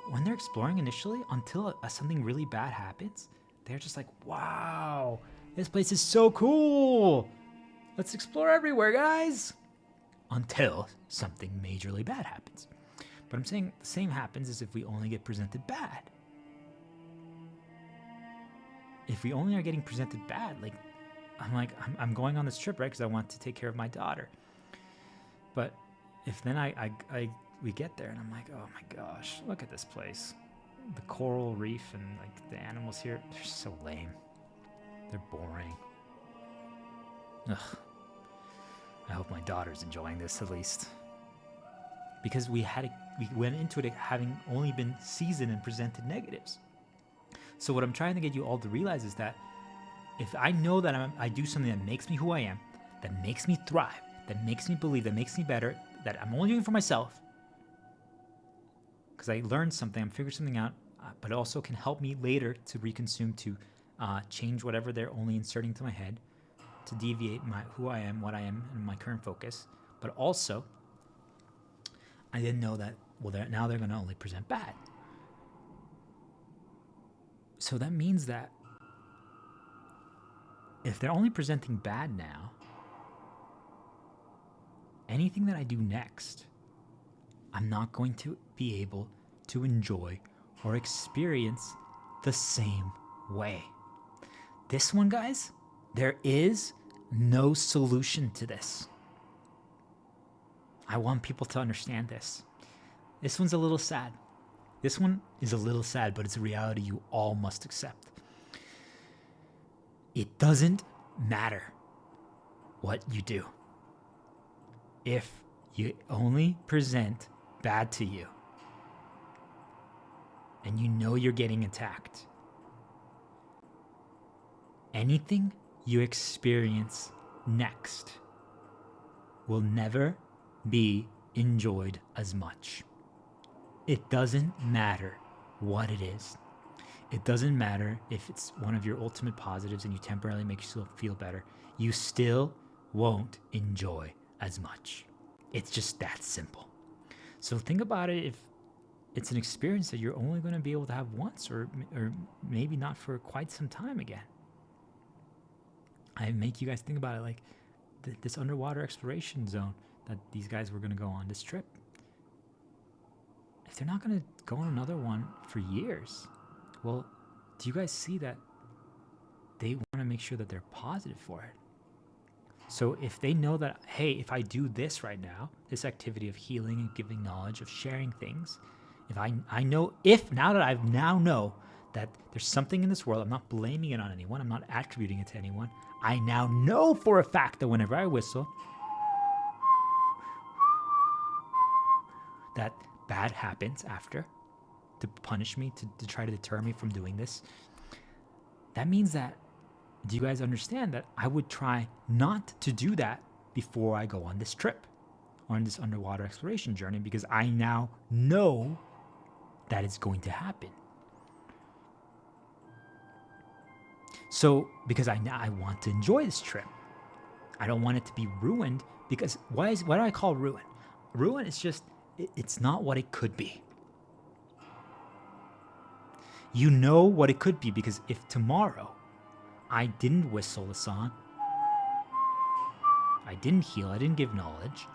when they're exploring initially, until something really bad happens, they're just like, wow, this place is so cool. Let's explore everywhere, guys. Until something majorly bad happens. But I'm saying the same happens as if we only get presented bad. If we only are getting presented bad, I'm going on this trip, right? Because I want to take care of my daughter. But if then we get there and I'm like, oh my gosh, look at this place. The coral reef and like the animals here, they're so lame. They're boring. Ugh. I hope my daughter's enjoying this at least. Because we went into it having only been seasoned and presented negatives. So what I'm trying to get you all to realize is that if I know that I do something that makes me who I am, that makes me thrive, that makes me believe, that makes me better, that I'm only doing for myself, because I learned something, I'm figuring something out, but it also can help me later to reconsume, to change whatever they're only inserting to my head, to deviate who I am, what I am, and my current focus. But also, I didn't know that, now they're going to only present bad. So that means that if they're only presenting bad now, anything that I do next, I'm not going to be able to enjoy or experience the same way. This one, guys, there is no solution to this. I want people to understand this. This one's a little sad. This one is a little sad, but it's a reality you all must accept. It doesn't matter what you do. If you only present bad to you, and you know you're getting attacked, anything you experience next will never be enjoyed as much. It doesn't matter what it is. It doesn't matter if it's one of your ultimate positives and you temporarily make yourself feel better. You still won't enjoy as much. It's just that simple. So think about it, if it's an experience that you're only going to be able to have once, or maybe not for quite some time again. I make you guys think about it like this underwater exploration zone that these guys were going to go on this trip. If they're not going to go on another one for years, well, do you guys see that they want to make sure that they're positive for it? So if they know that, hey, if I do this right now, this activity of healing and giving knowledge, of sharing things, if I know, if now that I now know that there's something in this world, I'm not blaming it on anyone, I'm not attributing it to anyone, I now know for a fact that whenever I whistle, that bad happens after to punish me, to try to deter me from doing this. That means that, do you guys understand that I would try not to do that before I go on this trip or on this underwater exploration journey, because I now know that it's going to happen. So, because I want to enjoy this trip. I don't want it to be ruined, because what do I call ruin? Ruin is just, it's not what it could be. You know what it could be, because if tomorrow I didn't whistle the song, I didn't heal, I didn't give knowledge,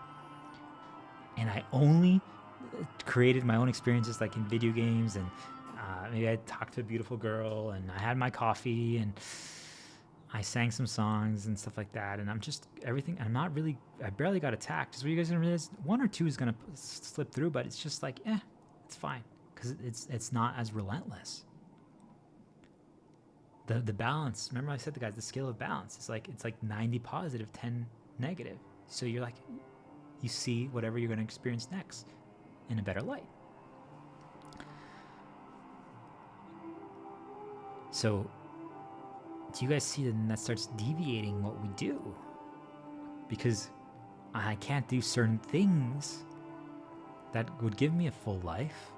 and I only created my own experiences like in video games, and maybe I talked to a beautiful girl, and I had my coffee, and I sang some songs and stuff like that, and I'm just everything. I'm not really. I barely got attacked. So you guys gonna realize, one or two is gonna slip through, but it's just like, it's fine, because it's not as relentless. The balance. Remember I said, the scale of balance. It's like 90 positive, 10 negative. So you're like, you see whatever you're going to experience next in a better light. So, do you guys see that starts deviating what we do? Because I can't do certain things that would give me a full life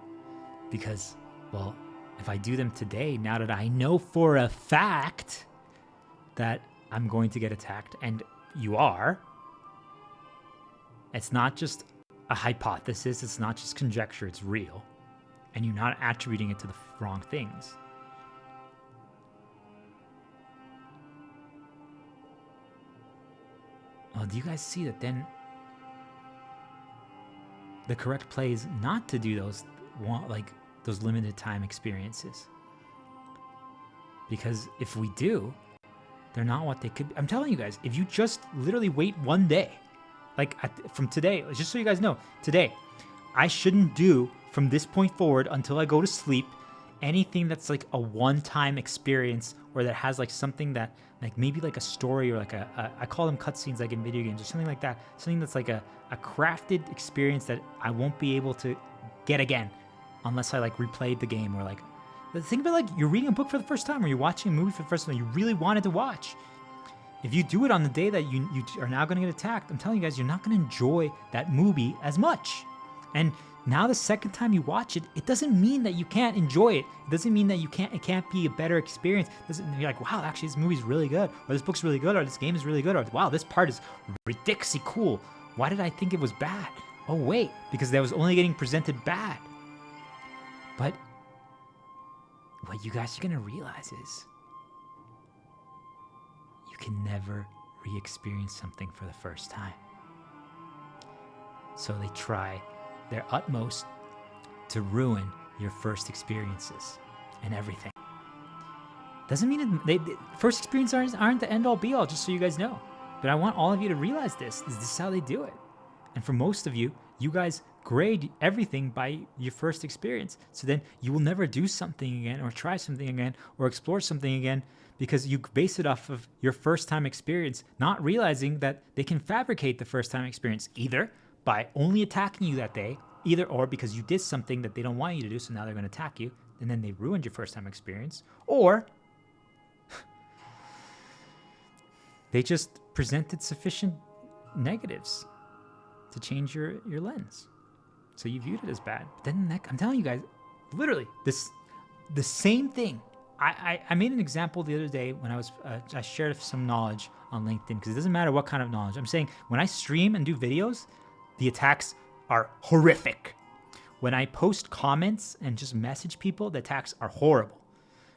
because, well, if I do them today, now that I know for a fact that I'm going to get attacked, and you are, it's not just a hypothesis, it's not just conjecture, it's real, and you're not attributing it to the wrong things. Well, do you guys see that then the correct play is not to do those limited time experiences? Because if we do, they're not what they could be. I'm telling you guys, if you just literally wait one day, from today, just so you guys know, today, I shouldn't do from this point forward until I go to sleep anything that's like a one-time experience, or that has like something that like maybe like a story, or like I call them cutscenes like in video games, or something like that, something that's like a crafted experience that I won't be able to get again unless I like replayed the game, or like think about like you're reading a book for the first time, or you're watching a movie for the first time you really wanted to watch. If you do it on the day that you are now going to get attacked, I'm telling you guys, you're not going to enjoy that movie as much. And now the second time you watch it, it doesn't mean that you can't enjoy it. It doesn't mean that it can't be a better experience. You're like, wow, actually this movie's really good, or this book's really good, or this game is really good, or wow, this part is ridiculously cool. Why did I think it was bad? Oh wait, because that was only getting presented bad. But what you guys are gonna realize is you can never re-experience something for the first time. So they try their utmost to ruin your first experiences and everything. Doesn't mean first experiences aren't the end-all be-all, just so you guys know. But I want all of you to realize this is how they do it. And for most of you, you guys grade everything by your first experience. So then you will never do something again, or try something again, or explore something again, because you base it off of your first time experience, not realizing that they can fabricate the first time experience either by only attacking you that day, or because you did something that they don't want you to do, so now they're going to attack you, and then they ruined your first time experience, or they just presented sufficient negatives to change your lens. So you viewed it as bad. But then I'm telling you guys, literally, the same thing. I made an example the other day when I shared some knowledge on LinkedIn, because it doesn't matter what kind of knowledge. I'm saying when I stream and do videos, the attacks are horrific. When I post comments and just message people, the attacks are horrible.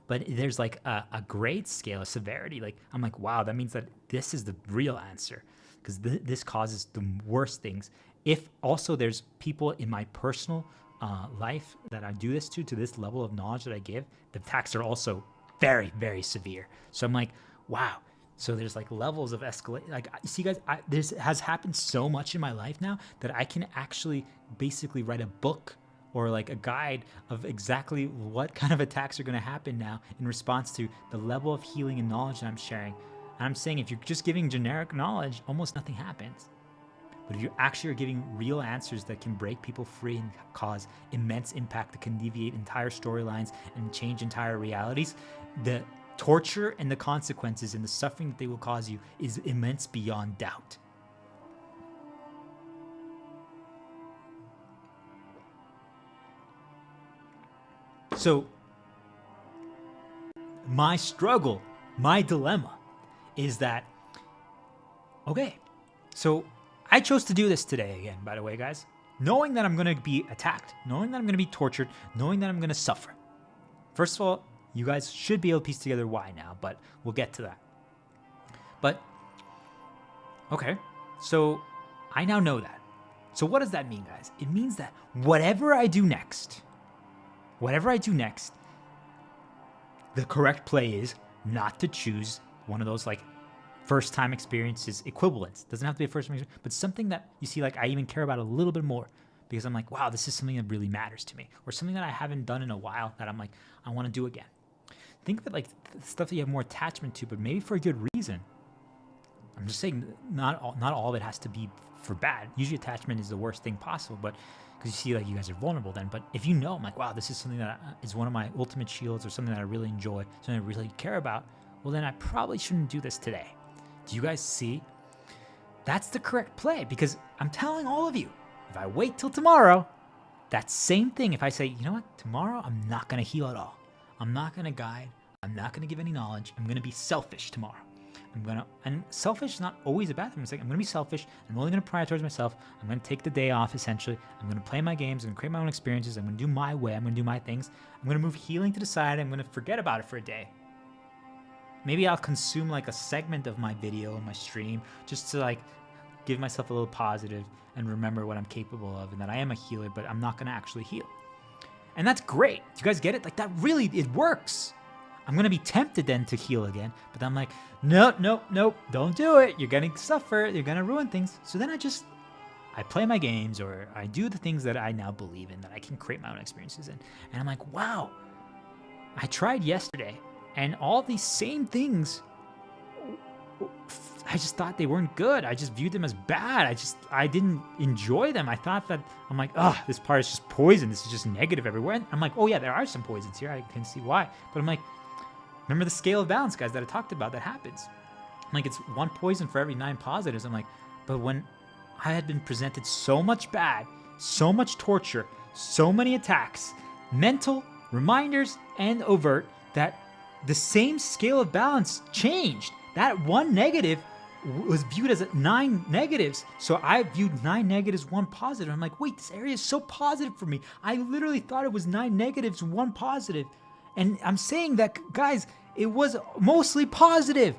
But there's like a grade scale of severity. Like I'm like, wow, that means that this is the real answer, because this causes the worst things. If also there's people in my personal life that I do this to this level of knowledge that I give, the attacks are also very, very severe. So I'm like, wow. So there's like levels of escalation. Like, you see guys, this has happened so much in my life now that I can actually basically write a book or like a guide of exactly what kind of attacks are going to happen now in response to the level of healing and knowledge that I'm sharing. And I'm saying if you're just giving generic knowledge, almost nothing happens. But if you actually are giving real answers that can break people free and cause immense impact, that can deviate entire storylines and change entire realities, the torture and the consequences and the suffering that they will cause you is immense beyond doubt. So my struggle, my dilemma is that, okay, so I chose to do this today again, by the way, guys, knowing that I'm going to be attacked, knowing that I'm going to be tortured, knowing that I'm going to suffer. First of all, you guys should be able to piece together why now, but we'll get to that. But, okay, so I now know that. So what does that mean, guys? It means that whatever I do next, the correct play is not to choose one of those like first time experiences equivalents. Doesn't have to be a first time experience, but something that you see like I even care about a little bit more, because I'm like, wow, this is something that really matters to me, or something that I haven't done in a while that I'm like, I want to do again. Think of it like stuff that you have more attachment to, but maybe for a good reason. I'm just saying not all of it has to be for bad. Usually attachment is the worst thing possible, but because you see like you guys are vulnerable then. But if you know, I'm like, wow, this is something that is one of my ultimate shields or something that I really enjoy, something I really care about, well, then I probably shouldn't do this today. Do you guys see? That's the correct play, because I'm telling all of you, if I wait till tomorrow, that same thing, if I say, you know what, tomorrow I'm not going to heal at all. I'm not going to guide. I'm not going to give any knowledge. I'm going to be selfish tomorrow. And selfish is not always a bad thing. It's like, I'm going to be selfish. I'm only going to prioritize myself. I'm going to take the day off, essentially. I'm going to play my games. I'm going to create my own experiences. I'm going to do my way. I'm going to do my things. I'm going to move healing to the side. I'm going to forget about it for a day. Maybe I'll consume like a segment of my video and my stream just to like give myself a little positive and remember what I'm capable of and that I am a healer, but I'm not going to actually heal. And that's great. Do you guys get it? Like that really, it works. I'm going to be tempted then to heal again, but I'm like, nope, don't do it. You're going to suffer. You're going to ruin things. So then I play my games or I do the things that I now believe in, that I can create my own experiences in. And I'm like, wow, I tried yesterday and all these same things, I just thought they weren't good. I just viewed them as bad. I didn't enjoy them. I thought that, I'm like, oh, this part is just poison. This is just negative everywhere. And I'm like, oh yeah, there are some poisons here. I can see why. But I'm like, remember the scale of balance, guys, that I talked about that happens. I'm like, it's one poison for every 9 positives. I'm like, but when I had been presented so much bad, so much torture, so many attacks, mental, reminders, and overt, that the same scale of balance changed. That one negative was viewed as 9 negatives. So I viewed 9 negatives, 1 positive. I'm like, wait, this area is so positive for me. I literally thought it was 9 negatives, 1 positive. And I'm saying that, guys, it was mostly positive.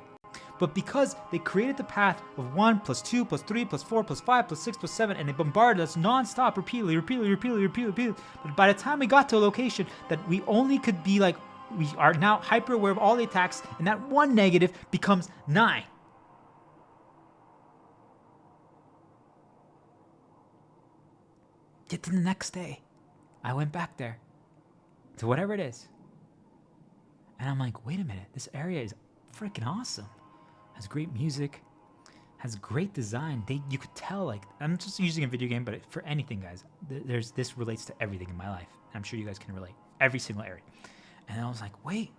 But because they created the path of 1 plus 2 plus 3 plus 4 plus 5 plus 6 plus 7, and they bombarded us nonstop, repeatedly. But by the time we got to a location that we only could be like, we are now hyper aware of all the attacks, and that 1 negative becomes 9. Get to the next day. I went back there to whatever it is. And I'm like, wait a minute, this area is freaking awesome. Has great music, has great design. You could tell, like, I'm just using a video game, but for anything, guys, this relates to everything in my life. I'm sure you guys can relate. Every single area. And I was like, wait,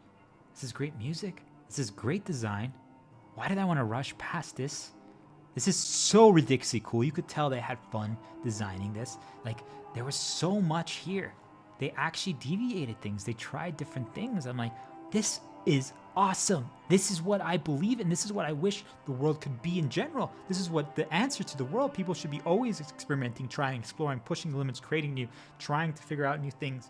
this is great music. This is great design. Why did I want to rush past this? This is so ridiculously cool. You could tell they had fun designing this. Like, there was so much here. They actually deviated things. They tried different things. I'm like, this is awesome. This is what I believe in. This is what I wish the world could be in general. This is what the answer to the world. People should be always experimenting, trying, exploring, pushing the limits, creating new, trying to figure out new things.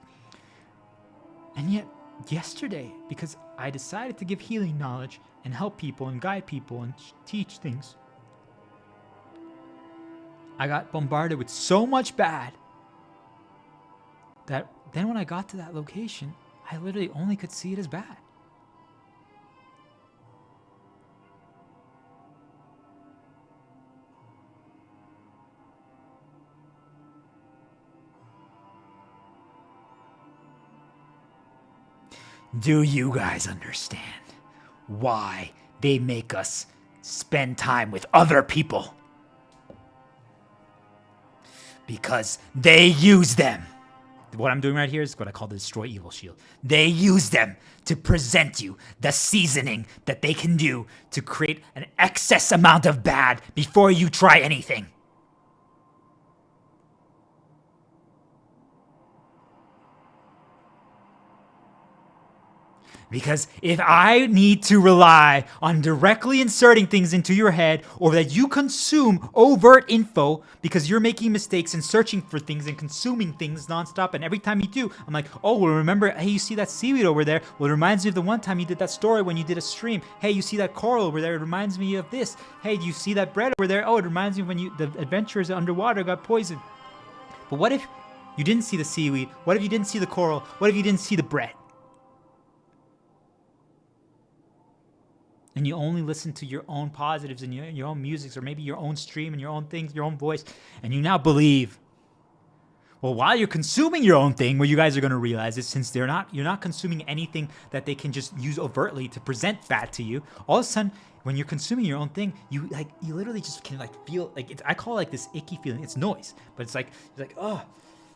And yet, yesterday, because I decided to give healing knowledge and help people and guide people and teach things, I got bombarded with so much bad that then when I got to that location, I literally only could see it as bad. Do you guys understand why they make us spend time with other people? Because they use them. What I'm doing right here is what I call the Destroy Evil Shield. They use them to present you the seasoning that they can do to create an excess amount of bad before you try anything. Because if I need to rely on directly inserting things into your head, or that you consume overt info because you're making mistakes and searching for things and consuming things nonstop, and every time you do, I'm like, oh, well, remember, hey, you see that seaweed over there? Well, it reminds me of the one time you did that story when you did a stream. Hey, you see that coral over there? It reminds me of this. Hey, do you see that bread over there? Oh, it reminds me of when the adventurers underwater got poisoned. But what if you didn't see the seaweed? What if you didn't see the coral? What if you didn't see the bread? And you only listen to your own positives and your own musics, or maybe your own stream and your own things, your own voice, and you now believe. Well, while you're consuming your own thing, what you guys are going to realize is, since you're not consuming anything that they can just use overtly to present bad to you, all of a sudden, when you're consuming your own thing, you literally just can like feel like I call it like this icky feeling. It's noise, but it's like oh,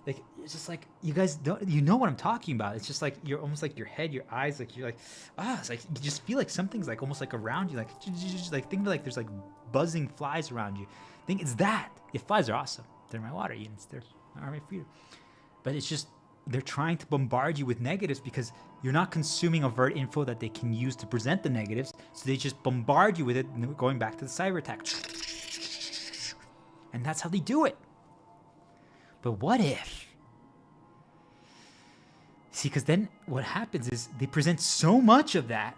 like it's just like you guys don't what I'm talking about. It's just like you're almost like your head, your eyes, like you're like it's like you just feel like something's like almost like around you, like think of like there's like buzzing flies around you. Think it's that. If flies are awesome, they're my water units. They're my army freedom. But it's just they're trying to bombard you with negatives because you're not consuming overt info that they can use to present the negatives. So they just bombard you with it, going back to the cyber attack. And that's how they do it. But what if? See, because then what happens is they present so much of that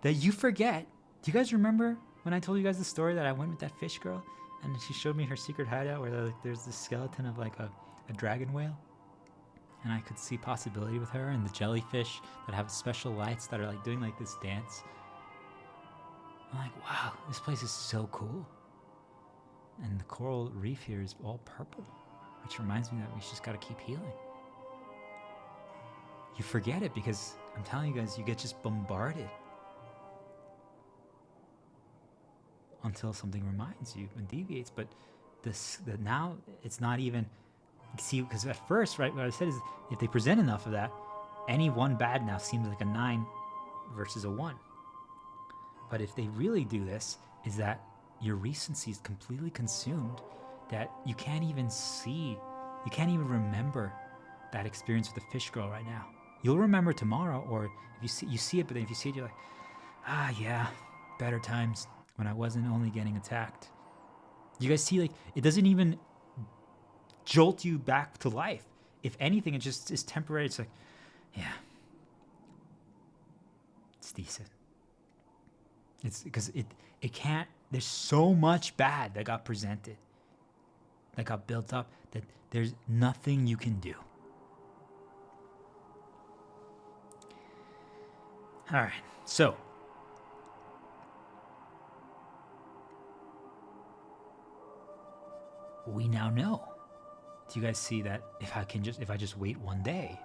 you forget. Do you guys remember when I told you guys the story that I went with that fish girl and she showed me her secret hideout where there's this skeleton of like a dragon whale? And I could see possibility with her and the jellyfish that have special lights that are like doing like this dance. I'm like, wow, this place is so cool. And the coral reef here is all purple, which reminds me that we just gotta keep healing. You forget it because I'm telling you guys, you get just bombarded until something reminds you and deviates. But now it's not even. See, because at first, right, what I said is if they present enough of that, any one bad now seems like a 9 versus a 1. But if they really do this, is that your recency is completely consumed, that you can't even remember that experience with the fish girl right now. You'll remember tomorrow, or if you see it, but then if you see it, you're like, yeah, better times when I wasn't only getting attacked. You guys see, like, it doesn't even jolt you back to life. If anything, it just is temporary. It's like, yeah, it's decent. It's because it can't. There's so much bad that got presented, that got built up, that there's nothing you can do. All right, so we now know. Do you guys see that if I just wait one day,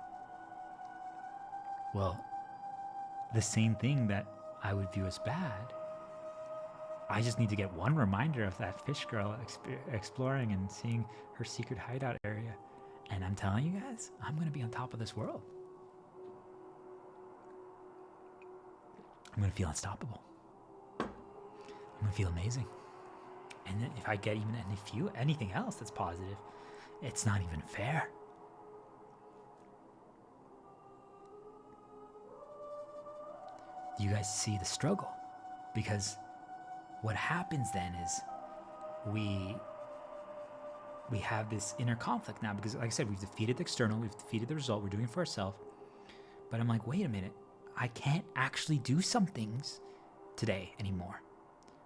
well, the same thing that I would view as bad, I just need to get one reminder of that fish girl exploring and seeing her secret hideout area. And I'm telling you guys, I'm going to be on top of this world. I'm going to feel unstoppable. I'm going to feel amazing. And then if I get even anything else that's positive, it's not even fair. You guys see the struggle, because what happens then is we have this inner conflict now, because like I said, we've defeated the external, we've defeated the result, we're doing it for ourselves. But I'm like, wait a minute, I can't actually do some things today anymore.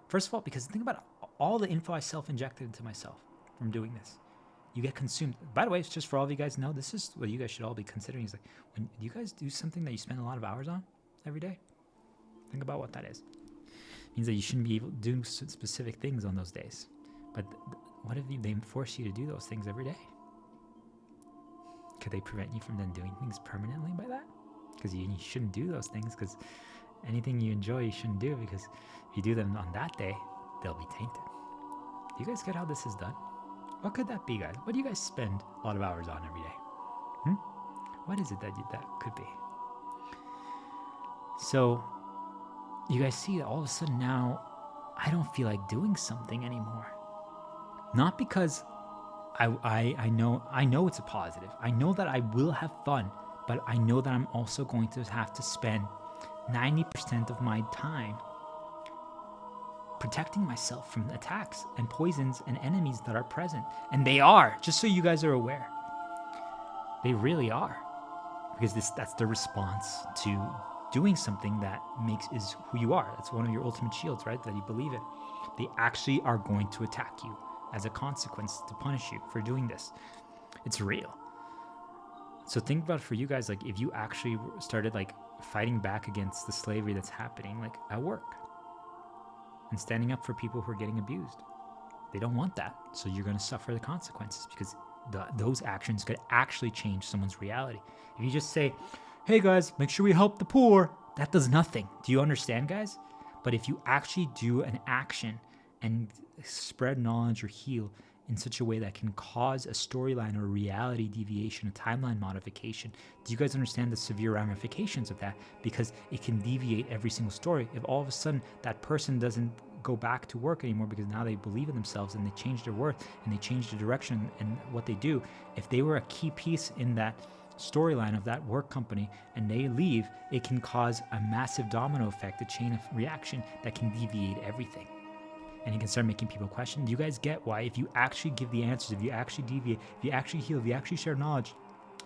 First of all, because think about all the info I self-injected into myself from doing this. You get consumed. By the way, it's just for all of you guys to know, this is what you guys should all be considering. Is like, when you guys do something that you spend a lot of hours on every day, think about what that is. It means that you shouldn't be able to do specific things on those days. But what if they force you to do those things every day? Could they prevent you from then doing things permanently by that? Because you shouldn't do those things, because anything you enjoy you shouldn't do, because if you do them on that day, they'll be tainted. Do you guys get how this is done? What could that be, guys? What do you guys spend a lot of hours on every day? What is it that could be? So you guys see that all of a sudden now I don't feel like doing something anymore. Not because I know it's a positive. I know that I will have fun, but I know that I'm also going to have to spend 90% of my time protecting myself from attacks and poisons and enemies that are present. And they are, just so you guys are aware. They really are. Because that's the response to doing something that is who you are. That's one of your ultimate shields, right? That you believe in. They actually are going to attack you as a consequence to punish you for doing this. It's real. So think about it for you guys, like if you actually started like fighting back against the slavery that's happening like at work and standing up for people who are getting abused. They don't want that. So you're going to suffer the consequences, because those actions could actually change someone's reality. If you just say, hey guys, make sure we help the poor, that does nothing. Do you understand, guys? But if you actually do an action and spread knowledge or heal in such a way that can cause a storyline or reality deviation, a timeline modification, do you guys understand the severe ramifications of that? Because it can deviate every single story. If all of a sudden that person doesn't go back to work anymore because now they believe in themselves and they change their worth and they change the direction and what they do, if they were a key piece in that storyline of that work company and they leave, it can cause a massive domino effect, a chain of reaction that can deviate everything. And you can start making people question. Do you guys get why if you actually give the answers, if you actually deviate, if you actually heal, if you actually share knowledge,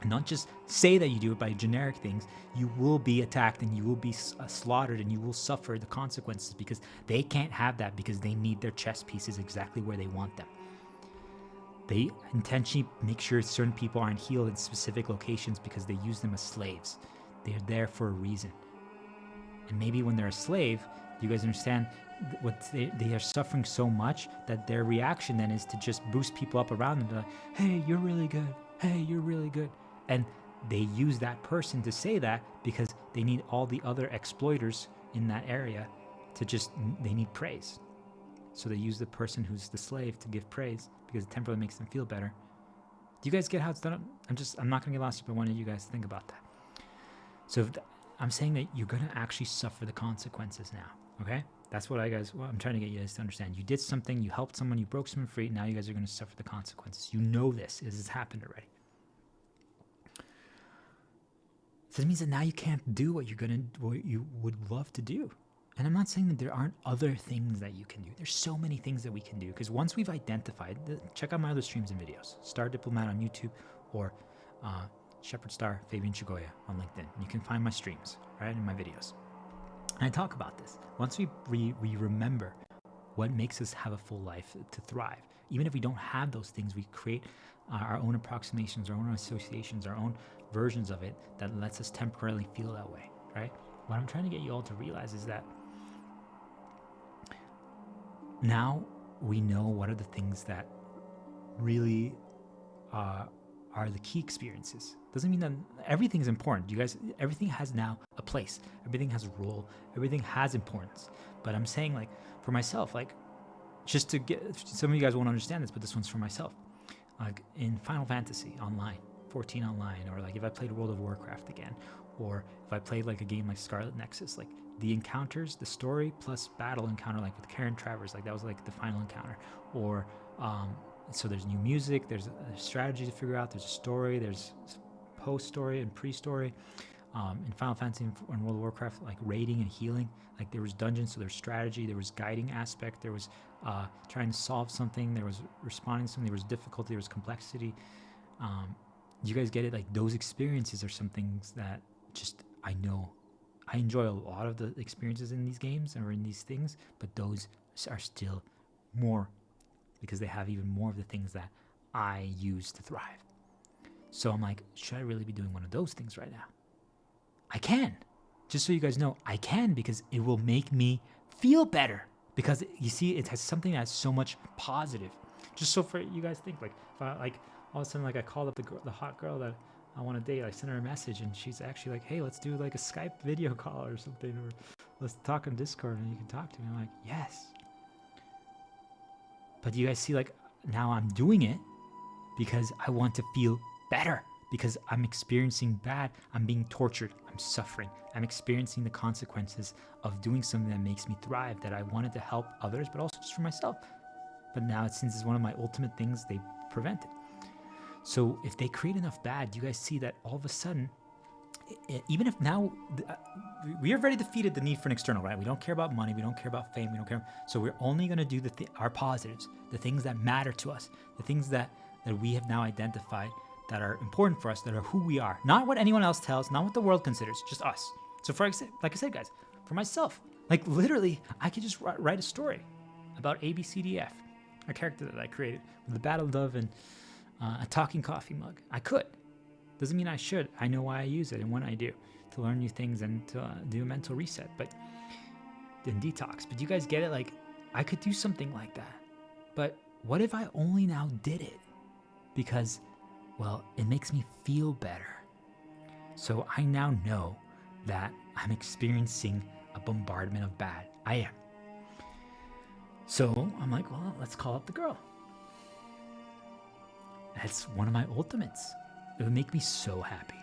and not just say that you do it by generic things, you will be attacked and you will be slaughtered and you will suffer the consequences, because they can't have that, because they need their chess pieces exactly where they want them. They intentionally make sure certain people aren't healed in specific locations because they use them as slaves. They're there for a reason. And maybe when they're a slave, you guys understand what they are suffering so much that their reaction then is to just boost people up around them. They're like, hey, you're really good. Hey, you're really good. And they use that person to say that because they need all the other exploiters in that area to just, they need praise. So they use the person who's the slave to give praise because it temporarily makes them feel better. Do you guys get how it's done? I'm not going to get lost, but I wanted you guys to think about that. So I'm saying that you're going to actually suffer the consequences now, okay? That's what I'm trying to get you guys to understand. You did something, you helped someone, you broke someone free, now you guys are going to suffer the consequences. You know this. This has happened already. So this means that now you can't do what you would love to do. And I'm not saying that there aren't other things that you can do. There's so many things that we can do, because once we've identified, check out my other streams and videos. Star Diplomat on YouTube, or Shepherd Star Fabian Shigoya on LinkedIn. And you can find my streams, right, in my videos. And I talk about this. Once we remember what makes us have a full life to thrive, even if we don't have those things, we create our own approximations, our own associations, our own versions of it that lets us temporarily feel that way, right? What I'm trying to get you all to realize is that now we know what are the things that really are the key experiences. Doesn't mean that everything's important. You guys, everything has now a place. Everything has a role. Everything has importance. But I'm saying, like, for myself, like, just to get, some of you guys won't understand this, but this one's for myself. Like in Final Fantasy Online, 14 Online, or like if I played World of Warcraft again, or if I played like a game like Scarlet Nexus, like the encounters, the story plus battle encounter, like with Karen Travers, like that was like the final encounter. Or so there's new music, there's a strategy to figure out, there's a story, there's post-story and pre-story. In Final Fantasy and World of Warcraft, like raiding and healing, like there was dungeons, so there's strategy, there was guiding aspect, there was trying to solve something, there was responding to something, there was difficulty, there was complexity. You guys get it? Like those experiences are some things that just, I know I enjoy a lot of the experiences in these games or in these things, but those are still more, because they have even more of the things that I use to thrive. So I'm like, should I really be doing one of those things right now? I can. Just so you guys know, I can, because it will make me feel better. Because you see, it has something that's so much positive. Just so for you guys think, like, if I, like, all of a sudden, like, I called up the hot girl that I want to date. I sent her a message, and she's actually like, hey, let's do like a Skype video call or something, or let's talk on Discord and you can talk to me. I'm like, yes. But you guys see, like, now I'm doing it because I want to feel better, because I'm experiencing bad, I'm being tortured, I'm suffering, I'm experiencing the consequences of doing something that makes me thrive, that I wanted to help others, but also just for myself. But now, since it's one of my ultimate things, they prevent it. So if they create enough bad, you guys see that all of a sudden, even if now, we have already defeated the need for an external, right? We don't care about money, we don't care about fame, we don't care. So we're only going to do our positives, the things that matter to us, the things that we have now identified that are important for us, that are who we are. Not what anyone else tells, not what the world considers, just us. So like I said, guys, for myself, like literally, I could just write a story about ABCDF, a character that I created with a battle dove and a talking coffee mug. I could. Doesn't mean I should. I know why I use it and when I do, to learn new things and to do a mental reset, but then detox. But you guys get it? Like, I could do something like that. But what if I only now did it? Because, well, it makes me feel better. So I now know that I'm experiencing a bombardment of bad. I am. So I'm like, well, let's call up the girl. That's one of my ultimates. It would make me so happy.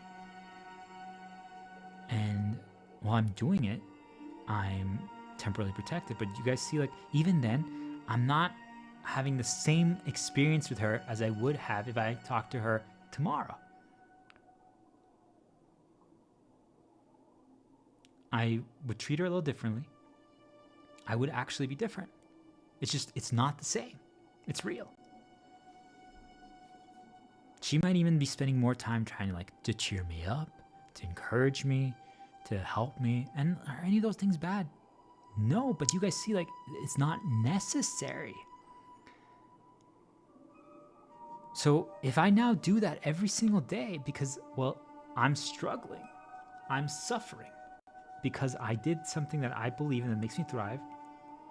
And while I'm doing it, I'm temporarily protected. But you guys see, like, even then, I'm not having the same experience with her as I would have if I talked to her tomorrow. I would treat her a little differently. I would actually be different. It's not the same. It's real. She might even be spending more time trying to cheer me up, to encourage me, to help me. And are any of those things bad? No, but you guys see, like, it's not necessary. So if I now do that every single day because, well, I'm struggling, I'm suffering, because I did something that I believe in that makes me thrive,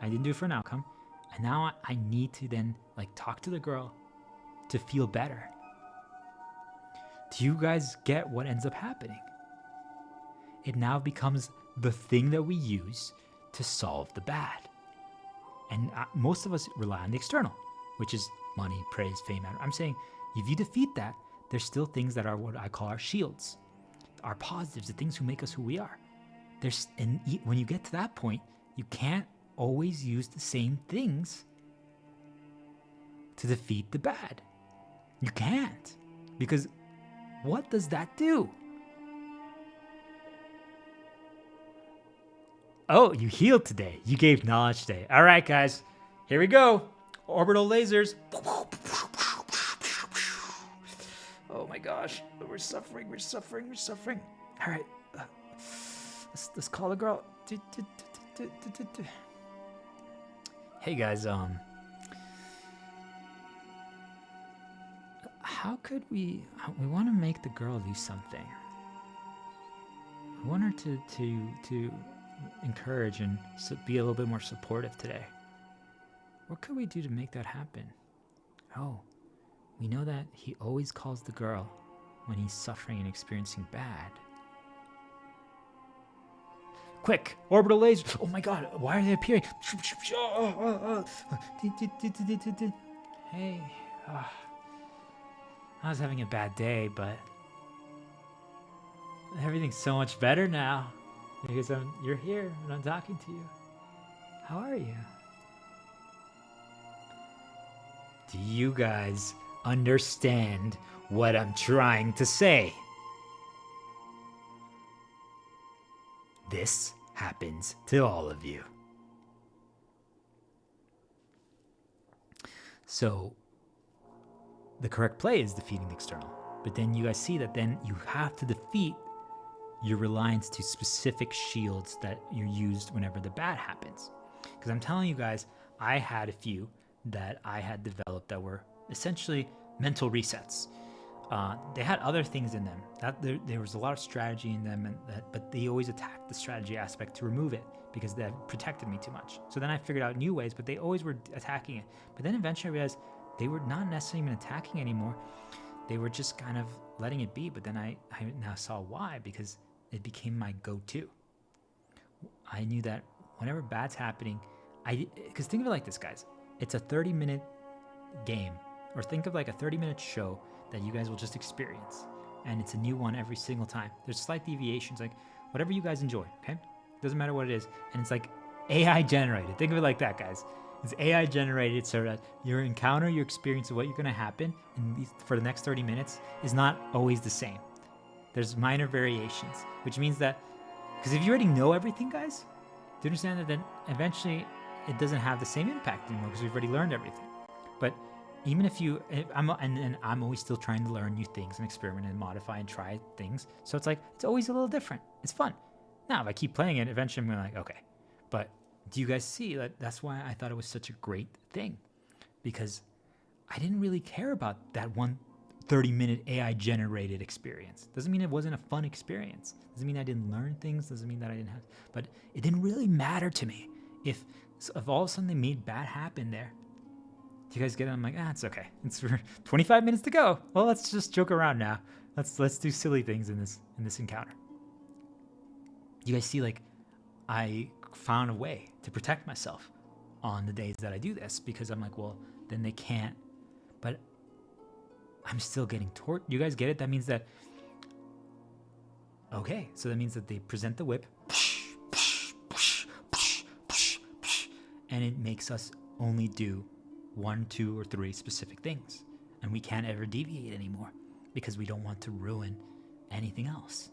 I didn't do it for an outcome, and now I need to then, like, talk to the girl to feel better. Do you guys get what ends up happening? It now becomes the thing that we use to solve the bad. And most of us rely on the external, which is money, praise, fame. I'm saying if you defeat that, there's still things that are what I call our shields, our positives, the things who make us who we are. And when you get to that point, you can't always use the same things to defeat the bad. You can't, because what does that do? Oh, you healed today. You gave knowledge today. All right, guys, here we go. Orbital lasers. Oh my gosh, we're suffering. All right, let's call the girl. Hey guys, how could we want to make the girl do something. We want her to encourage and be a little bit more supportive today. What could we do to make that happen? Oh, we know that he always calls the girl when he's suffering and experiencing bad. Quick, orbital lasers. Oh my god, why are they appearing? Hey, I was having a bad day, but everything's so much better now because you're here and I'm talking to you. How are you? Do you guys understand what I'm trying to say? This happens to all of you. So the correct play is defeating the external. But then you guys see that then you have to defeat your reliance to specific shields that you used whenever the bad happens. Because I'm telling you guys, I had a few that I had developed that were essentially mental resets. They had other things in them. There was a lot of strategy in them, but they always attacked the strategy aspect to remove it because that protected me too much. So then I figured out new ways, but they always were attacking it. But then eventually I realized they were not necessarily even attacking anymore. They were just kind of letting it be. But then I now saw why, because it became my go-to. I knew that whenever bad's happening, because think of it like this, guys. It's a 30-minute game, or think of like a 30-minute show that you guys will just experience. And it's a new one every single time. There's slight deviations, like whatever you guys enjoy, okay? Doesn't matter what it is. And it's like AI generated. Think of it like that, guys. It's AI generated so that your encounter, your experience of what you're going to happen for the next 30 minutes is not always the same. There's minor variations, which means that, because if you already know everything, guys, do you understand that then eventually it doesn't have the same impact anymore because we've already learned everything. But even if I'm always still trying to learn new things and experiment and modify and try things. So it's like, it's always a little different. It's fun. Now, if I keep playing it, eventually I'm going to like, okay. But do you guys see that? That's why I thought it was such a great thing, because I didn't really care about that one 30-minute AI generated experience. Doesn't mean it wasn't a fun experience. Doesn't mean I didn't learn things. Doesn't mean that I didn't have, but it didn't really matter to me. If all of a sudden they made bad happen there, do you guys get it? I'm like, it's okay. It's 25 minutes to go. Well, let's just joke around now. Let's do silly things in this encounter. You guys see, like, I found a way to protect myself on the days that I do this, because I'm like, well, then they can't. But I'm still getting tortured. You guys get it? That means that, okay, so that means that they present the whip, and it makes us only do 1, 2, or 3 specific things. And we can't ever deviate anymore because we don't want to ruin anything else.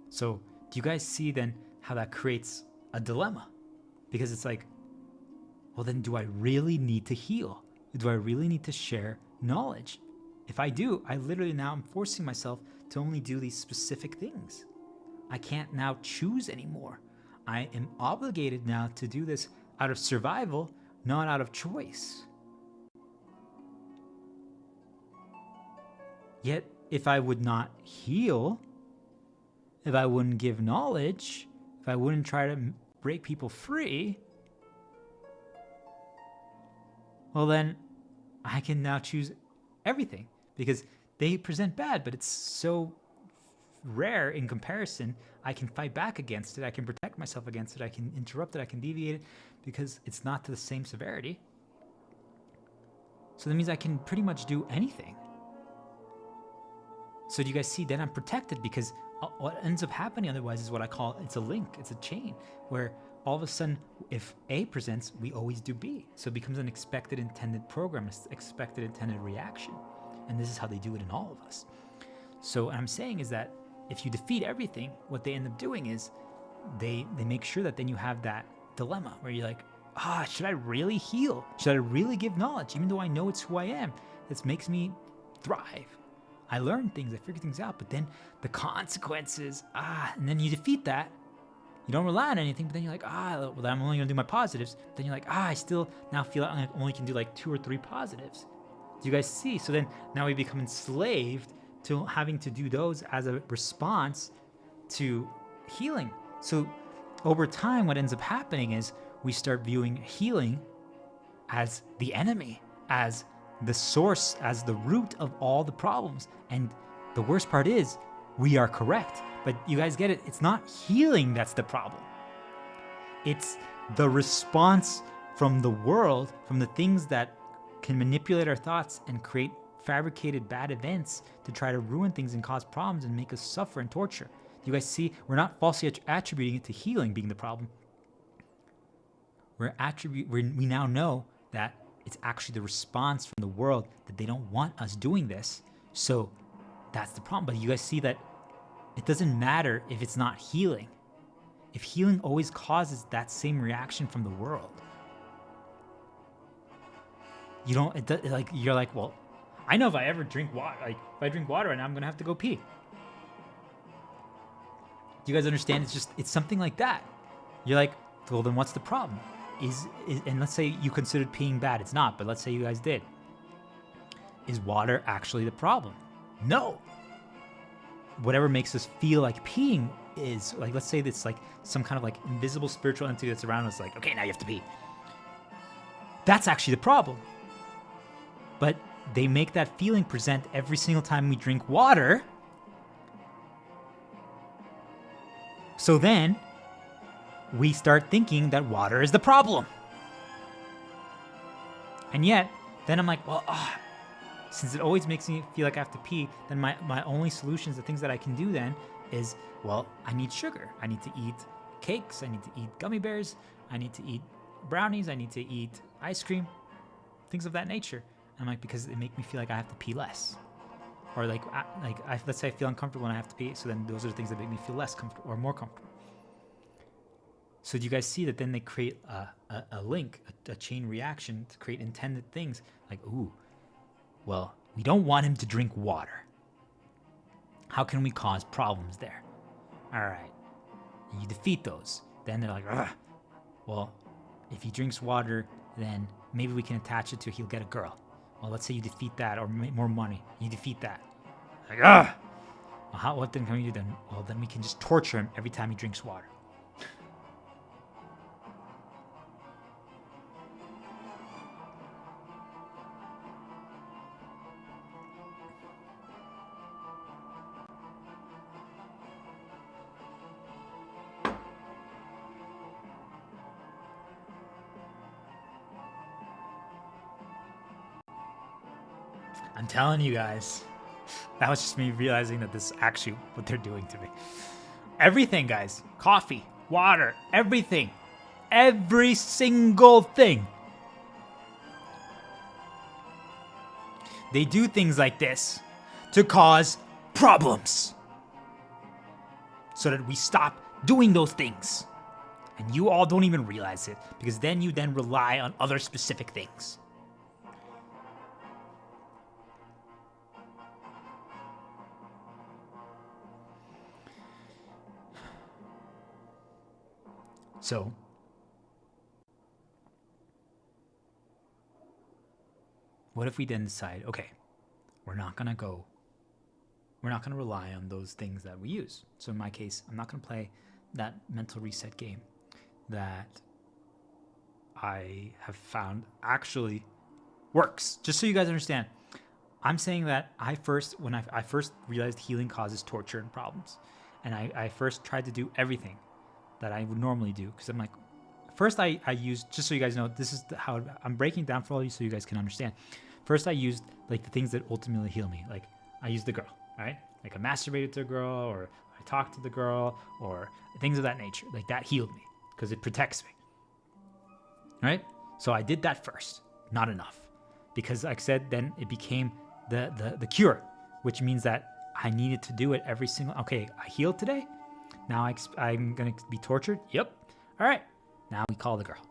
So do you guys see then how that creates a dilemma? Because it's like, well, then do I really need to heal? Do I really need to share knowledge? If I do, I literally now am forcing myself to only do these specific things. I can't now choose anymore. I am obligated now to do this out of survival, not out of choice. Yet, if I would not heal, if I wouldn't give knowledge, if I wouldn't try to break people free, well then, I can now choose everything, because they present bad, but it's so rare in comparison. I can fight back against it. I can protect myself against it. I can interrupt it. I can deviate it, because it's not to the same severity. So that means I can pretty much do anything. So do you guys see? Then I'm protected, because what ends up happening otherwise is what I call, it's a link. It's a chain where all of a sudden, if A presents, we always do B. So it becomes an expected intended program, expected intended reaction. And this is how they do it in all of us. So what I'm saying is that if you defeat everything, what they end up doing is they make sure that then you have that dilemma where you're like, should I really heal? Should I really give knowledge? Even though I know it's who I am, this makes me thrive. I learn things, I figure things out, but then the consequences, and then you defeat that. You don't rely on anything, but then you're like, well, I'm only gonna do my positives. But then you're like, I still now feel like I only can do like 2 or 3 positives. Do you guys see? So then now we become enslaved to having to do those as a response to healing. So over time, what ends up happening is we start viewing healing as the enemy, as the source, as the root of all the problems. And the worst part is we are correct. But you guys get it? It's not healing that's the problem. It's the response from the world, from the things that can manipulate our thoughts and create fabricated bad events to try to ruin things and cause problems and make us suffer and torture. You guys see? We're not falsely attributing it to healing being the problem. We now know that it's actually the response from the world that they don't want us doing this. So that's the problem. But you guys see that it doesn't matter if it's not healing. If healing always causes that same reaction from the world. You don't, you're like, well, I know if I ever drink water, like if I drink water right now, I'm gonna have to go pee. Do you guys understand? It's something like that. You're like, well, then what's the problem? And let's say you considered peeing bad. It's not, but let's say you guys did. Is water actually the problem? No. Whatever makes us feel like peeing is, like, let's say it's like some kind of like invisible spiritual entity that's around us, like, okay, now you have to pee. That's actually the problem. But they make that feeling present every single time we drink water. So then we start thinking that water is the problem. And yet, then I'm like, well, since it always makes me feel like I have to pee, then my only solutions, the things that I can do then is, well, I need sugar. I need to eat cakes. I need to eat gummy bears. I need to eat brownies. I need to eat ice cream, things of that nature. I'm like, because it makes me feel like I have to pee less. Or let's say I feel uncomfortable when I have to pee, so then those are the things that make me feel less comfortable or more comfortable. So do you guys see that then they create a link, a chain reaction to create intended things like, well, we don't want him to drink water. How can we cause problems there? All right, and you defeat those. Then they're like, well, if he drinks water, then maybe we can attach it to he'll get a girl. Well, let's say you defeat that, or more money. You defeat that. Like, well, what then can we do then? Well, then we can just torture him every time he drinks water. I'm telling you guys. That was just me realizing that this is actually what they're doing to me. Everything, guys. Coffee, water, everything. Every single thing. They do things like this to cause problems. So that we stop doing those things. And you all don't even realize it, because then you then rely on other specific things. So, what if we then decide, okay, we're not going to rely on those things that we use. So in my case, I'm not going to play that mental reset game that I have found actually works. Just so you guys understand, I'm saying that when I first realized healing causes torture and problems, and I first tried to do everything that I would normally do, because I'm like, first I used, just so you guys know, this is how I'm breaking down for all of you so you guys can understand. First I used like the things that ultimately heal me. Like I used the girl, right? Like I masturbated to a girl, or I talked to the girl, or things of that nature. Like that healed me because it protects me, right? So I did that first. Not enough, because like I said, then it became the cure, which means that I needed to do it every single. Okay, I healed today. Now I'm gonna be tortured. Yep. All right. Now we call the girl.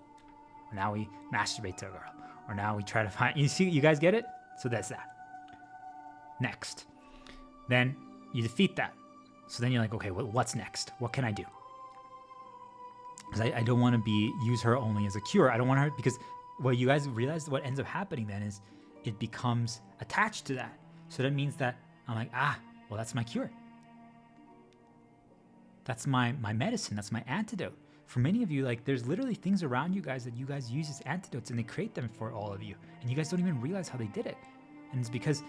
Or now we masturbate to a girl. Or now we try to find. You see, you guys get it? So that's that. Next, then you defeat that. So then you're like, okay, what's next? What can I do? Because I don't want to use her only as a cure. I don't want her, because what you guys realize, what ends up happening then is it becomes attached to that. So that means that I'm like, well, that's my cure. That's my medicine. That's my antidote. For many of you, like there's literally things around you guys that you guys use as antidotes, and they create them for all of you. And you guys don't even realize how they did it. And it's because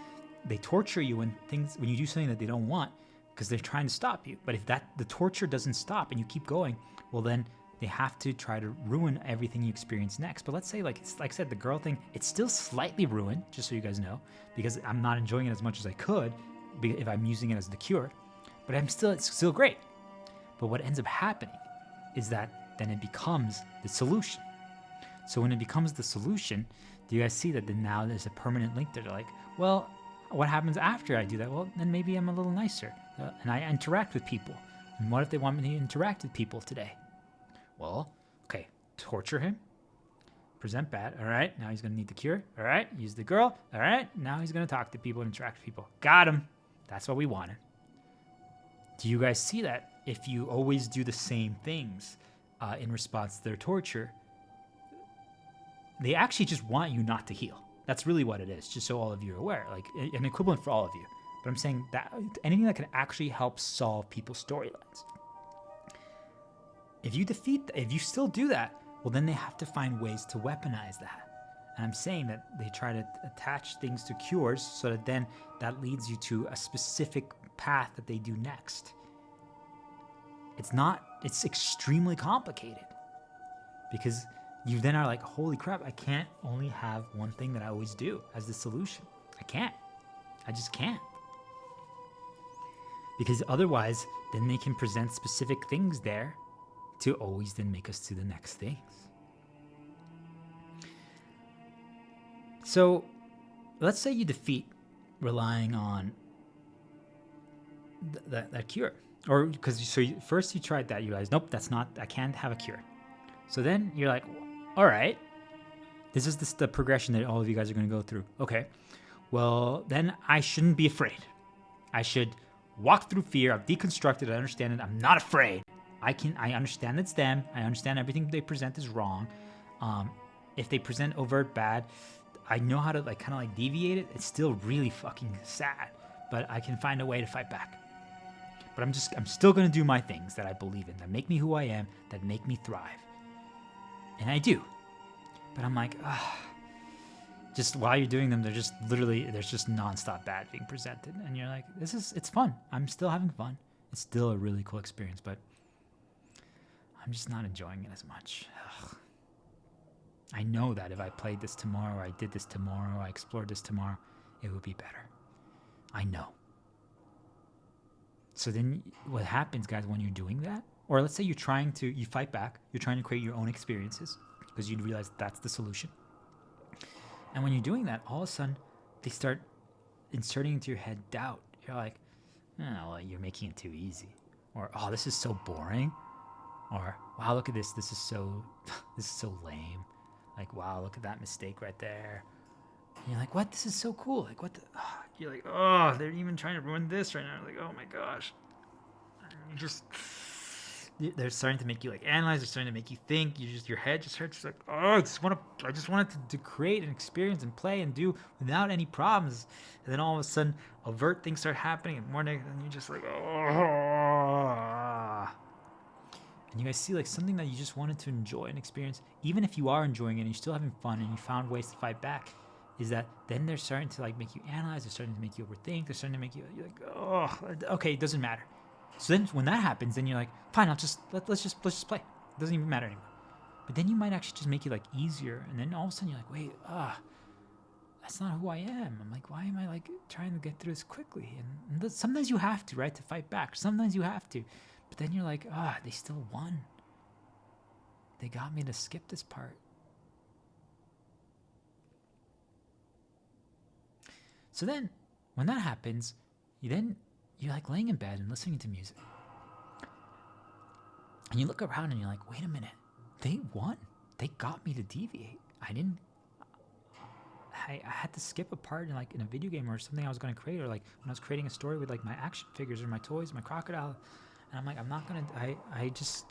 they torture you when you do something that they don't want, because they're trying to stop you. But if the torture doesn't stop and you keep going, well then they have to try to ruin everything you experience next. But let's say, like I said, the girl thing, it's still slightly ruined, just so you guys know, because I'm not enjoying it as much as I could if I'm using it as the cure. But it's still great. But what ends up happening is that then it becomes the solution. So when it becomes the solution, do you guys see that then now there's a permanent link there? They're like, well, what happens after I do that? Well, then maybe I'm a little nicer and I interact with people. And what if they want me to interact with people today? Well, okay, torture him, present bad. All right, now he's going to need the cure. All right, use the girl. All right, now he's going to talk to people and interact with people. Got him. That's what we wanted. Do you guys see that? If you always do the same things in response to their torture, they actually just want you not to heal. That's really what it is, just so all of you are aware. Like an equivalent for all of you. But I'm saying that anything that can actually help solve people's storylines. If you still do that, well then they have to find ways to weaponize that. And I'm saying that they try to attach things to cures so that then that leads you to a specific path that they do next. It's extremely complicated, because you then are like, holy crap, I can't only have one thing that I always do as the solution. I just can't. Because otherwise, then they can present specific things there to always then make us to the next things. So let's say you defeat relying on that cure. Or because first you tried that, you guys, nope, I can't have a cure. So then you're like, all right, this is the progression that all of you guys are going to go through. Okay, well, then I shouldn't be afraid. I should walk through fear. I've deconstructed. I understand it. I'm not afraid. I understand it's them. I understand everything they present is wrong. If they present overt bad, I know how to kind of deviate it. It's still really fucking sad, but I can find a way to fight back. But I'm still going to do my things that I believe in, that make me who I am, that make me thrive. And I do. But I'm like, just while you're doing them, there's just nonstop bad being presented. And you're like, it's fun. I'm still having fun. It's still a really cool experience, but I'm just not enjoying it as much. Ugh. I know that if I played this tomorrow, or I did this tomorrow, or I explored this tomorrow, it would be better. I know. So then what happens, guys, when you're doing that, or let's say you fight back, you're trying to create your own experiences because you realize that's the solution. And when you're doing that, all of a sudden they start inserting into your head doubt. You're like, oh, well, you're making it too easy. Or, oh, this is so boring. Or, wow, look at this. This is so lame. Like, wow, look at that mistake right there. And you're like, what? This is so cool. Like, what the? Oh. You're like, oh, they're even trying to ruin this right now. Like, oh my gosh. They're starting to make you like analyze. They're starting to make you think. Your head just hurts. Like, oh, I just wanted to create an experience and play and do without any problems. And then all of a sudden, overt things start happening and more negative. And you're just like, oh. And you guys see like something that you just wanted to enjoy and experience, even if you are enjoying it and you're still having fun and you found ways to fight back, is that then they're starting to like make you analyze. They're starting to make you overthink. They're starting to make you're like, oh, okay, it doesn't matter. So then when that happens, then you're like, fine, let's just play. It doesn't even matter anymore. But then you might actually just make it like easier. And then all of a sudden you're like, wait, that's not who I am. I'm like, why am I like trying to get through this quickly? And sometimes you have to, right, to fight back. Sometimes you have to. But then you're like, they still won. They got me to skip this part. So then when that happens, you're like laying in bed and listening to music. And you look around and you're like, wait a minute. They won. They got me to deviate. I had to skip a part in a video game or something I was going to create, or like when I was creating a story with like my action figures or my toys, my crocodile. And I'm like, I'm not going to,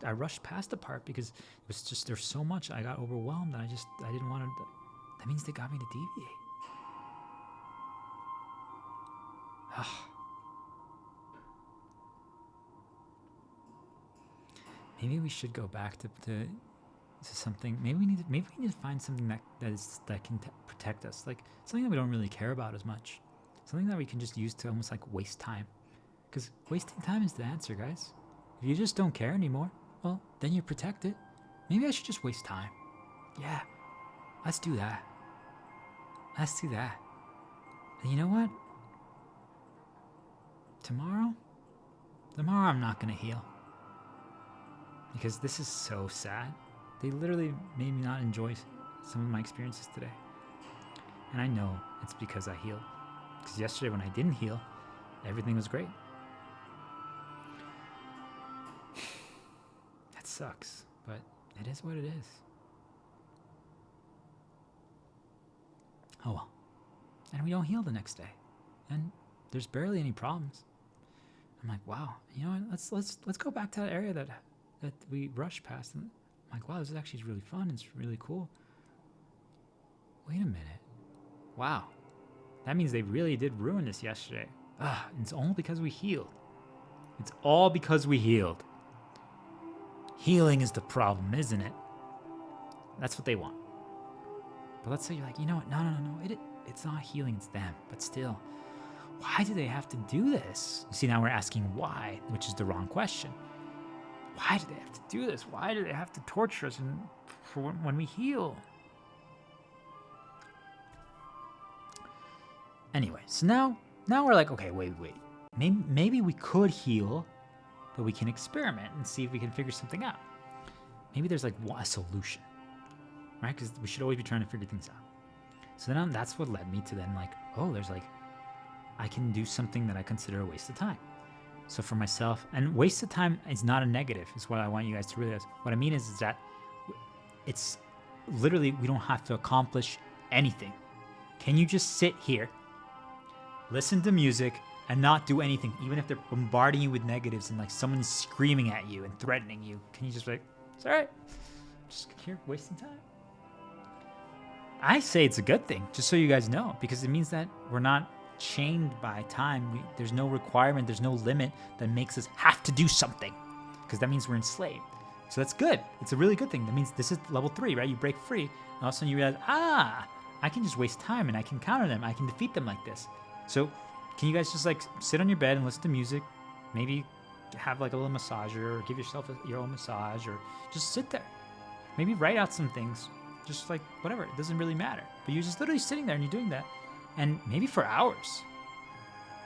I rushed past the part because it was just, there's so much. I got overwhelmed and I didn't want to, that means they got me to deviate. Maybe we should go back to something. Maybe we need to find something that can protect us, like something that we don't really care about as much, something that we can just use to almost like waste time. Because wasting time is the answer, guys. If you just don't care anymore, well, then you're protected. Maybe I should just waste time. Yeah, let's do that. Let's do that. And you know what? Tomorrow I'm not going to heal. Because this is so sad. They literally made me not enjoy some of my experiences today. And I know it's because I healed. Because yesterday when I didn't heal, everything was great. That sucks, but it is what it is. Oh well. And we don't heal the next day. And there's barely any problems. I'm like, wow, you know what? Let's go back to that area that we rushed past. And I'm like, wow, this is actually really fun. It's really cool. Wait a minute. Wow. That means they really did ruin this yesterday. It's all because we healed. It's all because we healed. Healing is the problem, isn't it? That's what they want. But let's say you're like, you know what? No. It's not healing, it's them. But still, why do they have to do this? You see, now we're asking why, which is the wrong question. Why do they have to do this? Why do they have to torture us for when we heal? Anyway, so now we're like, okay, wait. Maybe we could heal, but we can experiment and see if we can figure something out. Maybe there's like a solution, right? Because we should always be trying to figure things out. So then that's what led me to then like, there's like, I can do something that I consider a waste of time. So for myself, and waste of time is not a negative, is what I want you guys to realize. What I mean is that it's literally, we don't have to accomplish anything. Can you just sit here, listen to music, and not do anything, even if they're bombarding you with negatives and like someone's screaming at you and threatening you? Can you just be like, it's all right, just here wasting time? I say it's a good thing, just so you guys know, because it means that we're not chained by time. There's no requirement, there's no limit that makes us have to do something, because that means we're enslaved. So that's good. It's a really good thing. That means this is level 3, right? You break free, and all of a sudden you realize, I can just waste time and I can counter them. I can defeat them like this. So can you guys just like sit on your bed and listen to music? Maybe have like a little massager, or give yourself your own massage, or just sit there. Maybe write out some things. Just like whatever. It doesn't really matter. But you're just literally sitting there and you're doing that. and maybe for hours.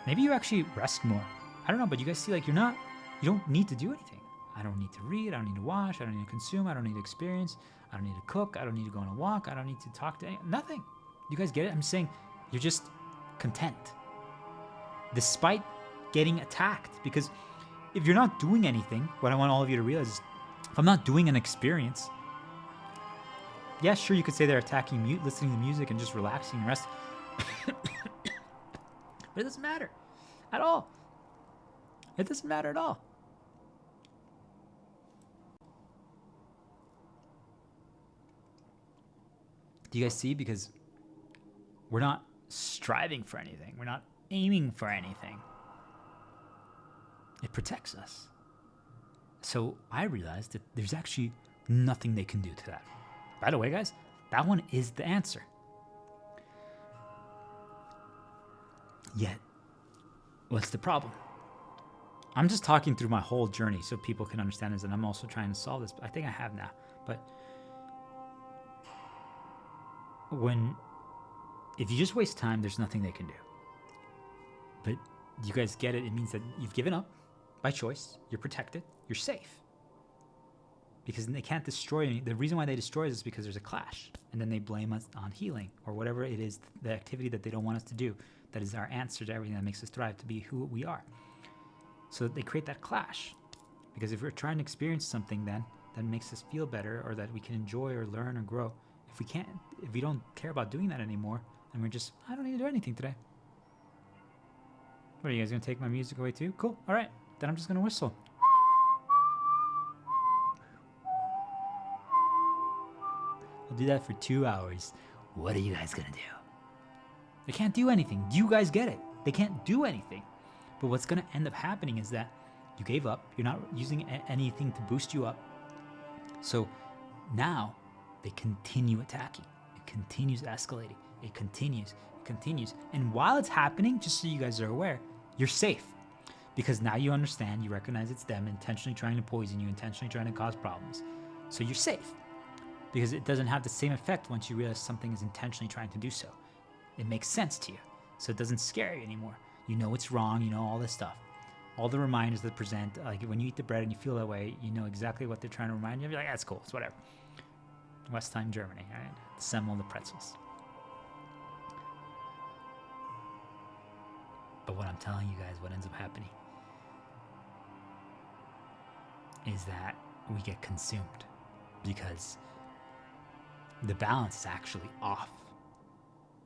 Maybe you actually rest more. I don't know, but you guys see, like, you don't need to do anything. I don't need to read, I don't need to watch, I don't need to consume, I don't need to experience, I don't need to cook, I don't need to go on a walk, I don't need to talk to anyone, nothing. You guys get it? I'm saying you're just content. Despite getting attacked. Because if you're not doing anything, what I want all of you to realize is, if I'm not doing an experience, yeah, sure, you could say they're attacking mute, listening to music and just relaxing and resting. But it doesn't matter at all. It doesn't matter at all. Do you guys see? Because we're not striving for anything. We're not aiming for anything. It protects us. So I realized that there's actually nothing they can do to that. By the way, guys, that one is the answer. Yet, what's the problem? I'm just talking through my whole journey so people can understand this, and I'm also trying to solve this. I think I have now. But if you just waste time, there's nothing they can do. But you guys get it. It means that you've given up by choice. You're protected. You're safe. Because they can't destroy any. The reason why they destroy us is because there's a clash. And then they blame us on healing or whatever it is, the activity that they don't want us to do. That is our answer to everything that makes us thrive, to be who we are. So they create that clash. Because if we're trying to experience something then that makes us feel better, or that we can enjoy or learn or grow, if we don't care about doing that anymore, then we're just, I don't need to do anything today. What, are you guys going to take my music away too? Cool. All right. Then I'm just going to whistle. I'll do that for 2 hours. What are you guys going to do? They can't do anything. You guys get it. They can't do anything. But what's going to end up happening is that you gave up. You're not using anything to boost you up. So now they continue attacking. It continues escalating. It continues. It continues. And while it's happening, just so you guys are aware, you're safe. Because now you understand, you recognize it's them intentionally trying to poison you, intentionally trying to cause problems. So you're safe. Because it doesn't have the same effect once you realize something is intentionally trying to do so. It makes sense to you. So it doesn't scare you anymore. You know it's wrong. You know all this stuff. All the reminders that present, like when you eat the bread and you feel that way, you know exactly what they're trying to remind you of. You're like, that's cool. It's whatever. Westheim, Germany, right? The Semmel, the pretzels. But what I'm telling you guys, what ends up happening is that we get consumed because the balance is actually off.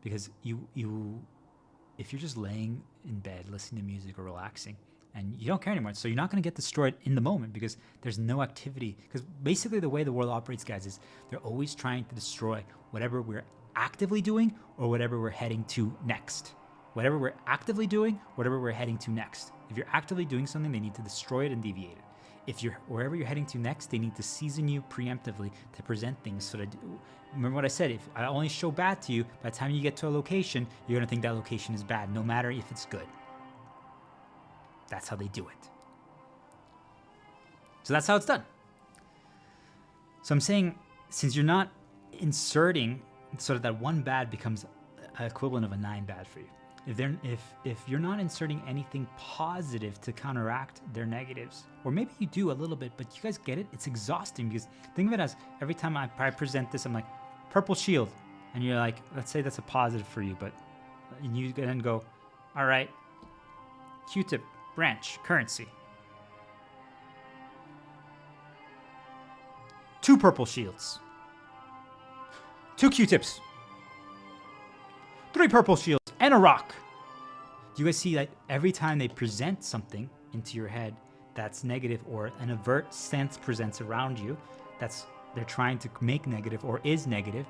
Because if you're just laying in bed listening to music or relaxing and you don't care anymore, so you're not going to get destroyed in the moment because there's no activity. Because basically the way the world operates, guys, is they're always trying to destroy whatever we're actively doing or whatever we're heading to next. Whatever we're actively doing, whatever we're heading to next. If you're actively doing something, they need to destroy it and deviate it. If you're wherever you're heading to next, they need to season you preemptively to present things so that, remember what I said, if I only show bad to you, by the time you get to a location, you're going to think that location is bad, no matter if it's good. That's how they do it. So that's how it's done. So I'm saying, since you're not inserting so that one bad becomes equivalent of a 9 bad for you, if you're not inserting anything positive to counteract their negatives, or maybe you do a little bit, but you guys get it, it's exhausting. Because think of it as every time I present this, I'm like, purple shield, and you're like, let's say that's a positive for you, but you then go, all right, Q-tip, branch, currency, 2 purple shields, 2 Q-tips, 3 purple shields, and a rock. Do you guys see that every time they present something into your head that's negative, or an avert sense presents around you they're trying to make negative or is negative,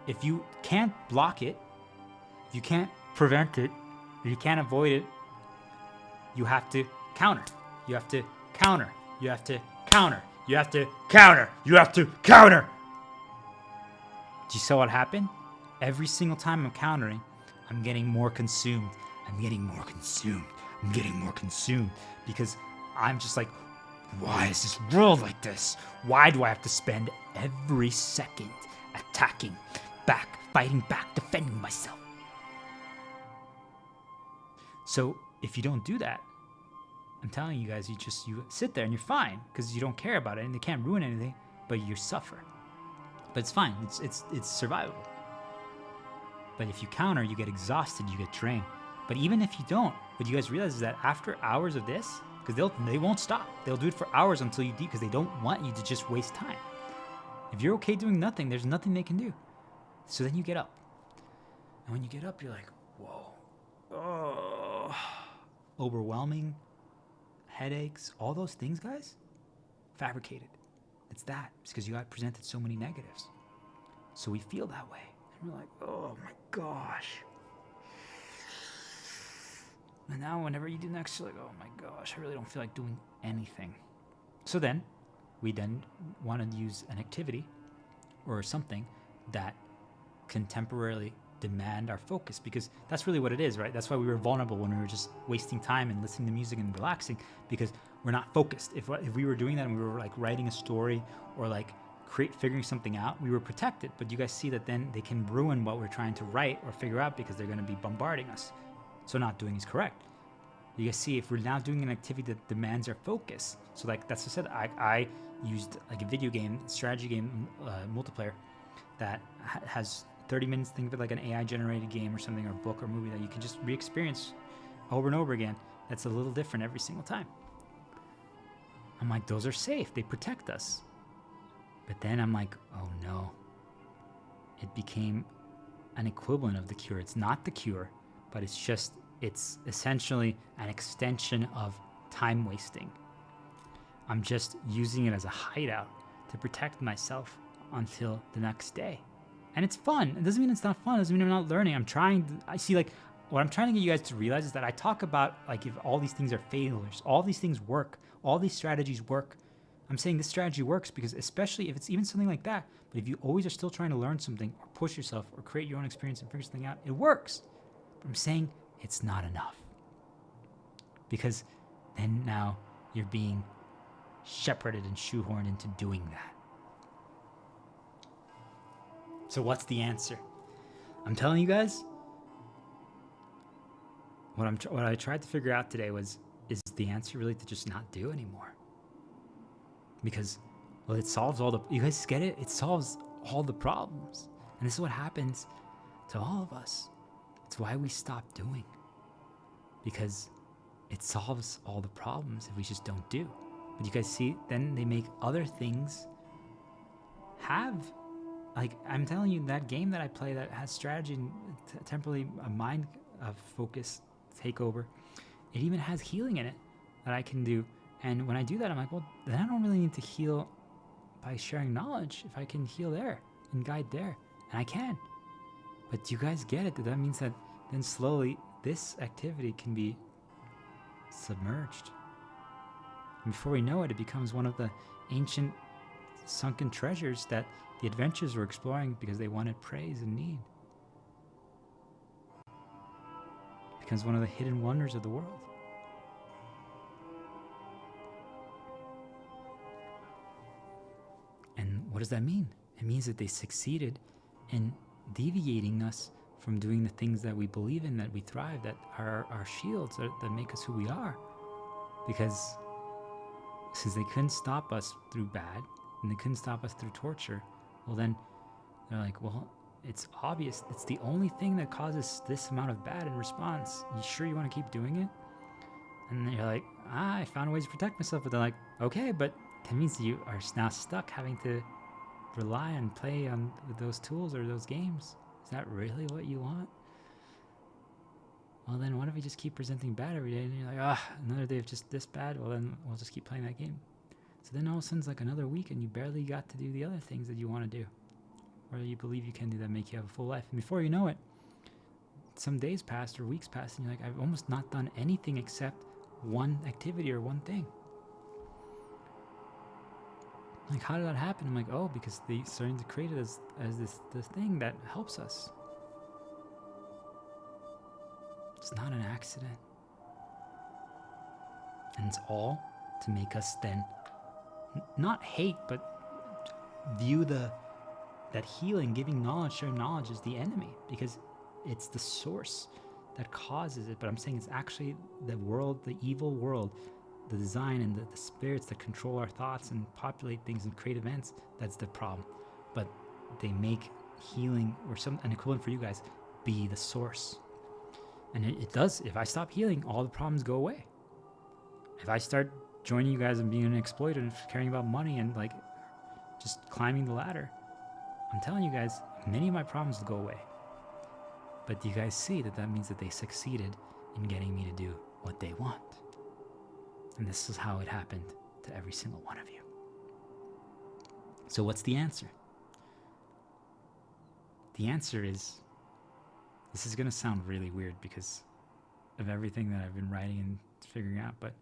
if you can't block it, if you can't prevent it, if you can't avoid it, you have to counter. You have to counter. You have to counter. You have to counter. You have to counter. Do you see what happened? Every single time I'm countering, I'm getting more consumed. I'm getting more consumed. I'm getting more consumed. Because I'm just like, why is this world like this? Why do I have to spend every second attacking back, fighting back, defending myself? So if you don't do that, I'm telling you guys, you sit there and you're fine because you don't care about it and they can't ruin anything, but you suffer. But it's fine. It's survivable. But if you counter, you get exhausted, you get drained. But even if you don't, what you guys realize is that after hours of this, because they won't stop. They'll do it for hours until you because they don't want you to just waste time. If you're okay doing nothing, there's nothing they can do. So then you get up. And when you get up, you're like, whoa. Oh. Overwhelming, headaches, all those things, guys, fabricated. It's that. It's because you got presented so many negatives. So we feel that way. And we're like, oh my gosh. And now whenever you do next, you're like, oh my gosh, I really don't feel like doing anything. So then, we then want to use an activity or something that can temporarily demand our focus, because that's really what it is, right? That's why we were vulnerable when we were just wasting time and listening to music and relaxing, because we're not focused. If we were doing that and we were like writing a story or like figuring something out, we were protected. But you guys see that then they can ruin what we're trying to write or figure out because they're going to be bombarding us. So not doing is correct. You guys see, if we're now doing an activity that demands our focus, so like that's what I said, I used like a video game, strategy game, multiplayer that has 30 minutes, think of it like an AI generated game or something, or book or movie that you can just re-experience over and over again. That's a little different every single time. I'm like, those are safe, they protect us. But then I'm like, oh no, it became an equivalent of the cure. It's not the cure, but it's essentially an extension of time wasting. I'm just using it as a hideout to protect myself until the next day. And it's fun. It doesn't mean it's not fun. It doesn't mean I'm not learning. What I'm trying to get you guys to realize is that I talk about like if all these things are failures, all these things work, all these strategies work. I'm saying this strategy works because, especially if it's even something like that, but if you always are still trying to learn something or push yourself or create your own experience and figure something out, it works. But I'm saying it's not enough. Because then now you're being shepherded and shoehorned into doing that. So what's the answer? I'm telling you guys, what I tried to figure out today is the answer really to just not do anymore? Because, well, it solves you guys get it? It solves all the problems. And this is what happens to all of us. It's why we stop doing. Because it solves all the problems if we just don't do. But you guys see, then they make other things have, like, I'm telling you, that game that I play that has strategy and temporarily a mind focus takeover, it even has healing in it that I can do. And when I do that, I'm like, well, then I don't really need to heal by sharing knowledge. If I can heal there and guide there, and I can. But do you guys get it? That means that then slowly this activity can be submerged. And before we know it, it becomes one of the ancient sunken treasures that the adventurers were exploring because they wanted praise and need. It becomes one of the hidden wonders of the world. And what does that mean? It means that they succeeded in deviating us from doing the things that we believe in, that we thrive, that are our shields, that make us who we are. Because since they couldn't stop us through bad, and they couldn't stop us through torture, well then, they're like, well, it's obvious. It's the only thing that causes this amount of bad in response. You sure you want to keep doing it? And then you're like, I found ways to protect myself. But they're like, okay, but that means you are now stuck having to rely and play on those tools or those games. Is that really what you want? Well, then what if we just keep presenting bad every day? And you're like, another day of just this bad? Well, then we'll just keep playing that game. So then all of a sudden it's like another week and you barely got to do the other things that you want to do, or you believe you can do that make you have a full life. And before you know it, some days passed or weeks passed and you're like, I've almost not done anything except one activity or one thing. Like, how did that happen? I'm like, oh, because they starting to create it as this thing that helps us. It's not an accident. And it's all to make us then not hate, but view that healing, giving knowledge, sharing knowledge is the enemy, because it's the source that causes it, but I'm saying it's actually the world, the evil world, the design and the spirits that control our thoughts and populate things and create events. That's the problem. But they make healing or an equivalent for you guys be the source. And it does. If I stop healing, all the problems go away. If I start joining you guys and being an exploiter and caring about money and like just climbing the ladder, I'm telling you guys, many of my problems will go away. But do you guys see that means that they succeeded in getting me to do what they want? And this is how it happened to every single one of you. So what's the answer? The answer is, this is going to sound really weird because of everything that I've been writing and figuring out, but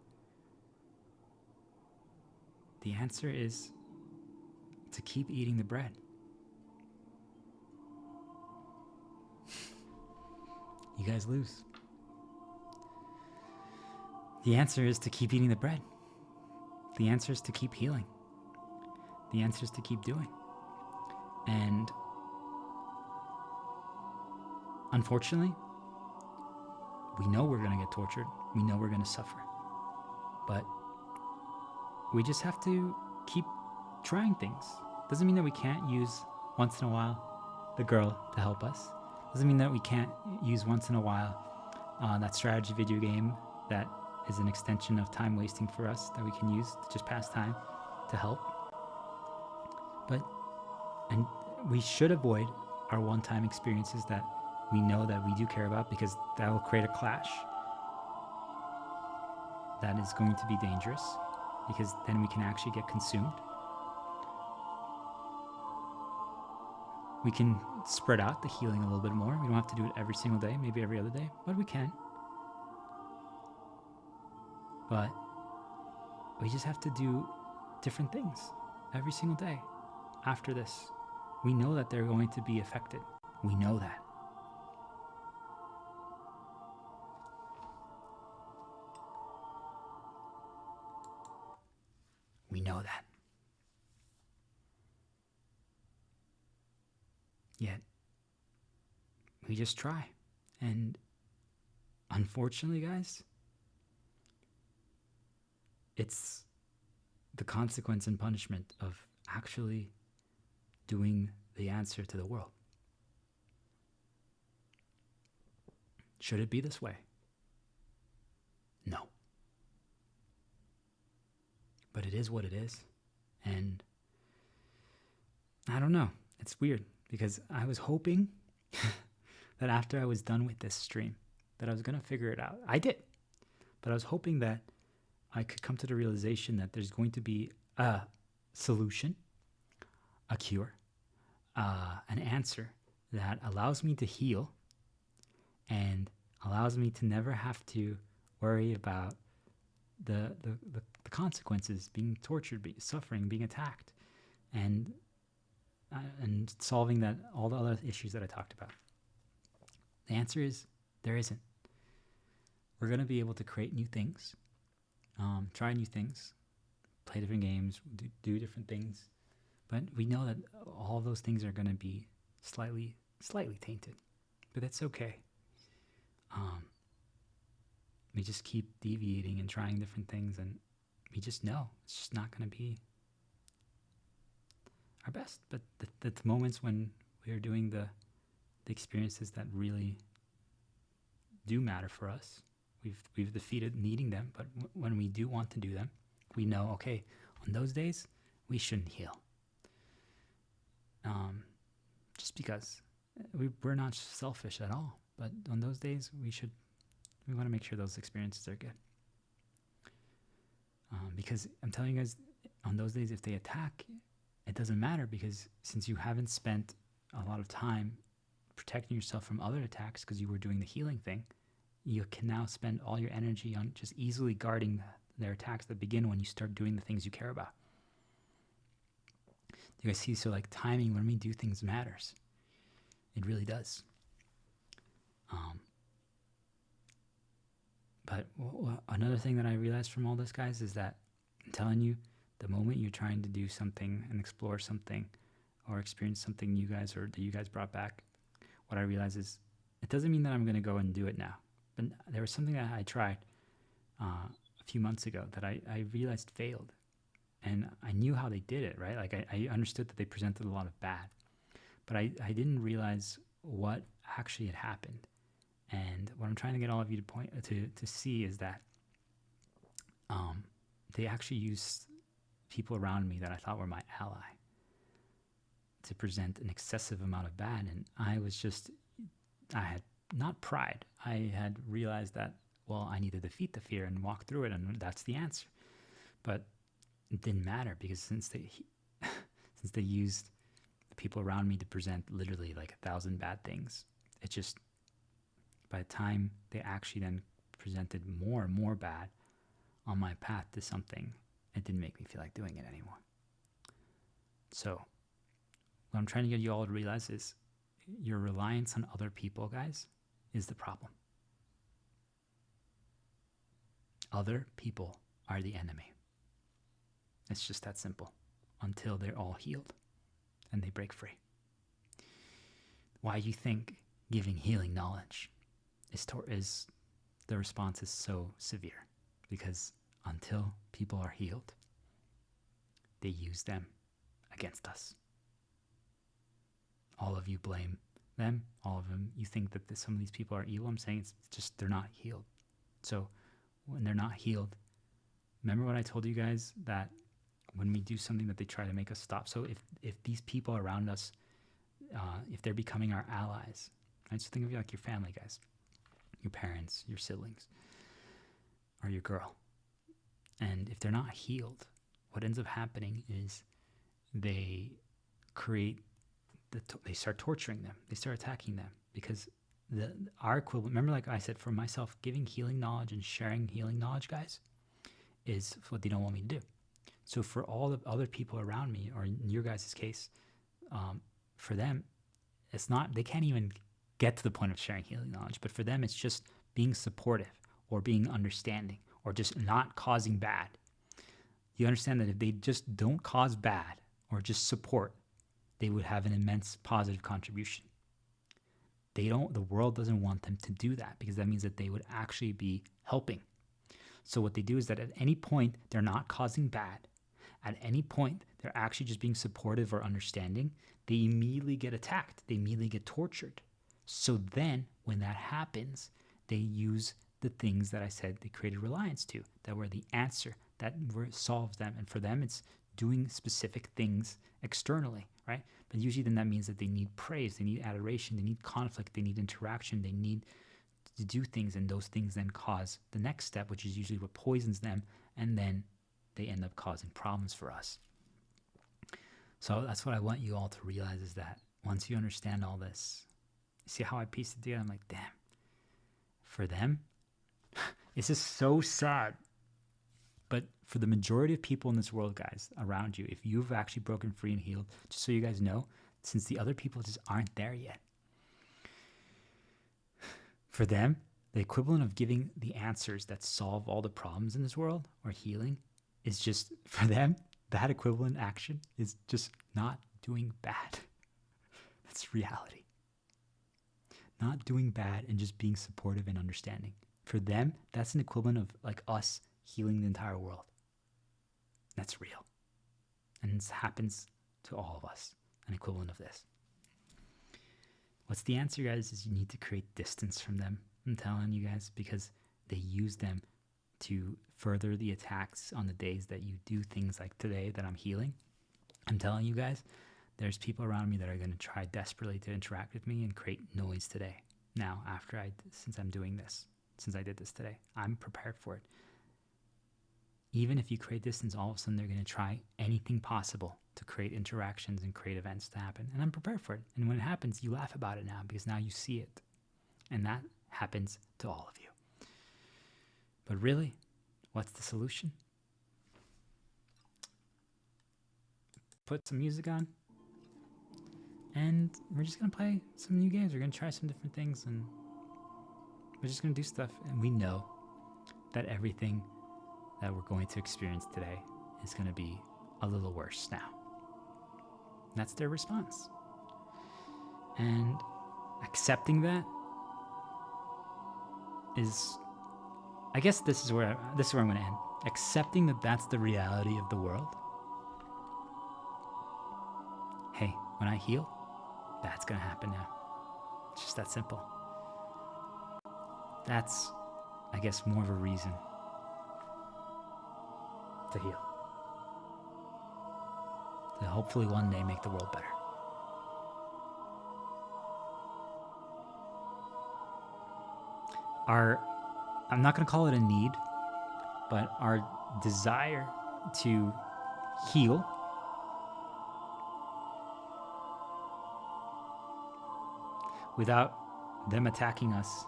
the answer is to keep eating the bread. You guys lose. The answer is to keep eating the bread. The answer is to keep healing. The answer is to keep doing. And unfortunately, we know we're going to get tortured. We know we're going to suffer. But we just have to keep trying things. Doesn't mean that we can't use once in a while the girl to help us. Doesn't mean that we can't use once in a while that strategy video game that is an extension of time wasting for us that we can use to just pass time to help. And we should avoid our one-time experiences that we know that we do care about, because that will create a clash that is going to be dangerous, because then we can actually get consumed. We can spread out the healing a little bit more. We don't have to do it every single day, maybe every other day, but we can. But we just have to do different things every single day after this. We know that they're going to be affected. We know that. We know that. Yet, we just try. And unfortunately, guys, it's the consequence and punishment of actually doing the answer to the world. Should it be this way? No. But it is what it is. And I don't know. It's weird because I was hoping that after I was done with this stream, that I was going to figure it out. I did. But I was hoping that I could come to the realization that there's going to be a solution, a cure, an answer that allows me to heal and allows me to never have to worry about the consequences, being tortured, suffering, being attacked, and solving all the other issues that I talked about. The answer is there isn't. We're going to be able to create new things, try new things, play different games, do different things, but we know that all of those things are going to be slightly tainted, but that's okay. We just keep deviating and trying different things, and we just know it's just not going to be our best. But the moments when we are doing the experiences that really do matter for us, we've defeated needing them. But when we do want to do them, we know, okay, on those days we shouldn't heal. Just because we're not selfish at all, but on those days we want to make sure those experiences are good. Because I'm telling you guys, on those days, if they attack, it doesn't matter, because since you haven't spent a lot of time protecting yourself from other attacks because you were doing the healing thing, you can now spend all your energy on just easily guarding their attacks that begin when you start doing the things you care about. Do you guys see? So like timing, when we do things, matters. It really does. But another thing that I realized from all this, guys, is that I'm telling you, the moment you're trying to do something and explore something or experience something you guys brought back, what I realize is it doesn't mean that I'm going to go and do it now. But there was something that I tried a few months ago that I realized failed. And I knew how they did it, right? Like I understood that they presented a lot of bad, but I didn't realize what actually had happened. And what I'm trying to get all of you to point to see is that they actually used people around me that I thought were my ally to present an excessive amount of bad. And I had not pride. I had realized that, well, I need to defeat the fear and walk through it, and that's the answer. But it didn't matter, because since they used the people around me to present literally like 1,000 bad things, it just, by the time they actually then presented more and more bad on my path to something, it didn't make me feel like doing it anymore. So what I'm trying to get you all to realize is your reliance on other people, guys, is the problem. Other people are the enemy. It's just that simple, until they're all healed and they break free. Why do you think giving healing knowledge is the response is so severe? Because until people are healed, they use them against us. All of you blame them, all of them. You think that some of these people are evil. I'm saying it's just they're not healed. So when they're not healed, remember what I told you guys, that when we do something that they try to make us stop. So if these people around us, if they're becoming our allies, right? So think of you like your family, guys, your parents, your siblings, or your girl. And if they're not healed, what ends up happening is they start torturing them. They start attacking them, because our equivalent, remember, like I said, for myself, giving healing knowledge and sharing healing knowledge, guys, is what they don't want me to do. So for all the other people around me, or in your guys' case, for them, it's not, they can't even get to the point of sharing healing knowledge, but for them, it's just being supportive or being understanding or just not causing bad. You understand that if they just don't cause bad or just support, they would have an immense positive contribution. The world doesn't want them to do that, because that means that they would actually be helping. So what they do is that at any point, they're not causing bad. At any point, they're actually just being supportive or understanding. They immediately get attacked. They immediately get tortured. So then when that happens, they use the things that I said they created reliance to, that were the answer, that solves them. And for them, it's doing specific things externally, right? But usually then that means that they need praise, they need adoration, they need conflict, they need interaction, they need to do things, and those things then cause the next step, which is usually what poisons them, and then they end up causing problems for us. So that's what I want you all to realize, is that once you understand all this, you see how I pieced it together? I'm like, damn, for them, it's just so sad. But for the majority of people in this world, guys, around you, if you've actually broken free and healed, just so you guys know, since the other people just aren't there yet, for them, the equivalent of giving the answers that solve all the problems in this world, or healing, is just, for them, that equivalent action is just not doing bad. That's reality. Not doing bad and just being supportive and understanding. For them, that's an equivalent of like us healing the entire world. That's real. And this happens to all of us, an equivalent of this. What's the answer, guys, is you need to create distance from them. I'm telling you guys, because they use them to further the attacks on the days that you do things like today that I'm healing. I'm telling you guys, there's people around me that are going to try desperately to interact with me and create noise today. Now, since I'm doing this, since I did this today, I'm prepared for it. Even if you create distance, all of a sudden they're going to try anything possible to create interactions and create events to happen. And I'm prepared for it. And when it happens, you laugh about it now, because now you see it. And that happens to all of you. But really, what's the solution? Put some music on, and we're just going to play some new games. We're going to try some different things, and we're just going to do stuff. And we know that everything that we're going to experience today is going to be a little worse now. And that's their response. And accepting that is, I guess this is where I'm going to end. Accepting that that's the reality of the world. Hey, when I heal, that's going to happen now. It's just that simple. That's, I guess, more of a reason to heal. To hopefully one day make the world better. I'm not going to call it a need, but our desire to heal without them attacking us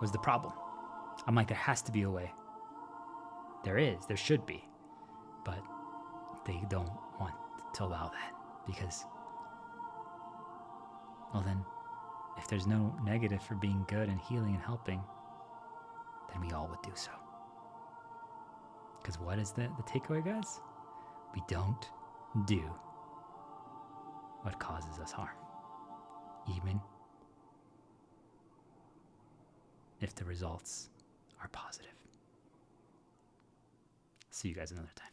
was the problem. I'm like, there has to be a way. There should be, but they don't want to allow that because, well then, if there's no negative for being good and healing and helping, then we all would do so. Because what is the takeaway, guys? We don't do what causes us harm, even if the results are positive. See you guys another time.